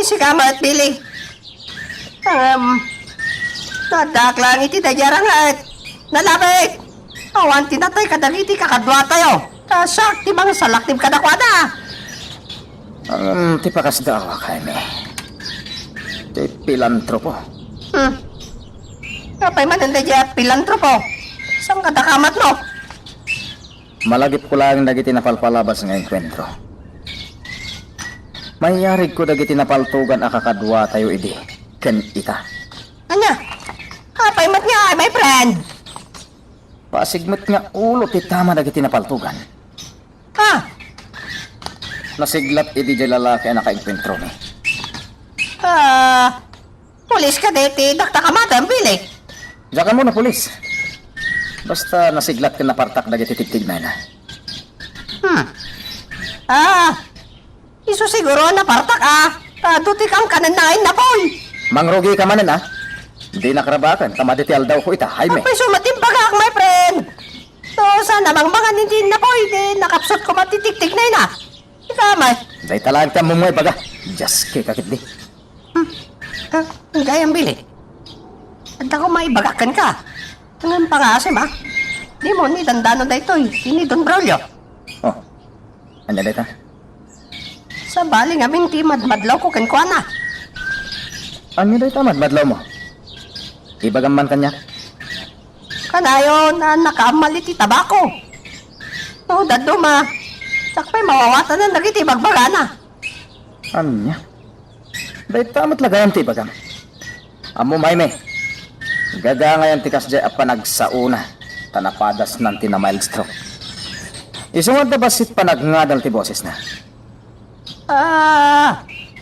Si Kama at Billy. Nadaklang iti dajarang at nalabik. Awan tinatay kadagiti kakadwa tayo. Kasak ti mga salaktim kadakwada. Tipakas dawa Jaime. Ti pilantropo. Kapay man ang dadya pilantropo. Sang kadakamat no? Malagip ko lang dagiti napalpalabas nga enkwentro. Mayarig ko dagiti napaltugan akakadwa tayo idi. Ken ita. Anya? Kapay mat nga, my friend. Pasigmet nga ulo ti tama dagiti napaltugan. Ha? Nasiglat idi di lalaki ang nakaenkwentro ni. Pulis ka deti, dakta ka madam, Billy. Diyan mo na pulis. Basta nasiglat ka na partak dagiti titig na na. Iso siguro na partak Duti kang kananain na boy. Mangrugi ka manan Hindi nakarabakan, tamaditial daw ko ita, Jaime. Apay sumatimbagak, my friend. So, sana mang mga hindi na boy, nakapsot ko matitiktik na yun Ikamay. Day talaan ka mumuhay baga. Just kay kakit di. Ang gayang Billy. At ako maibagakan ka. Ang pangasim Di mo ni dandano da ito Ini Don Braulio. Oh, anya dita? Sa bali nga ti madmadlaw ko kenkwana. Anya dita madmadlaw mo? Ibagam man kanya. Kanayo na nakamali ti tabako. No, daddo Sakpay mawawatan na nagiti bagbagana. Anya? Day tamat lagayam ti ibagam. Amo Jaime. Gaga ngayon ti kasjay panagsauna. Tanapadas nanti na mild stroke. Isungad na basit panagngadal ti boses na.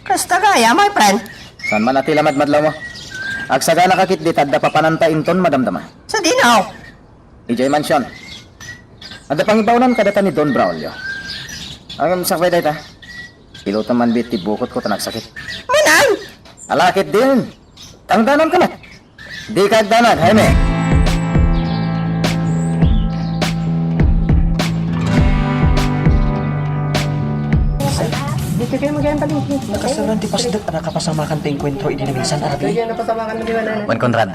Kasta gaya, my friend. San man natila madmadlaw mo? Agsaga nakakit di tadda papananta inton madamdama. Sa dinaw. EJ Mansion. Ada pangibawnan kadata ni Don Braulio. Ang sakbay dayta. Piloto man bit ti bukot ko tanagsakit. Manan! Alakit din. Tangdanan ka na. Di kagdanan, Jaime. Ito kayo magayang taling. Nakasaran ti pasdag na nakapasamakan ti enkwentro idi na minsan arabi. Kaya napasamakan mo di ba na? Juan Conrad.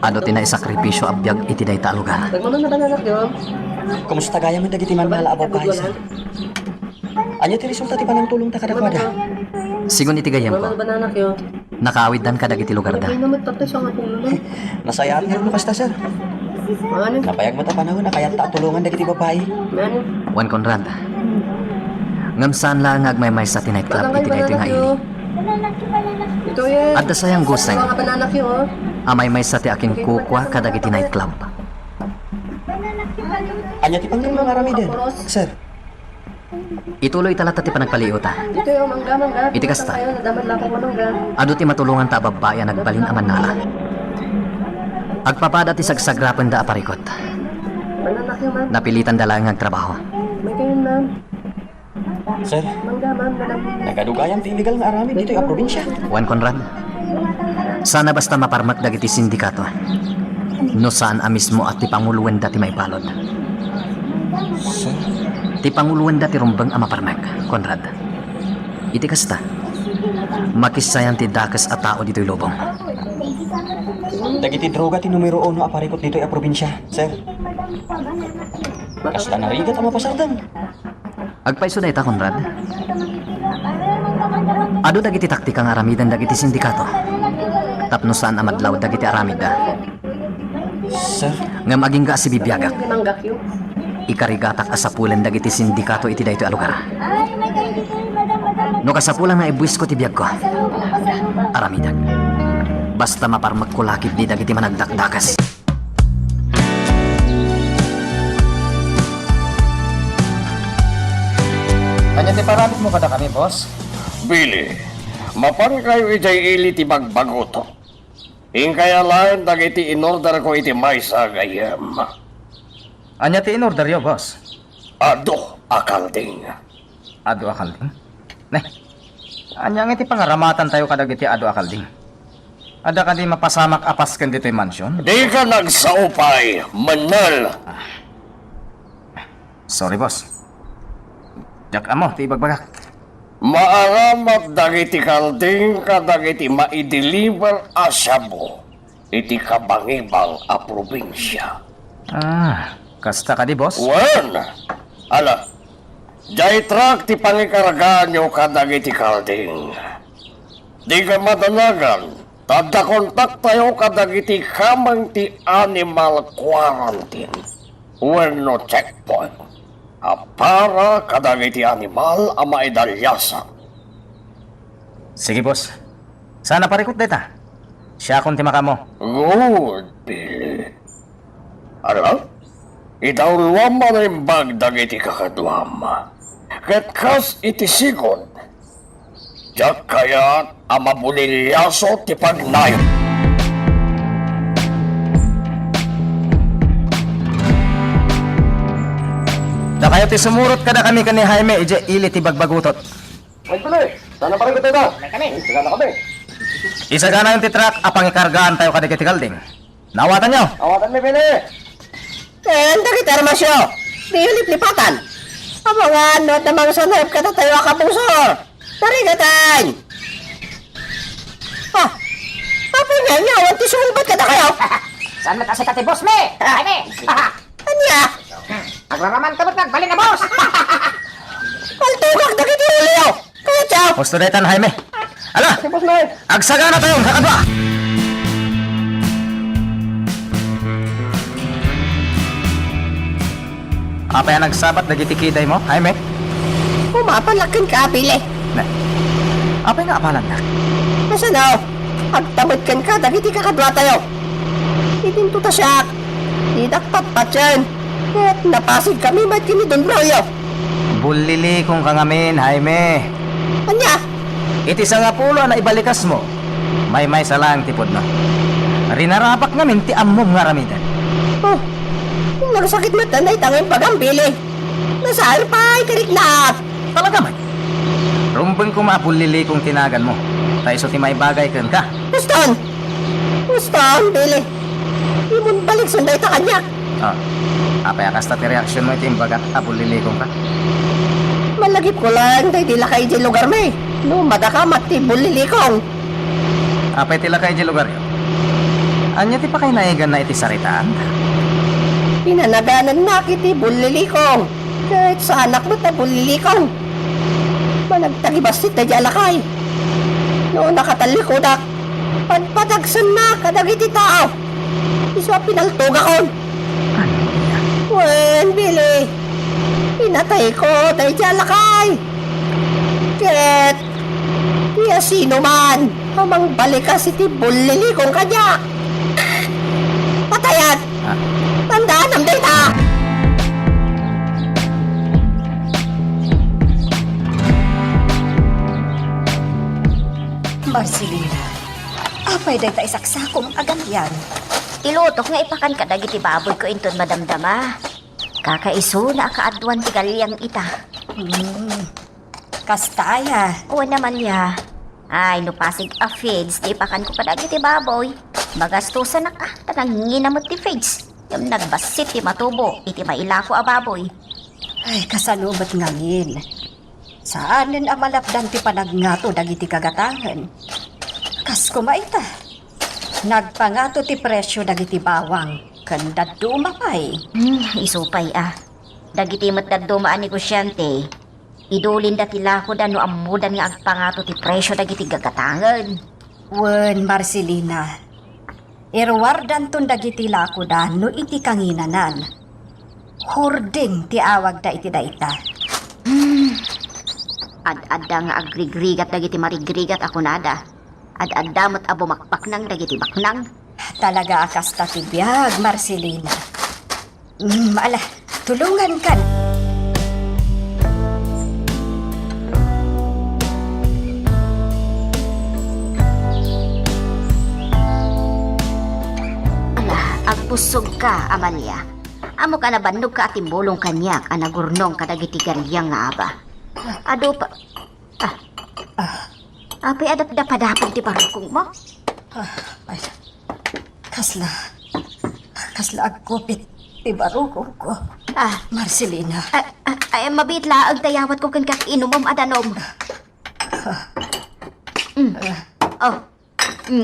Ado ti na isakripisyo abiyag iti dayta a lugar. Nagmano na bananak yun? Kumusta gaya man dagiti man malaabaw kahisa? Anya ti resulta ti panang tulong ta kadakwada? Sigun iti gayem ko, Bananak yun. nakaawid dan kadag iti lugar da. Ay naman tatay siya nga tulungan. Nasayaan nga mo kasta sir. Ano? Napayag mata panahon na kaya ta tulungan dagiti babae. Ano? Juan Conrad. Ngam saan lang agmay sa tinay club iti dayto nga ili. Ito yan. At sayang guseng, Mga bananak yun. amay sa ti aking kukwa kadag iti night club. Anya ti pangin mga arami din. Sir, Ituloy talata ti panagpaliota. Ito yung mangga. Iti kasta. Kayo, nadaman lang ako mangga. Ado ti matulungan ta babaya nagbalin aman nala. Agpapada ti sagsagrapan da aparikot. Bananak yun, ma'am. Napilitan da lang ang trabaho. May kayo, ma'am. sir, Mangga, ma'am. nagadugayan ti illegal nga arami dito yung probinsya. Juan Conrad. Sana basta maparmak dagiti sindikato. No saan a mismo at ti panguluan dati may balod. Sir, Ti panguluan dati rumbang a maparmak, Conrad. Iti kasta. Makisayan ti dakas a tao dito'y lubong. dagiti droga ti numero 1 aparikot dito yung probinsya. Sir, kasta narigat ang mapasardan. Agpaiso na ita, Conrad. Ado dagiti taktika nga aramidan dagiti sindikato. Tapno saan amadlaw dagiti aramid da. Sir, Nga maging ka si bibiyagak. Manggak yun. Ikarigatak asapulen dagiti sindikato iti dayto a lugar. No kasapulan nga ibuwis ko ti biyag ko. Aramidag. Basta maparmak ko lakip di dagiti managdakdakas. Anya ti paramit mo kada kami, boss? Bili, mapan kayo ijay ili ti bagbagoto. Kaya lang dagiti inorder ko iti may sa gayam. Anya ti in-order yo, boss? Ado, akalding. Ado akalding? Ne, anya nga ti pangaramatan tayo kadag iti ado akalding. Ada ka di mapasamak apas kan dito'y mansyon? Di ka nagsaupay, manal. Sorry, boss. Jak amo, ti ibagbagak. Maaramat dagiti kalding kadagiti maideliver asyabo iti kabangibang a probinsya. Ah, kasta ka di, boss? Wen, ala, jay truck ti pangikargaan nyo kadagiti kalding. Di ka madanagan, tada kontak tayo kadagiti kamang ti animal quarantine. When no checkpoint. Para kadagiti animal a maidalyasa. Sige, boss. Sana parikot dita. Siya akong timaka mo. Good, Billy. Ano? Idawluwam mo na yung bagdag iti kakadwam. Katkas iti sigon. Diyak kaya ang mabulilyaso ti pagnayon. Da kayo ti sumurot kada kami kani Jaime ije ili ti bagbagutot. Ay, Billy. Sana pa rin ko tayo. Sige na kami. Isa ka na yung titrak apang ikargaan tayo kada kiti kalding. Nawatan nyo. Awatan ni Billy. Dagiti armasyo. Di lip-lipatan. Ang mga anot na mga sanayap ka tayo akabusor. Tarigatan. Ah, apa nga nga, wanti sumulbat ka na kayo. Saan mo kasi kati boss me? Jaime! Anya, Aglaraman ka ba't nagbalik na boss? altugak dagiti uliyo. Kaya chow. Gusto detan Jaime. Ala, Boss na eh. agsagana tayo sa kadwa. Apa yan nagsabat dagiti kiday mo, Jaime? Pumapalakin ka, Pili. Ne. Apa yung apalan na? Nasa na, agtamad kan ka, dagiti kakadwa tayo. Itinto ta siya. Idakpat pa dyan. At napasig kami, ba't kinidon broyo? Bulili kong kangamin, Jaime. Anya, Iti sa nga pulo na ibalikas mo. May sa lang tipod no. Rinarapak ngamin ti ammom nga ramidan. oh, nagsakit mata na itangin pagambili. Nasaan pa, itirik na. Talaga man. Rumbeng ko mapulili kong tinagan mo. Tayo so ti may bagay kan ka. Guston! Guston, Billy. Imun balik sunday ta kanyak. Ah, apa ya kasta ti reaksyon mo iti imbagat apulili kong ka? Malagip ko lang, tayo di lakay di lugar may. No, madakamat ti bulilikong. Apay tila kayo di lugar yun. Anya ti pa kayo naigan na iti saritaan? Pinanaganan na kiti bulilikong. Kahit sa anak mo ta bulilikong. Managtagibas ti tayo alakay. No, nakatalikod ak. Pagpadagsan na kadagiti tao. Iswa pinaltog ako. Wen, Billy. Pinatay ko tayo alakay. Ket, kaya sino man, hamang balikas iti bulilikong kanya. Patayan! Tandaan ang data! Marcelina, apay day ta isaksakom agam yan. Ilutok nga ipakan ka dagiti baboy ko inton madamdama. Kakaiso na kaadwan ti galyang ita. Kastaya. O naman ya. Ay, no pasig a feeds, di ipakan ko pa dagiti baboy. Bagastusan na ka, tanang nginamot ti feeds. Yung nagbasit ti matubo, iti mailako a baboy. Ay, kasanubat ngangin. Saanen amalapdan ti panagngato dagiti kagatangan. Kas kumaita. Nagpangato ti presyo dagiti bawang. Kanda dumapay. Isupay Dagiti matdadumaan negosyante. Idulin dati lako da no amudan nga agpangato ti presyo dagiti gagatangan. Wen, Marcelina. Irwardan ton dagiti lako da no iti kanginanan. Hording ti awag da iti daita. Ad-adda nga agrigrigat dagiti marigrigat ako nada. Ad-adda mat abumakpak nang dagiti baknang. Talaga akas tatibiyag, Marcelina. Ala, tulungan kan. Ala, agpusog ka, Amalia. Amo ka nabannog ka at imbulong kanyak anagurnong kadagiti galyang nga aba. Ado pa... Apay adap-dapadapag ti parukong mo. Ay, kasla agkupit ti barukong ko. Marcelina. Ay, mabit laag tayawat ko kan kakinumom adanom.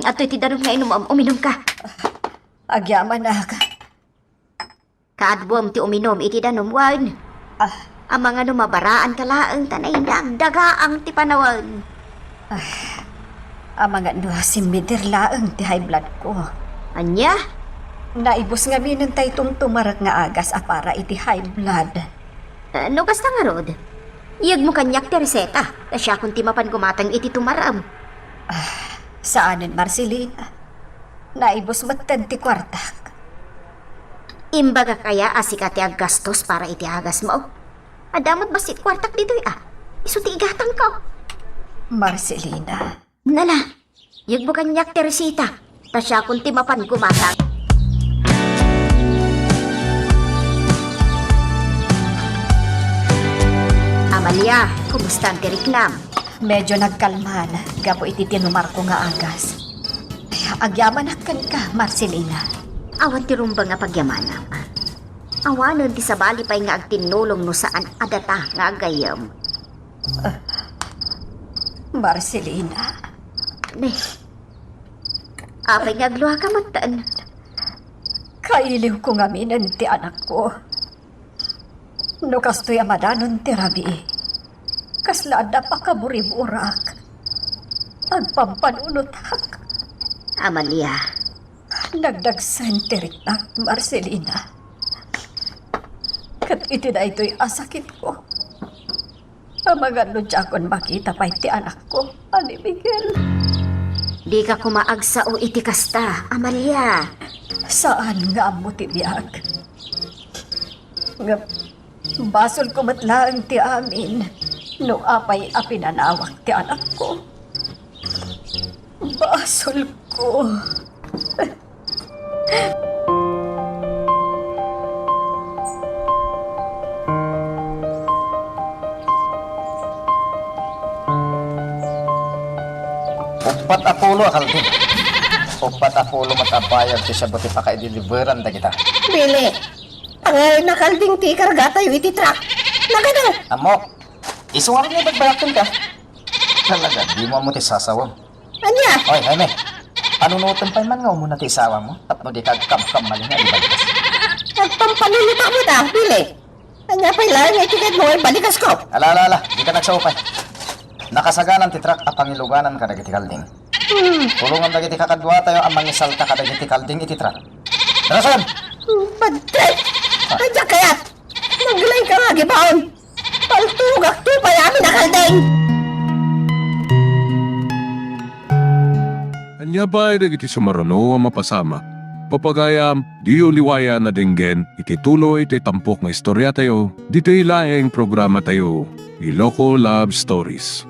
Ato'y ti darong nga inumom, uminom ka. Agyaman na ka. Kaadbom ti uminom iti danom wine. Ang mga numabaraan ka laang tanay dagdagaang ti panawan. Ang mga simmider laang ti high blood ko. Anya? Naibos nga minun tay tumtumarak nga agas para iti high blood. No basta nga rod. Iyag mo kanyak ti reseta. Na siya kung ti mapan gumatang iti tumaram. Saanin, Marcelina? Naibos matan ti kwartak. Imbaga kaya asika ti aggastos para iti agas mo. Adamot basit kwartak dito Iso ti igatang ko. Marcelina. Nala, iyag mo kanyak ti reseta. Na siya kung ti mapan gumatang. Amalia, kumusta ang tiriknam? Medyo nagkalman. Gapo iti tinumar ko nga agas. Agyaman akan ka, Marcelina. Awan ti rumba nga pagyamanam. Awanan ti sabali pa'y nga agtinulong no saan adata nga agayam. Marcelina. Apay nga agluha ka matan. Kailiw ko nga minan ti anak ko. No kastoy amadanon ti rabi. Kaslada pa kaburiburak. Agpampanunot-hak. Amalia. Nagdagsan ti riknak, Marcelina. Kat iti na ito'y asakit ko. Ang mga ludyakon makita pa iti anak ko, Ani Miguel. Di ka kumaagsa o iti kasta, Amalia. Saan nga mo ti biyag? Nga, basol ko matlaang ti amin. No apay apinanawak ti anak ko. Basol ko. Upat Apollo akal din. Upat Apollo matabayag ti sabuti pa kay deliveran da kita. Bili, ang nakalding ti kargata yung iti truck. Nagano? Amok, Isungarin mo bagbayakan ka. Talaga, di mo mo ti sasawam. Anya? Oy, Jaime, panunutan pa man nga mo na ti isawa mo. Tapno di ka kam-kam mali nga ibalkas. Nagpampanunuta mo ta, Bili. Anya pa ilang nga tiket mo ay balikas ko. Ala, di ka nagsaupay. Nakasaganan ti truck apang iluganan ka dagiti kalding. Tulungan dagiti kakadwa tayo ang mangisalta ka dagiti kalding iti truck. Darasan! Badret! Anya kaya? Naglay ka nga gibaon. Paltugak to pa yamin na kaldeng. Anya ba ay iti sumarano ang mapasama? Papagayam, di uliwaya na dinggen, iti tuloy iti tampok nga istorya tayo, dito ilaeng programa tayo, Iloko Love Stories.